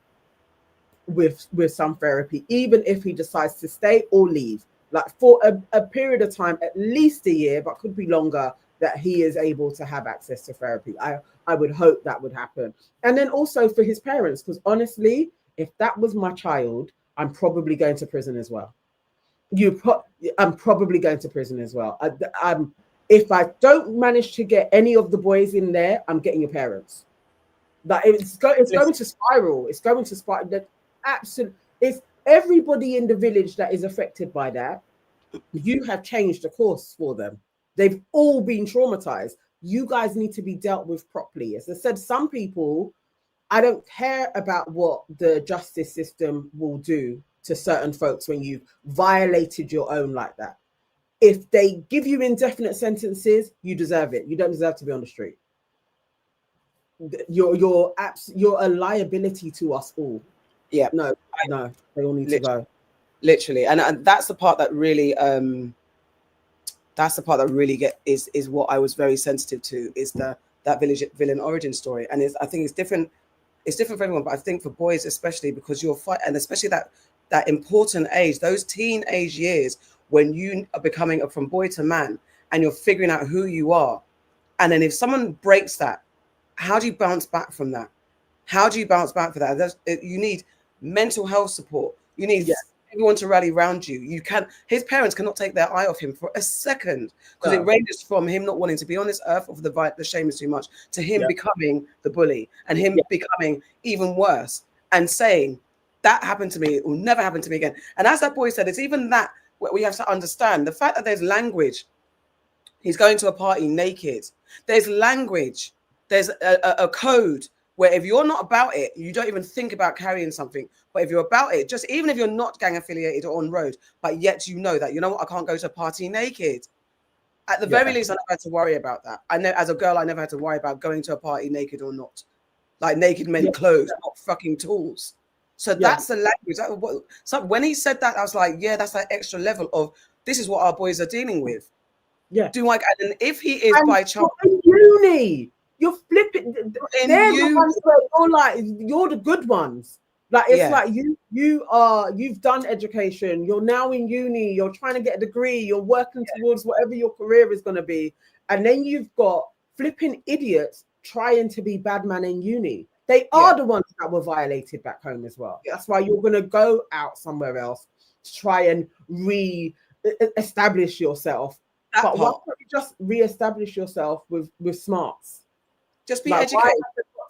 with some therapy, even if he decides to stay or leave, like for a period of time, at least a year, but could be longer, that he is able to have access to therapy. I would hope that would happen. And then also for his parents, because honestly, if that was my child, I'm probably going to prison as well. I'm probably going to prison as well. If I don't manage to get any of the boys in there, I'm getting your parents. Like it's going to spiral. It's going to spiral. That absolutely, it's everybody in the village that is affected by that. You have changed the course for them. They've all been traumatized. You guys need to be dealt with properly. As I said, some people, I don't care about what the justice system will do to certain folks when you've violated your own like that. If they give you indefinite sentences, you deserve it. You don't deserve to be on the street. You're a liability to us all. Yeah. No, they all need to go. Literally. And that's the part that really is what I was very sensitive to, is that villain origin story. And I think it's different for everyone, but I think for boys especially, because you're and especially that important age, those teenage years when you are becoming from boy to man and you're figuring out who you are. And then if someone breaks that, how do you bounce back from that? How do you bounce back for that? You need mental health support. You need everyone to rally around you. His parents cannot take their eye off him for a second, because it ranges from him not wanting to be on this earth of the shame is too much, to him becoming the bully, and him becoming even worse and saying, that happened to me, it will never happen to me again. And as that boy said, it's even that we have to understand the fact that there's language. He's going to a party naked. There's language. There's a code where if you're not about it, you don't even think about carrying something. But if you're about it, just even if you're not gang affiliated or on road, but yet you know that, you know what, I can't go to a party naked. At the very least, I never had to worry about that. I know as a girl, I never had to worry about going to a party naked or not. Like naked meant clothes, not fucking tools. So that's the language. So when he said that, I was like, yeah, that's that extra level of, this is what our boys are dealing with. Yeah. And if he is by chance in uni, you're flipping. They're the ones where you're like, you're the good ones. Like it's like you've done education. You're now in uni. You're trying to get a degree. You're working towards whatever your career is going to be, and then you've got flipping idiots trying to be bad man in uni. They are the ones that were violated back home as well. That's why you're going to go out somewhere else to try and re-establish yourself. But why don't you just re-establish yourself with smarts? Just be educated.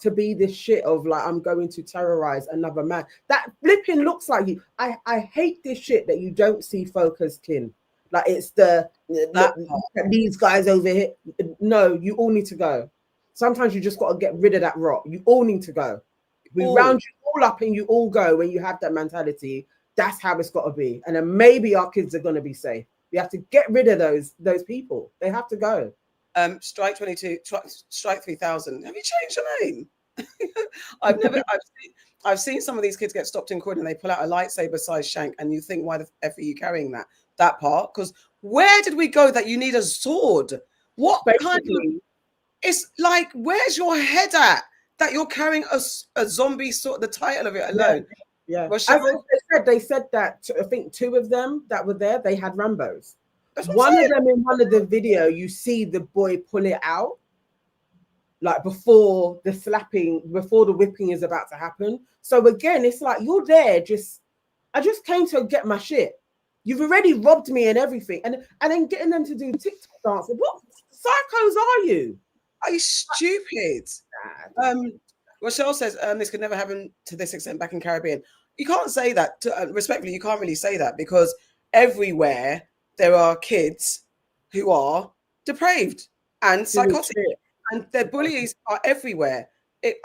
To be this shit of like, I'm going to terrorize another man. That flipping looks like you. I hate this shit that you don't see folk as kin. Like it's these guys over here. No, you all need to go. Sometimes you just got to get rid of that rot. You all need to go. We round you all up and you all go when you have that mentality. That's how it's got to be. And then maybe our kids are going to be safe. We have to get rid of those people. They have to go. Strike 22, Strike 3000. Have you changed your name? I've seen some of these kids get stopped in court and they pull out a lightsaber-sized shank, and you think, why the F are you carrying that part? Because where did we go that you need a sword? What kind of... It's like, where's your head at that you're carrying a zombie sword? The title of it alone. Yeah. They said that I think 2 of them that were there, they had Rambos. One of them in one of the video, you see the boy pull it out, like before the whipping is about to happen. So again, it's like, you're there, I just came to get my shit. You've already robbed me and everything. And then getting them to do TikTok dances. What psychos are you? Are you stupid? Rochelle says this could never happen to this extent back in Caribbean. You can't say that. Respectfully, you can't really say that, because everywhere there are kids who are depraved and psychotic, and their bullies are everywhere.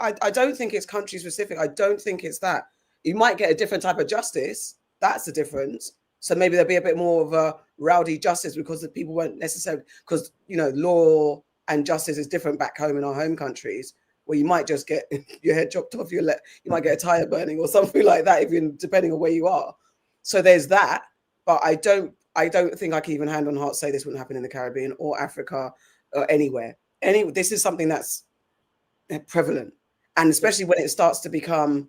I don't think it's country specific. I don't think it's that. You might get a different type of justice. That's the difference. So maybe there'll be a bit more of a rowdy justice, because the people won't necessarily, because law and justice is different back home in our home countries, where you might just get your head chopped off, you might get a tire burning or something like that, even depending on where you are. So there's that, but I don't think I can even hand on heart say this wouldn't happen in the Caribbean or Africa or anywhere. This is something that's prevalent, and especially when it starts to become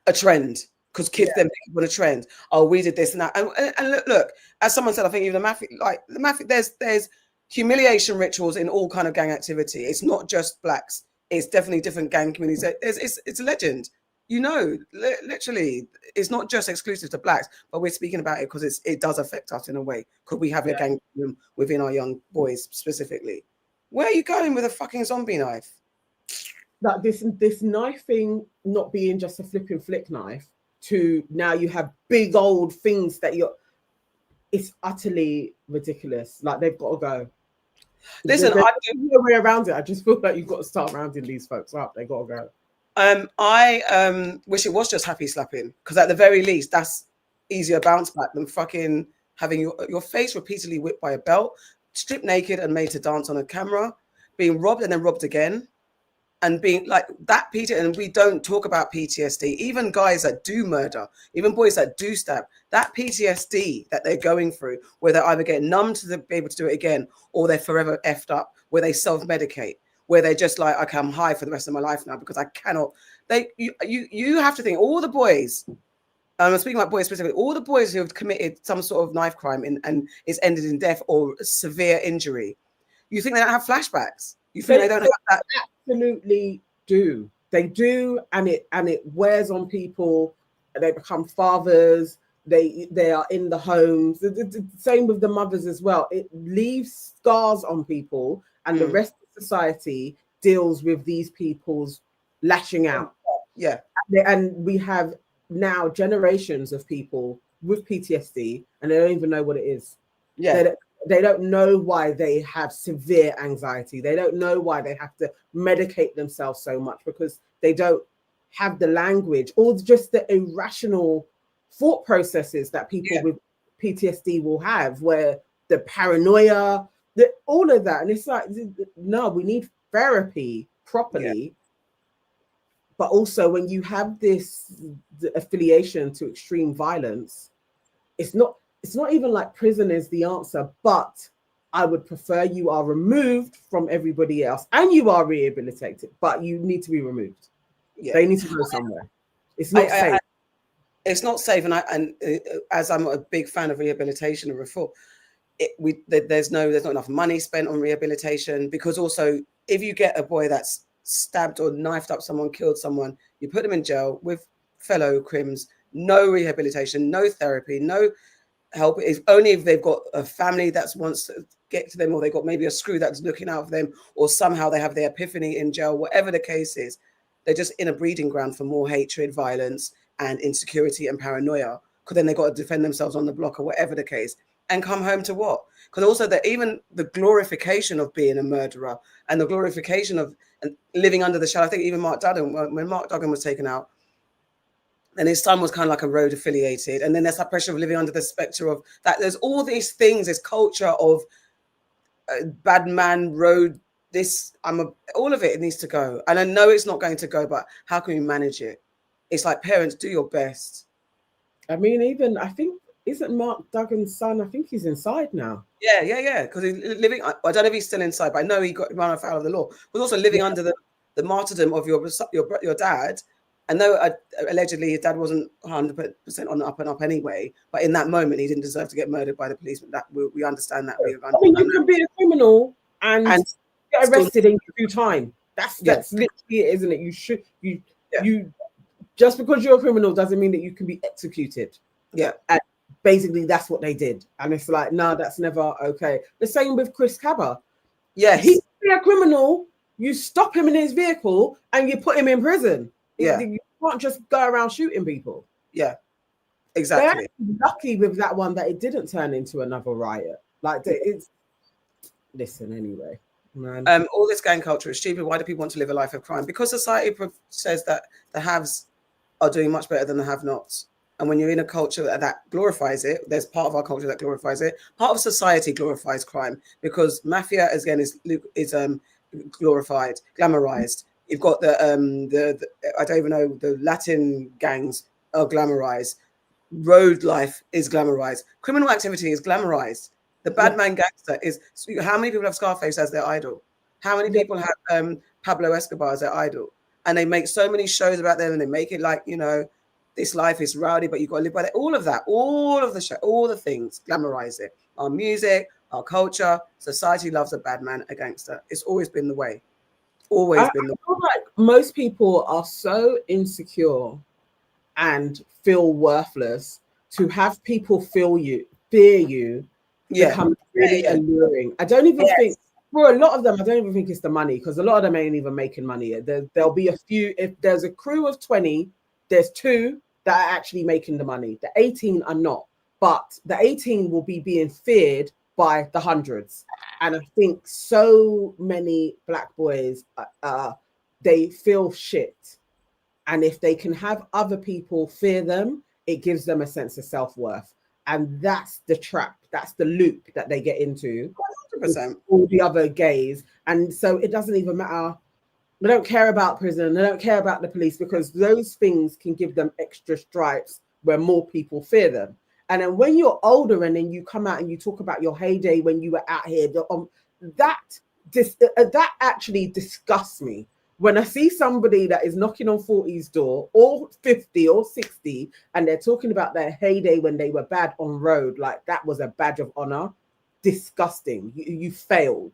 a trend, because kids then pick up on a trend. Oh, we did this and that, and look, as someone said, I think even the mafia, there's humiliation rituals in all kind of gang activity. It's not just blacks. It's definitely different gang communities. It's a legend. Literally, it's not just exclusive to blacks, but we're speaking about it because it does affect us in a way. Could we have a gang within our young boys specifically? Where are you going with a fucking zombie knife? Like this knife thing not being just a flipping flick knife, to now you have big old things that it's utterly ridiculous. Like, they've got to go. Listen, there's no way around it. I just feel like you've got to start rounding these folks up. They got to go. I wish it was just happy slapping, because at the very least, that's easier bounce back than fucking having your face repeatedly whipped by a belt, stripped naked and made to dance on a camera, being robbed and then robbed again, and being like that. And we don't talk about PTSD. Even guys that do murder, even boys that do stab, that PTSD that they're going through, where they either get numb to be able to do it again, or they're forever effed up, where they self-medicate, where they're just like, okay, I'm high for the rest of my life now because I cannot. You have to think, all the boys, I'm speaking about boys specifically, all the boys who have committed some sort of knife crime and it's ended in death or severe injury, you think they don't have flashbacks? You think they don't have that? Absolutely do. They do, and it wears on people. They become fathers. They are in the homes. The same with the mothers as well. It leaves scars on people, and the rest of society deals with these people's lashing out. Yeah. And we have now generations of people with PTSD, and they don't even know what it is. Yeah. They don't know why they have severe anxiety. They don't know why they have to medicate themselves so much, because they don't have the language or just the irrational thought processes that people with PTSD will have, where the paranoia, all of that. And it's like, no, we need therapy properly. But also, when you have the affiliation to extreme violence, it's not even like prison is the answer, but I would prefer you are removed from everybody else and you are rehabilitated, but you need to be removed. They need to go somewhere. It's not safe. It's not safe. And as I'm a big fan of rehabilitation and reform, there's not enough money spent on rehabilitation, because also if you get a boy that's stabbed or knifed up someone, killed someone, you put them in jail with fellow crims, no rehabilitation, no therapy, no help. If only if they've got a family that wants to get to them, or they've got maybe a screw that's looking out for them, or somehow they have their epiphany in jail, whatever the case is, they're just in a breeding ground for more hatred, violence, and insecurity and paranoia, because then they've got to defend themselves on the block or whatever the case. and come home to what? Because also that even the glorification of being a murderer and the glorification of living under the shadow. I think even Mark Duggan, when Mark Duggan was taken out, and his son was kind of like a road affiliated, and then there's that pressure of living under the spectre of that. There's all these things, this culture of bad man road. All of it needs to go, and I know it's not going to go, but how can we manage it? It's like, parents, do your best. I mean, even I think, isn't Mark Duggan's son? I think he's inside now. Yeah. Because he's living. I don't know if he's still inside, but I know he got run afoul of the law. But also living under the martyrdom of your dad. I know allegedly his dad wasn't 100% on the up and up anyway, but in that moment he didn't deserve to get murdered by the policeman. That we understand that. I mean, you can be a criminal and get arrested and do time. That's literally it, isn't it? You just because you're a criminal doesn't mean that you can be executed. Yeah. And basically that's what they did. And it's like, no, that's never okay. The same with Chris Cabba. Yes. He's a criminal. You stop him in his vehicle and you put him in prison. Yeah. You can't just go around shooting people. Yeah. Exactly. They're lucky with that one that it didn't turn into another riot. Like it's listen anyway. Man. All this gang culture is stupid. Why do people want to live a life of crime? Because society says that the haves are doing much better than the have-nots. And when you're in a culture that glorifies it, there's part of our culture that glorifies it. Part of society glorifies crime because mafia, again, is glorified, glamorized. You've got the I don't even know, the Latin gangs are glamorized. Road life is glamorized. Criminal activity is glamorized. The bad man gangster is. How many people have Scarface as their idol? How many people have Pablo Escobar as their idol? And they make so many shows about them, and they make it like, you know, this life is rowdy, but you've got to live by that. All of that, all of the show, all the things, glamorize it. Our music, our culture, society loves a bad man, a gangster. It's always been the way. Always been the way. I feel like most people are so insecure and feel worthless to have people fear you becomes really alluring. I don't even think, for a lot of them, I don't even think it's the money, because a lot of them ain't even making money. There'll be a few, if there's a crew of 20, there's 2 that are actually making the money. The 18 are not, but the 18 will be being feared by the hundreds. And I think so many black boys, they feel shit. And if they can have other people fear them, it gives them a sense of self-worth. And that's the trap. That's the loop that they get into. 100%. All the other gays. And so it doesn't even matter. They don't care about prison. They don't care about the police, because those things can give them extra stripes where more people fear them. And then when you're older and then you come out and you talk about your heyday when you were out here, that actually disgusts me. When I see somebody that is knocking on 40's door, or 50 or 60, and they're talking about their heyday when they were bad on road, like that was a badge of honor, disgusting. You failed.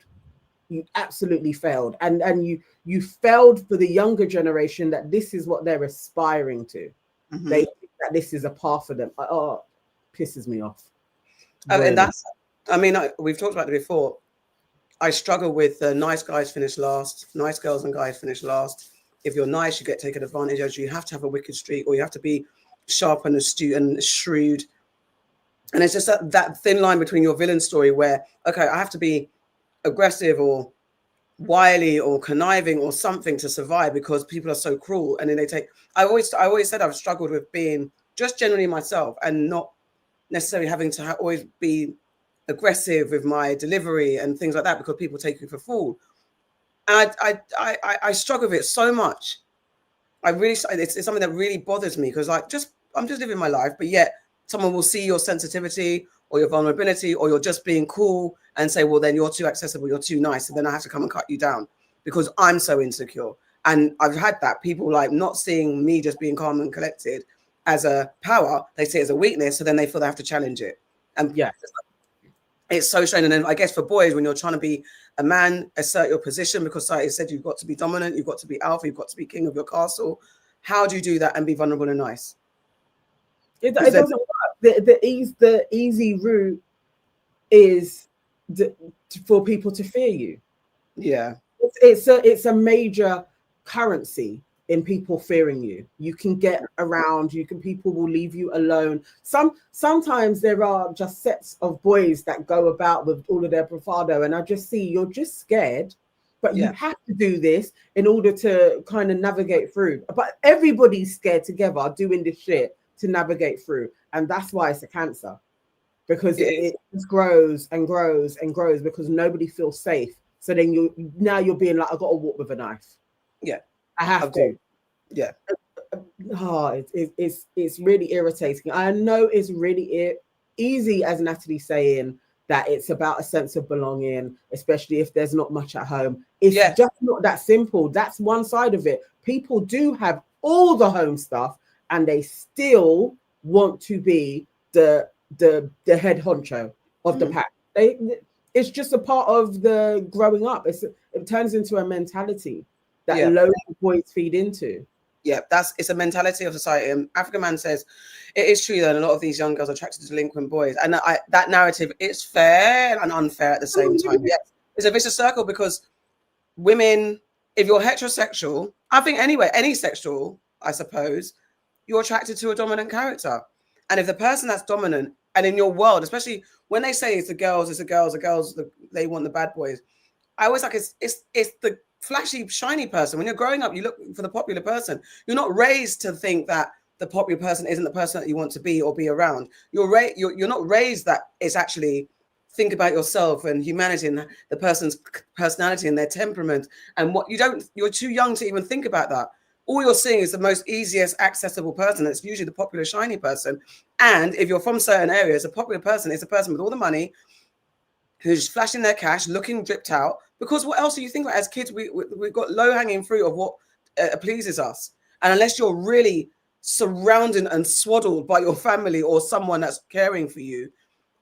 You absolutely failed. And you failed for the younger generation that this is what they're aspiring to. Mm-hmm. They think that this is a path for them. Oh, pisses me off. Really. And that's, I mean, we've talked about it before. I struggle with nice guys finish last, nice girls and guys finish last. If you're nice, you get taken advantage of. You have to have a wicked streak, or you have to be sharp and astute and shrewd. And it's just that thin line between your villain story where, okay, I have to be aggressive or wily or conniving or something to survive because people are so cruel. And then they take, I always said I've struggled with being just generally myself and not necessarily having to always be aggressive with my delivery and things like that, because people take you for a fool. And I struggle with it so much. It's something that really bothers me, because I'm just living my life, but yet someone will see your sensitivity or your vulnerability, or you're just being cool and say, well, then you're too accessible, you're too nice, and then I have to come and cut you down because I'm so insecure. And I've had that, people like not seeing me just being calm and collected as a power, they see it as a weakness, so then they feel they have to challenge it. And yeah, it's so strange. And then I guess for boys, when you're trying to be a man, assert your position, because society said you've got to be dominant, you've got to be alpha, you've got to be king of your castle. How do you do that and be vulnerable and nice? It doesn't work. The easy route is for people to fear you. Yeah, it's a major currency in people fearing you. You can get around, people will leave you alone. Sometimes there are just sets of boys that go about with all of their bravado, and I just see you're just scared, but you have to do this in order to kind of navigate through. But everybody's scared together doing this shit to navigate through, and that's why it's a cancer, because it just grows and grows and grows because nobody feels safe. So then you're being like, I got to walk with a knife. Yeah, I have to. Yeah. Oh, it's really irritating. I know it's really easy, as Natalie's saying, that it's about a sense of belonging, especially if there's not much at home. It's just not that simple. That's one side of it. People do have all the home stuff, and they still want to be the head honcho of the pack. It's just a part of the growing up. It turns into a mentality that loads of boys feed into. Yeah, it's a mentality of society. And African Man says it is true that a lot of these young girls are attracted to delinquent boys, and that narrative is fair and unfair at the same time. Yes, it's a vicious circle because women, if you're heterosexual, I think anyway, any sexual, I suppose, you're attracted to a dominant character, and if the person that's dominant, and in your world, especially when they say it's the girls, they want the bad boys. I always like it's the flashy, shiny person. When you're growing up, you look for the popular person. You're not raised to think that the popular person isn't the person that you want to be or be around. You're not raised that it's actually think about yourself and humanity and the person's personality and their temperament and what you're too young to even think about that. All you're seeing is the most easiest accessible person. That's usually the popular, shiny person. And if you're from certain areas, a popular person is a person with all the money, who's flashing their cash, looking dripped out. Because what else do you think about? As kids, we've got low-hanging fruit of what pleases us. And unless you're really surrounded and swaddled by your family or someone that's caring for you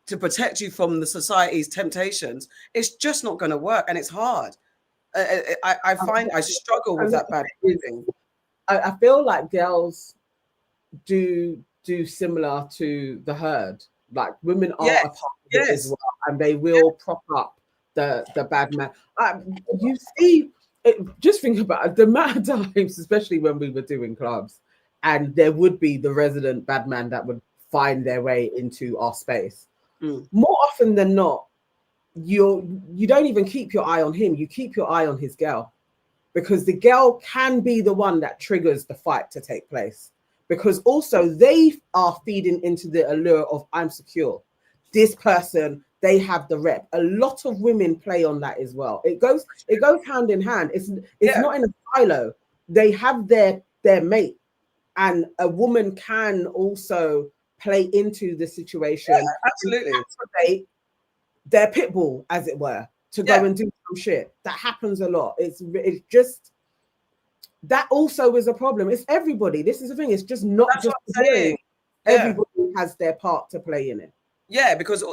to protect you from the society's temptations, it's just not going to work. And it's hard. I find I struggle with that bad feeling. I feel like girls do similar to the herd. Like women are a part of it as well, and they will prop up the bad man. You see, just think about it, the amount of times, especially when we were doing clubs, and there would be the resident bad man that would find their way into our space. More often than not, you don't even keep your eye on him. You keep your eye on his girl, because the girl can be the one that triggers the fight to take place. Because also they are feeding into the allure of I'm secure. This person, they have the rep. A lot of women play on that as well. It goes hand in hand. It's not in a silo. They have their mate, and a woman can also play into the situation. Yeah, absolutely. Activate their pit bull, as it were, to go and do some shit. That happens a lot. It's just that also is a problem. It's everybody. This is the thing. It's just not just saying. Everybody has their part to play in it. Yeah, because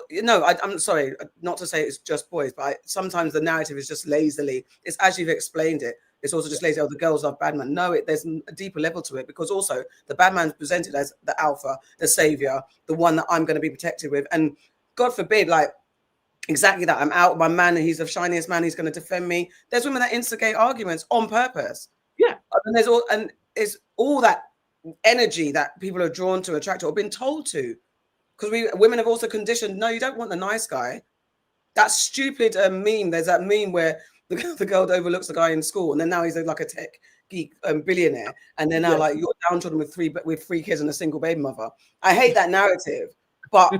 I'm sorry, not to say it's just boys, but sometimes the narrative is just lazily. It's as you've explained it. It's also just lazy. Oh, the girls love bad man. No, there's a deeper level to it, because also the bad man's presented as the alpha, the savior, the one that I'm going to be protected with, and God forbid, like exactly that. I'm out with my man, and he's the shiniest man. He's going to defend me. There's women that instigate arguments on purpose. Yeah, and it's all that energy that people are drawn to, attracted, or been told to. Because women have also conditioned, no, you don't want the nice guy. That stupid meme. There's that meme where the girl overlooks the guy in school, and then now he's like a tech geek billionaire, and then now like you're downtrodden with three kids and a single baby mother. I hate that narrative, but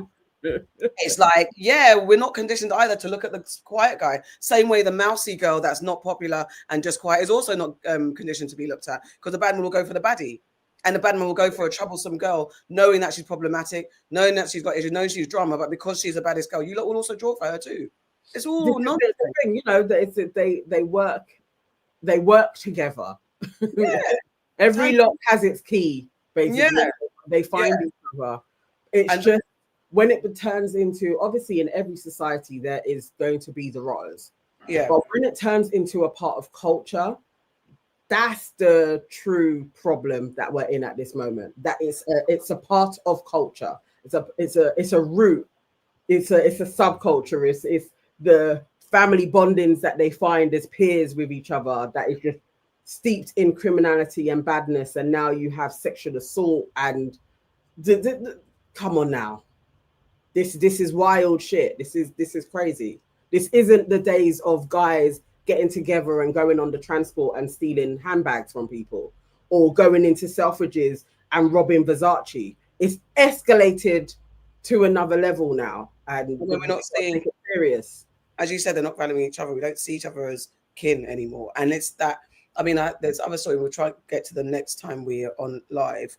it's like, we're not conditioned either to look at the quiet guy. Same way the mousy girl that's not popular and just quiet is also not conditioned to be looked at, because the bad man will go for the baddie. And the bad man will go for a troublesome girl, knowing that she's problematic, knowing that she's got issues, knowing she's drama, but because she's the baddest girl, you lot will also draw for her too. It's all nonsense. You know, they work together. Yeah. Every lock has its key, basically. Yeah. They find each other. It's just when it turns into, obviously in every society there is going to be the rotters. Yeah. But when it turns into a part of culture, that's the true problem that we're in at this moment. That it's a part of culture. It's a root. It's a subculture. It's the family bondings that they find as peers with each other. That is just steeped in criminality and badness, and now you have sexual assault and come on now. This is wild shit. This is crazy. This isn't the days of guys getting together and going on the transport and stealing handbags from people, or going into Selfridges and robbing Versace. It's escalated to another level now, and we're not seeing it serious. As you said, they're not valuing each other. We don't see each other as kin anymore, and it's that. I mean, there's other stories we'll try to get to the next time we are on live.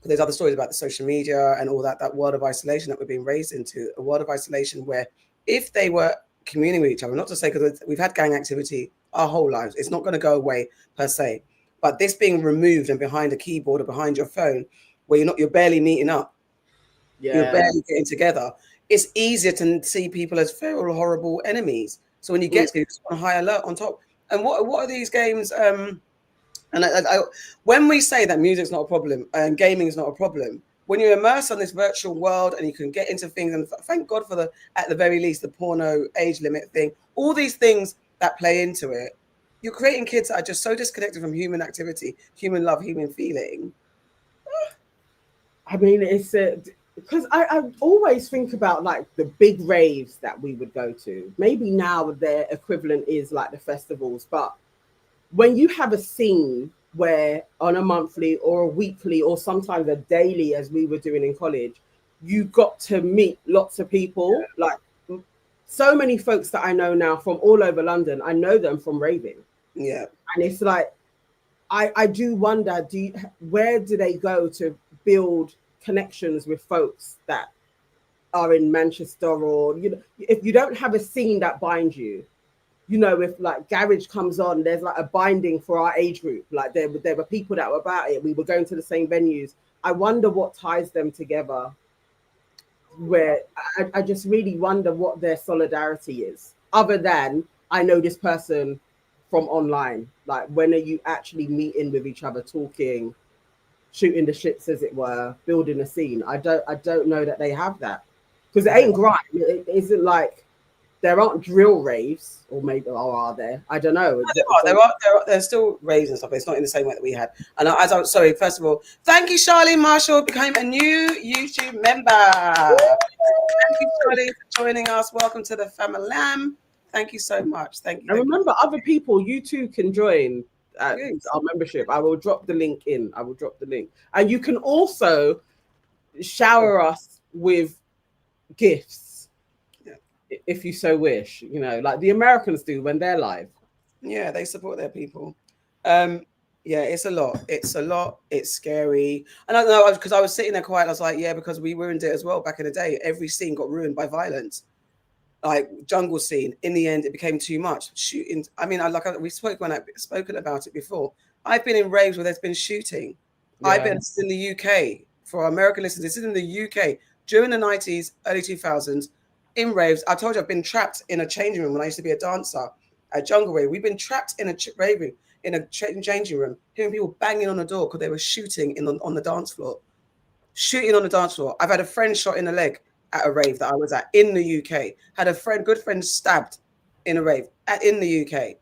But there's other stories about the social media and all that world of isolation that we're being raised into, a world of isolation where if they were communing with each other, not to say, because we've had gang activity our whole lives, it's not going to go away per se, but this being removed and behind a keyboard or behind your phone, where you're barely meeting up, you're barely getting together, it's easier to see people as feral, horrible enemies. So when you get to it, it's on high alert on top. And what are these games? And when we say that music's not a problem and gaming is not a problem, when you're immersed on this virtual world and you can get into things, and thank God for at the very least, the porno age limit thing, all these things that play into it, you're creating kids that are just so disconnected from human activity, human love, human feeling. I mean, it's because I always think about like the big raves that we would go to. Maybe now their equivalent is like the festivals, but when you have a scene where on a monthly or a weekly or sometimes a daily, as we were doing in college, you got to meet lots of people. Like so many folks that I know now from all over London, I know them from raving. Yeah. And it's like, I do wonder, where do they go to build connections with folks that are in Manchester, or, you know, if you don't have a scene that binds you, you know, if like Garage comes on, there's like a binding for our age group. Like there were people that were about it. We were going to the same venues. I wonder what ties them together. Where I just really wonder what their solidarity is, other than I know this person from online. Like, when are you actually meeting with each other, talking, shooting the shits, as it were, building a scene? I don't know that they have that, because it ain't grime. It isn't like there aren't drill raves, or maybe, or are there? I don't know. There's still raves and stuff, but it's not in the same way that we had. And sorry, first of all, thank you, Charlie Marshall, became a new YouTube member. Thank you, Charlie, for joining us. Welcome to the family. Thank you so much. Thank you. And remember, other people, you too can join our membership. I will drop the link in. And you can also shower us with gifts, if you so wish, you know, like the Americans do when they're live. Yeah, they support their people. Yeah, it's a lot. It's scary. And I don't know, because I was sitting there quiet. I was like, yeah, because we ruined it as well back in the day. Every scene got ruined by violence. Like jungle scene. In the end, it became too much. Shooting. I mean, we've spoken about it before. I've been in raves where there's been shooting. Yeah. I've been in the UK. For our American listeners, this is in the UK during the 90s, early 2000s. In raves, I told you I've been trapped in a changing room when I used to be a dancer at Jungle Rave. We've been trapped in a raving in a changing room, hearing people banging on the door because they were shooting on the dance floor. Shooting on the dance floor. I've had a friend shot in the leg at a rave that I was at in the UK. Had a good friend stabbed in a rave in the UK.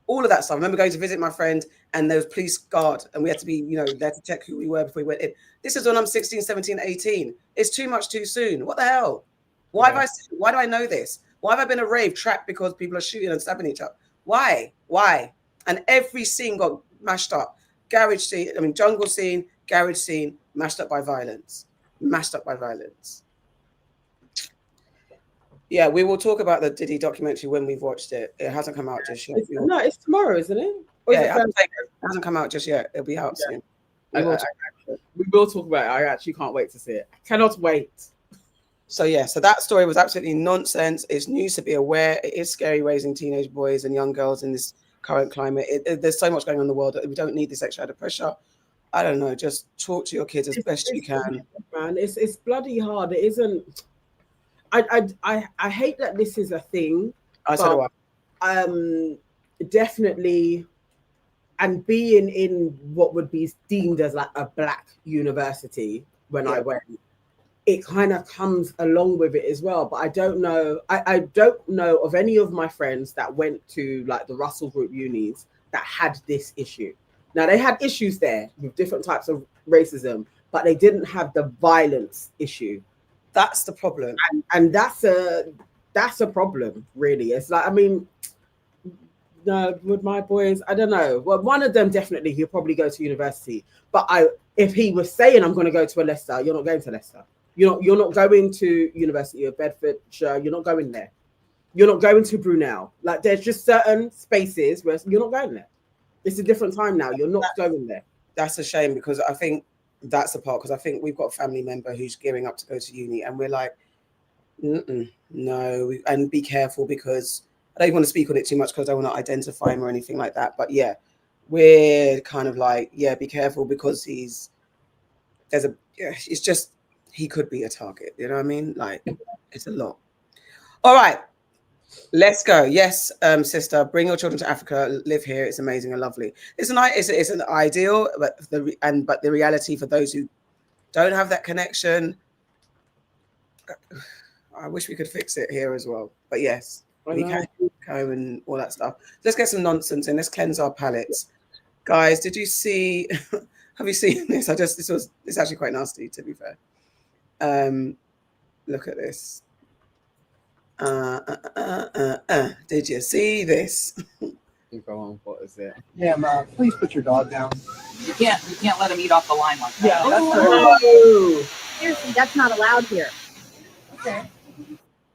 All of that stuff. I remember going to visit my friend and there was police guard and we had to be, you know, there to check who we were before we went in. This is when I'm 16, 17, 18. It's too much too soon. What the hell? Why do I know this? Why have I been a rave trapped because people are shooting and stabbing each other? Why? And every scene got mashed up. Jungle scene, garage scene, mashed up by violence. Yeah, we will talk about the Diddy documentary when we've watched it. It hasn't come out just yet. It's tomorrow, isn't it? It hasn't come out just yet. It'll be out soon. We will talk about it. I actually can't wait to see it. I cannot wait. So that story was absolutely nonsense. It's news to be aware. It is scary raising teenage boys and young girls in this current climate. There's so much going on in the world that we don't need this extra added pressure. I don't know. Just talk to your kids as best you can. Man, it's bloody hard. It isn't. I hate that this is a thing. Definitely, and being in what would be deemed as like a black university when I went, it kind of comes along with it as well. But I don't know. I don't know of any of my friends that went to like the Russell Group unis that had this issue. Now they had issues there with different types of racism, but they didn't have the violence issue. That's the problem, and that's a problem, really. It's like, I mean, no, with my boys, I don't know. Well, one of them definitely he'll probably go to university. But if he was saying I'm going to go to a Leicester, you're not going to Leicester. You're not going to University of Bedfordshire. You're not going there. You're not going to Brunel. Like, there's just certain spaces where you're not going there. It's a different time now. You're not going there. That's a shame, because I think that's the part, because I think we've got a family member who's gearing up to go to uni, and we're like, no, and be careful, because I don't want to speak on it too much because I don't want to identify him or anything like that. But yeah, we're kind of like, yeah, be careful, because it's just, he could be a target. You know what I mean? Like, it's a lot. All right, let's go. Yes, sister, bring your children to Africa, live here. It's amazing and lovely. It's an ideal, but the reality for those who don't have that connection, I wish we could fix it here as well. But yes, we can go and all that stuff. Let's get some nonsense and let's cleanse our palates. Guys, did you see? Have you seen this? It's actually quite nasty, to be fair. Look at this. Did you see this? Go on. What is it? Yeah, please put your dog down. You can't let him eat off the line like that. Yeah, that's Seriously, that's not allowed here. Okay.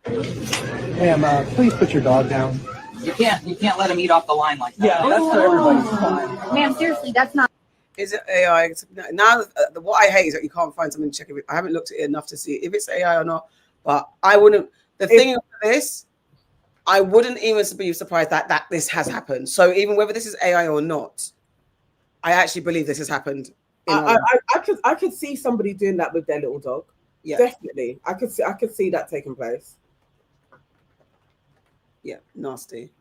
Ma'am, please put your dog down. You can't let him eat off the line like that. Yeah, that's for everybody's fine. Ma'am, seriously, that's not. Is it AI? Now, what I hate is that you can't find something to check it. I haven't looked at it enough to see if it's AI or not. But I wouldn't. The thing with this, I wouldn't even be surprised that this has happened. So even whether this is AI or not, I actually believe this has happened. I could see somebody doing that with their little dog. Yeah, definitely. I could see that taking place. Yeah, nasty.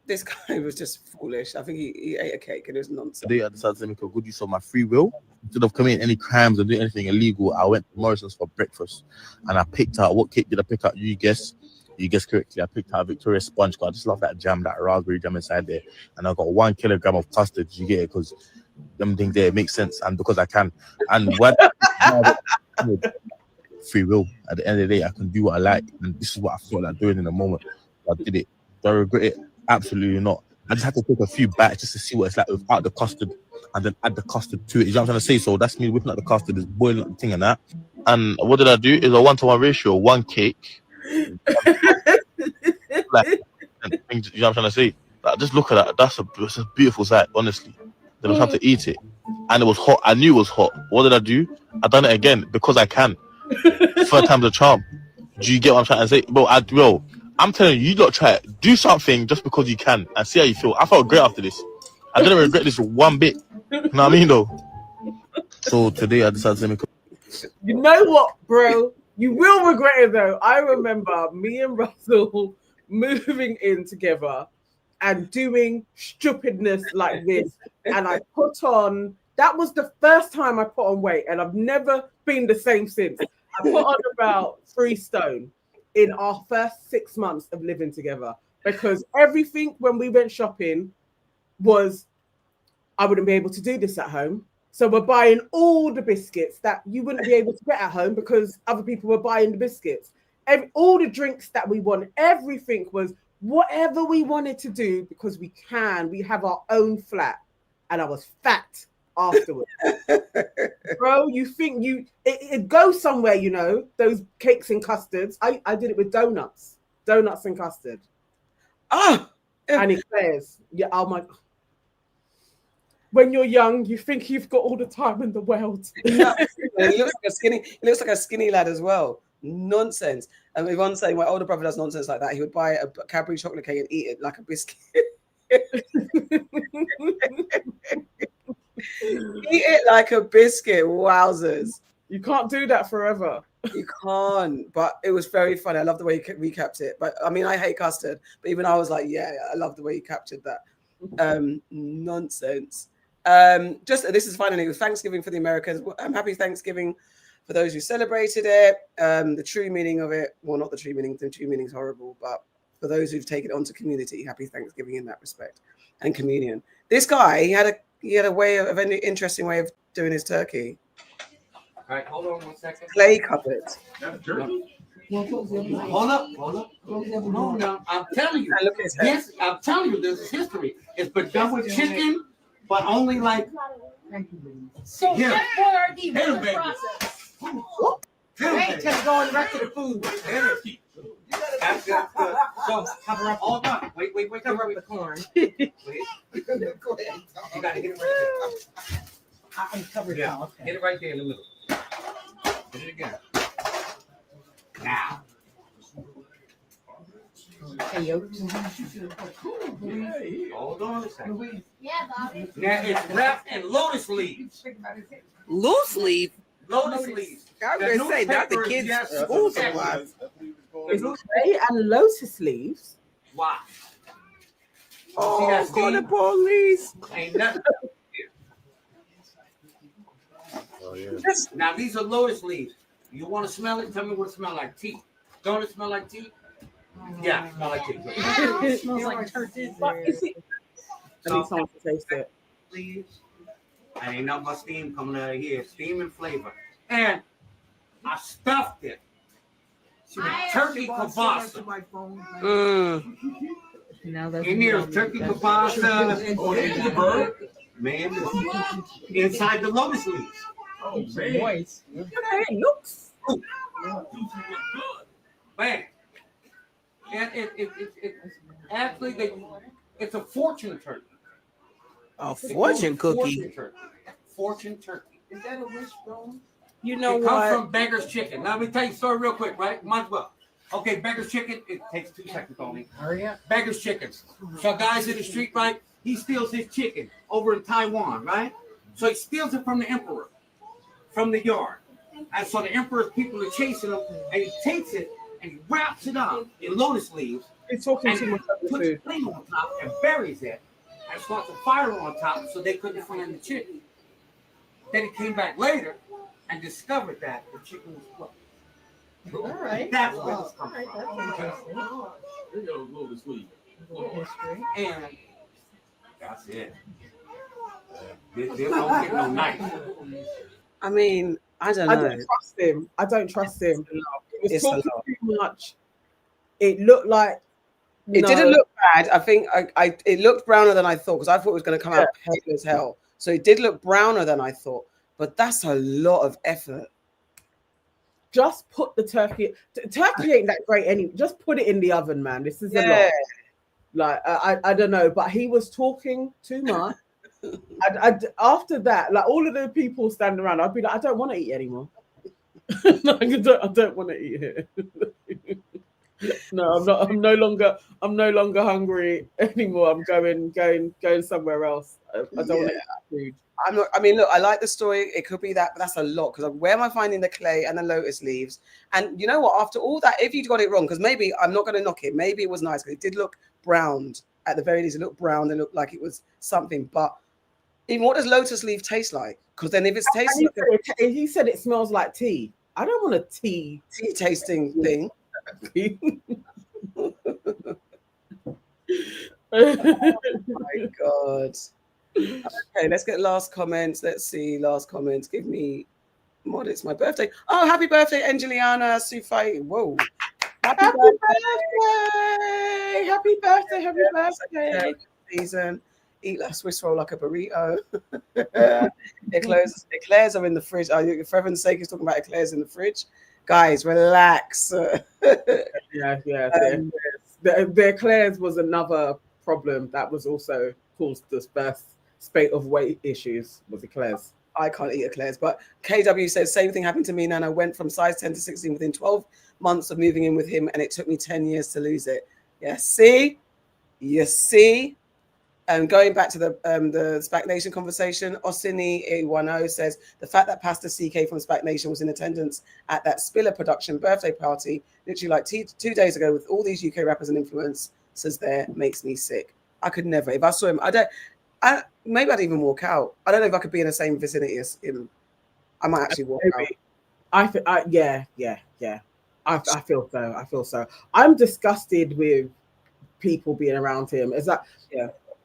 This guy was just foolish. I think he ate a cake and it was nonsense. Today I decided to make a good use of my free will. Instead of committing any crimes or doing anything illegal, I went to Morrison's for breakfast and I picked out, what cake did I pick out? You guessed correctly. I picked out Victoria sponge because I just love that jam, that raspberry jam inside there. And I got 1 kilogram of custard. Did you get it? Because them things there make sense and because I can. And what free will. At the end of the day, I can do what I like. And this is what I felt like doing in the moment. I did it. Do I regret it? Absolutely not. I just had to take a few bites just to see what it's like without the custard and then add the custard to it. You know what I'm trying to say? So that's me whipping out the custard, just boiling up the thing and that. And what did I do? Is a 1-to-1 ratio, 1 cake. You know what I'm trying to say? Like, just look at that. That's a beautiful sight, honestly. Then I was have to eat it. And it was hot. I knew it was hot. What did I do? I done it again because I can. Third time's a charm. Do you get what I'm trying to say? Bro, I'm telling you, you lot try it. Do something just because you can and see how you feel. I felt great after this. I didn't regret this one bit. You know what I mean, though? So today I decided to make a... You know what, bro? You will regret it, though. I remember me and Russell moving in together and doing stupidness like this. And I put on... That was the first time I put on weight, and I've never been the same since. I put on about 3 stone in our first 6 months of living together because everything when we went shopping was, I wouldn't be able to do this at home. So we're buying all the biscuits that you wouldn't be able to get at home because other people were buying the biscuits. All the drinks that we want, everything was whatever we wanted to do because we can. We have our own flat. And I was fat afterwards. Bro, you think it goes somewhere, you know, those cakes and custards. I did it with donuts and custard. And eclairs. Yeah, oh my. When you're young, you think you've got all the time in the world. No, he looks like a skinny lad as well. Nonsense. And Yvonne saying my older brother does nonsense like that. He would buy a Cadbury chocolate cake and eat it like a biscuit. Eat it like a biscuit. Wowzers. You can't do that forever. You can't. But it was very funny. I love the way you recapped it. But I mean, I hate custard. But even I was like, yeah, I love the way you captured that. Nonsense. Just this is finally Thanksgiving for the Americans. I'm happy Thanksgiving for those who celebrated it. The true meaning of it, well, not the true meaning. The true meaning is horrible, but for those who've taken it onto community, happy Thanksgiving in that respect. and communion. This guy, he had a way of an interesting way of doing his turkey. All right, hold on 1 second. Clay covered. That's jerky. Hold up. No, now I'm telling you. And look at his head. Yes, I'm telling you, this is history. It's been done with chicken, but only like. So Here. Chef Boyardee, Here, what's the baby. process? Wait till you go on the rest of the food. That's good. So cover up all done. Wait. Cover up the corn. Wait. You gotta hit it right there. I'm covered now. Okay. Hit it right there in the middle. Hit it again. Now. Hey, yo. Hold on a second. Yeah, Bobby. Now it's wrapped in lotus leaves. Loose leaf. Lotus leaves. I was gonna say, not the kids' school supplies. It's clay and lotus leaves. Why? Oh, call the police. Ain't nothing. Oh, yeah. Now these are lotus leaves. You want to smell it? Tell me what it smells like. Tea. Don't it smell like tea? Yeah, it smells like tea. It smells like turkey. But you see, I need someone to taste it. Leaves. And ain't nothing but steam coming out of here. Steam and flavor. And I stuffed it. Turkey kielbasa. Now that's In there is turkey kielbasa. Oh, there's the bird. Man, inside the lotus leaves. Oh, man. Moist. It looks. Man. And it actually, it's a fortune turkey. A fortune cookie. Fortune turkey. Is that a wishbone? You know it what? comes from Beggar's Chicken. Now, let me tell you a story real quick, right? Might as well. Okay, Beggar's Chicken. It takes 2 seconds only. Hurry up. Beggar's Chicken. So, guys in the street, right? He steals his chicken over in Taiwan, right? So he steals it from the emperor, from the yard. And so the emperor's people are chasing him, and he takes it and he wraps it up in lotus leaves. He's talking and too much about the puts food. flame on top and buries it and starts a fire on top so they couldn't find the chicken. Then he came back later and discovered that the chicken was cooked. All right. That's where this comes All right, from. that's interesting. There goes lotus leaf. History. And that's it. This don't get no knife. I mean, I don't I know. don't trust him. I don't trust him. He was It's a talking lot. too much. It looked like It didn't look bad. I think it looked browner than I thought because I thought it was going to come out pale as hell. So it did look browner than I thought. But that's a lot of effort. Just put the turkey. Turkey ain't that great anyway. Just put it in the oven, man. This is a Yeah. lot. Like I don't know, but he was talking too much. After that, like all of the people standing around, I'd be like, I don't want to eat anymore. Like, I don't want to eat here. No, I'm not. I'm no longer hungry anymore. I'm going somewhere else. I don't want to eat that food. I'm not. I mean, look, I like the story. It could be that, but that's a lot because where am I finding the clay and the lotus leaves? And you know what? After all that, if you got it wrong, because maybe I'm not going to knock it. Maybe it was nice because it did look browned. At the very least, it looked brown. It looked like it was something. But even what does lotus leaf taste like? Because then if it's tasting, he said it smells like tea. I don't want a tea tasting thing. Oh my God. Okay, let's get last comments. Let's see, last comments. Give me mod, it's my birthday. Oh, happy birthday, Angeliana Sufai. Whoa. Happy birthday. Happy birthday. Happy birthday. Season. Eat that Swiss roll like a burrito. Eclairs are in the fridge. For heaven's sake, he's talking about eclairs in the fridge. Guys, relax. Yeah. The eclairs was another problem that was also caused this first spate of weight issues was eclairs. I can't eat eclairs, but KW says same thing happened to me. Nana went from size 10 to 16 within 12 months of moving in with him, and it took me 10 years to lose it. Yeah, see, you see. Going back to the Spac Nation conversation, Osini810 says the fact that Pastor CK from Spac Nation was in attendance at that Spiller production birthday party, literally like 2 days ago, with all these UK rappers and influencers there, makes me sick. I could never. If I saw him, maybe I'd even walk out. I don't know if I could be in the same vicinity as him. I might actually walk out. Yeah. I feel so. I'm disgusted with people being around him. Is that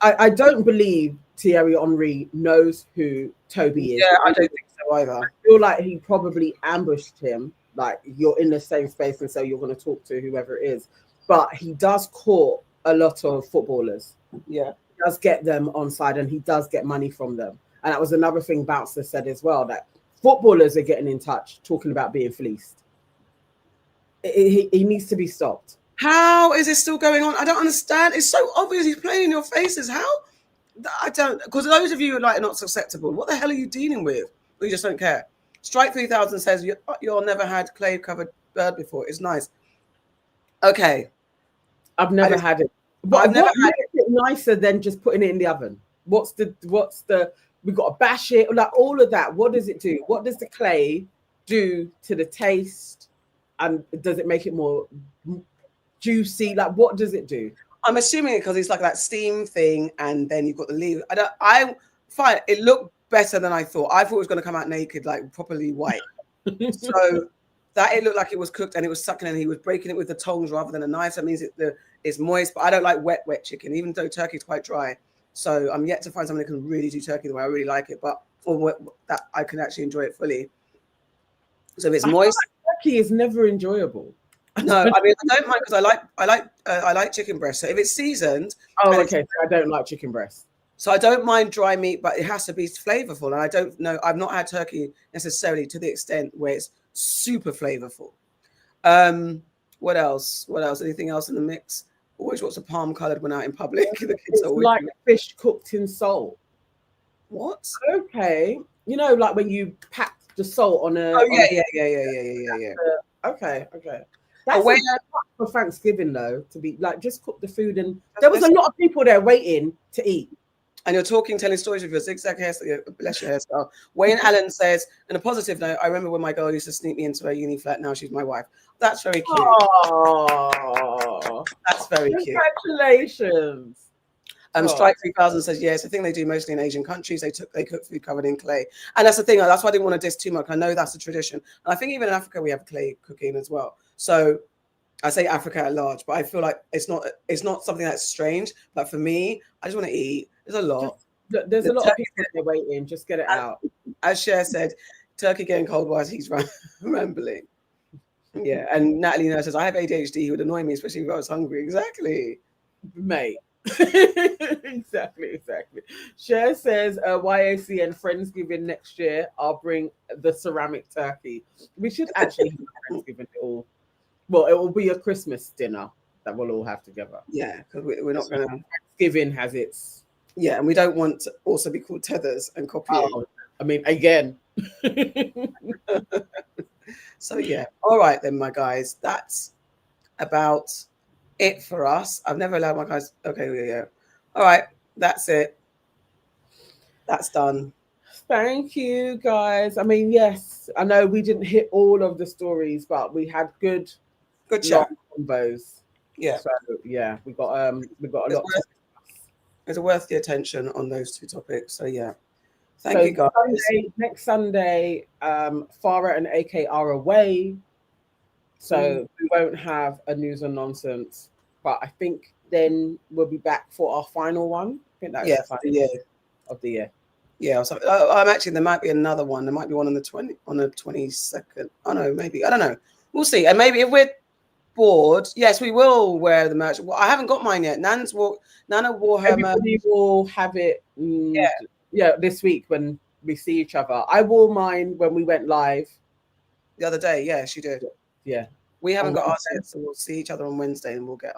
I don't believe Thierry Henry knows who Toby is. Yeah, I don't think so either. I feel like he probably ambushed him, like you're in the same space and so you're going to talk to whoever it is. But he does court a lot of footballers. Yeah. He does get them on side and he does get money from them. And that was another thing Bouncer said as well, that footballers are getting in touch talking about being fleeced. He needs to be stopped. How is this still going on? I don't understand. It's so obvious. He's playing in your faces. How? I don't. Because those of you who are like not susceptible, what the hell are you dealing with? We just don't care. Strike 3000 says you'll never had clay covered bird before. It's nice. Okay. I've never had it. But I've never had it nicer than just putting it in the oven. What's the we got to bash it, like all of that. What does it do? What does the clay do to the taste? And does it make it more juicy? Like, what does it do? I'm assuming it because it's like that steam thing, and then you've got the leaf. I find it looked better than I thought. I thought it was going to come out naked, like properly white. So that it looked like it was cooked and it was sucking, and he was breaking it with the tongs rather than a knife. So that means it's moist. But I don't like wet chicken, even though turkey's quite dry. So I'm yet to find someone who can really do turkey the way I really like it, but that I can actually enjoy it fully. So if it's moist, turkey is never enjoyable. No, I mean I don't mind because I like chicken breast. So if it's seasoned, okay, so I don't like chicken breast. So I don't mind dry meat, but it has to be flavorful. And I don't know, I've not had turkey necessarily to the extent where it's super flavorful. What else? Anything else in the mix? Always watch the palm colored when out in public. The kids It's are always like fish cooked in salt. What? Okay, you know, like when you pack the salt on a. Oh yeah. Okay. That's for Thanksgiving though, to be like just cook the food, and there was a lot of people there waiting to eat. And you're telling stories with your zigzag hairstyle. Bless your hairstyle. Wayne Allen says, on a positive note, I remember when my girl used to sneak me into her uni flat. Now she's my wife. That's very cute. Oh, that's very cute. Congratulations. Strike 3000 says, yeah, it's a thing they do mostly in Asian countries. They cook food covered in clay. And that's the thing. That's why I didn't want to diss too much. I know that's a tradition. And I think even in Africa, we have clay cooking as well. So I say Africa at large, but I feel like it's not something that's strange. But for me, I just want to eat. There's a lot. There's a lot of people there waiting. Just get it out. As Cher said, turkey getting cold while he's rambling. Yeah. And Natalie says, I have ADHD. He would annoy me, especially if I was hungry. Exactly. Mate. Exactly. Cher says YAC and Friendsgiving next year. I'll bring the ceramic turkey. We should actually have Friendsgiving it all. Well, it will be a Christmas dinner that we'll all have together. Yeah, because we're not going to. Thanksgiving has its. Yeah, and we don't want to also be called tethers and copying. Oh, I mean, again. So yeah, all right then, my guys. That's about it for us. I've never allowed my guys. Okay, yeah. All right, that's it. That's done. Thank you, guys. I mean, yes, I know we didn't hit all of the stories, but we had good chat combos. Yeah. So yeah, we got a lot. It's worth the attention on those two topics. So yeah, thank you guys. Next Sunday, Farrah and AK are away, so we won't have a news and nonsense. But I think then we'll be back for our final one. I think that's of the year. Yeah, so I'm actually there might be another one. There might be one on the 22nd. Oh no, maybe I don't know. We'll see. And maybe if we're bored, yes, we will wear the merch. Well, I haven't got mine yet. Nana wore her merch. We will have it. This week when we see each other. I wore mine when we went live the other day. Yeah, she did. Yeah, we haven't got ours yet, so we'll see each other on Wednesday and we'll get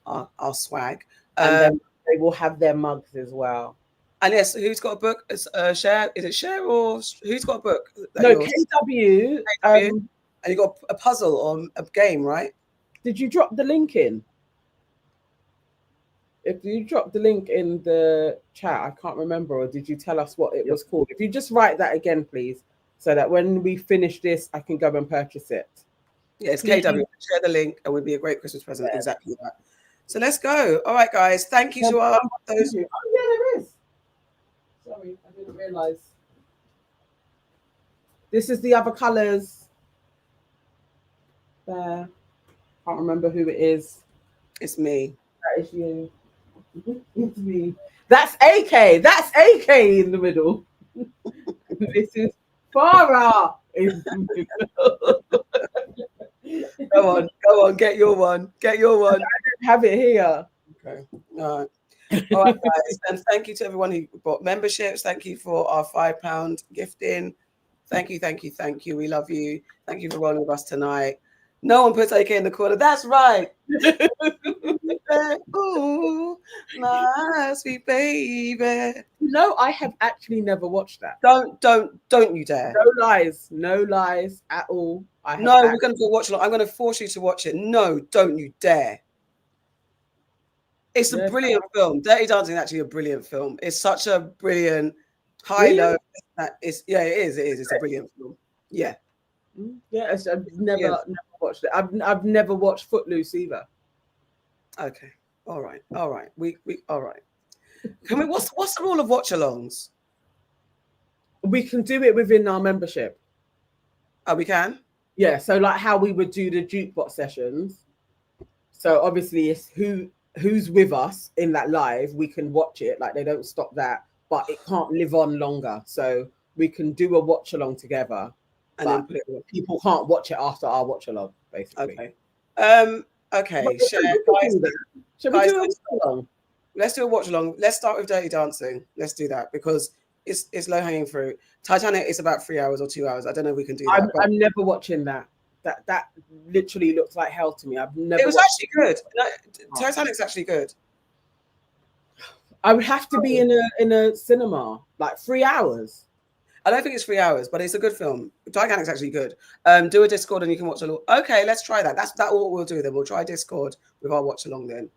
our swag. And then they will have their mugs as well. And yes, who's got a book? Is Cher? Is it Cher or who's got a book? No, KW. And you got a puzzle or a game, right? Did you drop the link in? If you drop the link in the chat, I can't remember, or did you tell us what it was called? If you just write that again, please, so that when we finish this, I can go and purchase it. Yeah, it's KW. Share the link. It would be a great Christmas present. Yeah. Exactly that. So let's go. All right, guys. Thank you to our those. Oh, yeah, there is. Sorry, I didn't realize. This is the other colors. There. Can't remember who it is. It's me. That is you. That's AK. That's AK in the middle. This is Farrah in the middle. Go on, get your one. Get your one. I don't have it here. Okay. All right. All right, guys. And thank you to everyone who bought memberships. Thank you for our £5 gifting. Thank you, thank you, thank you. We love you. Thank you for rolling with us tonight. No one puts AK in the corner. That's right. Ooh, my sweet baby. No, I have actually never watched that. Don't you dare. No lies at all. We're going to go watch it. I'm going to force you to watch it. No, don't you dare. It's a brilliant film. Dirty Dancing is actually a brilliant film. It's such a brilliant high-low. It is. It's a brilliant film. Yeah. Yeah, I've never watched it. I've never watched Footloose either. Okay. All right. We all right. Can we? What's the rule of watch-alongs? We can do it within our membership. Oh, we can. Yeah. So like how we would do the jukebox sessions. So obviously, it's who's with us in that live. We can watch it. Like they don't stop that, but it can't live on longer. So we can do a watch-along together. And then people can't watch it after our watch-along, basically. Okay. Okay. Shall we do a watch-along? Let's do a watch-along. Let's start with Dirty Dancing. Let's do that because it's low-hanging fruit. Titanic is about 3 hours or 2 hours. I don't know if we can do that. I'm never watching that. That literally looks like hell to me. I've never. It was actually good. Titanic's actually good. I would have to be in a cinema like 3 hours. I don't think it's 3 hours, but it's a good film. Titanic's actually good. Do a Discord and you can watch along. Okay, let's try that. That's what we'll do then. We'll try Discord with our watch along then.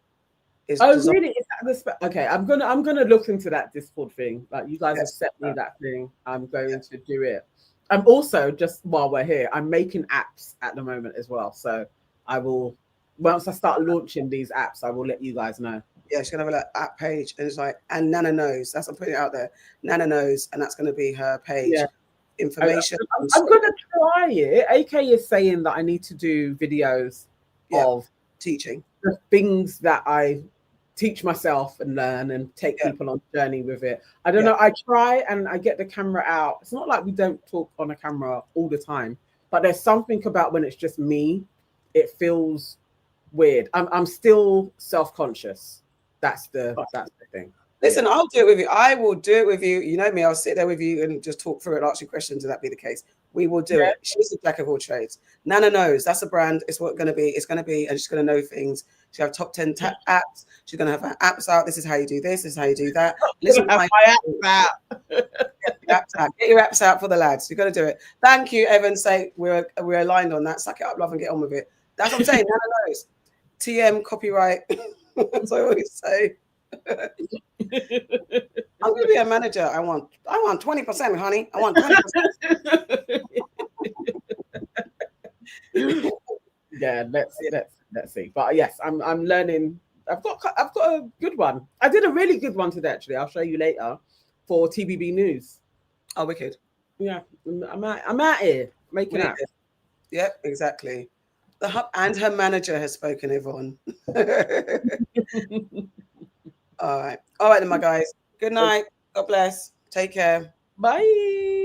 Really? Is that okay, I'm gonna look into that Discord thing. Like you guys have set me that thing. I'm going to do it. I'm also, just while we're here, I'm making apps at the moment as well. So I will, once I start launching these apps, I will let you guys know. Yeah, she's gonna have an app page, and it's like, and Nana knows. That's I'm putting it out there. Nana knows, and that's gonna be her page. Yeah. Information. I'm gonna try it. AK is saying that I need to do videos of teaching the things that I teach myself and learn and take people on a journey with it. I don't know. I try and I get the camera out. It's not like we don't talk on a camera all the time, but there's something about when it's just me, it feels weird. I'm still self-conscious. That's the thing. Listen, I'll do it with you. I will do it with you. You know me, I'll sit there with you and just talk through it, ask you questions, and that be the case. We will do it. She's a jack of all trades. Nana knows. That's a brand. It's what going to be. It's going to be, and she's going to know things. She'll have top 10 apps. She's going to have her apps out. This is how you do this. This is how you do that. Listen, my apps out. Get your apps out for the lads. You've got to do it. Thank you, Evan. Say we're aligned on that. Suck it up, love, and get on with it. That's what I'm saying. Nana knows. TM copyright. That's what I always say. I'm gonna be a manager. I want 20%, honey. I want 20%. Yeah, let's see. But yes, I'm learning. I've got a good one. I did a really good one today, actually. I'll show you later for TBB News. Oh, wicked. Yeah, I'm out here making it. Yep, exactly. The hub and her manager has spoken, Yvonne. All right then, my guys. Good night. God bless. Take care. Bye.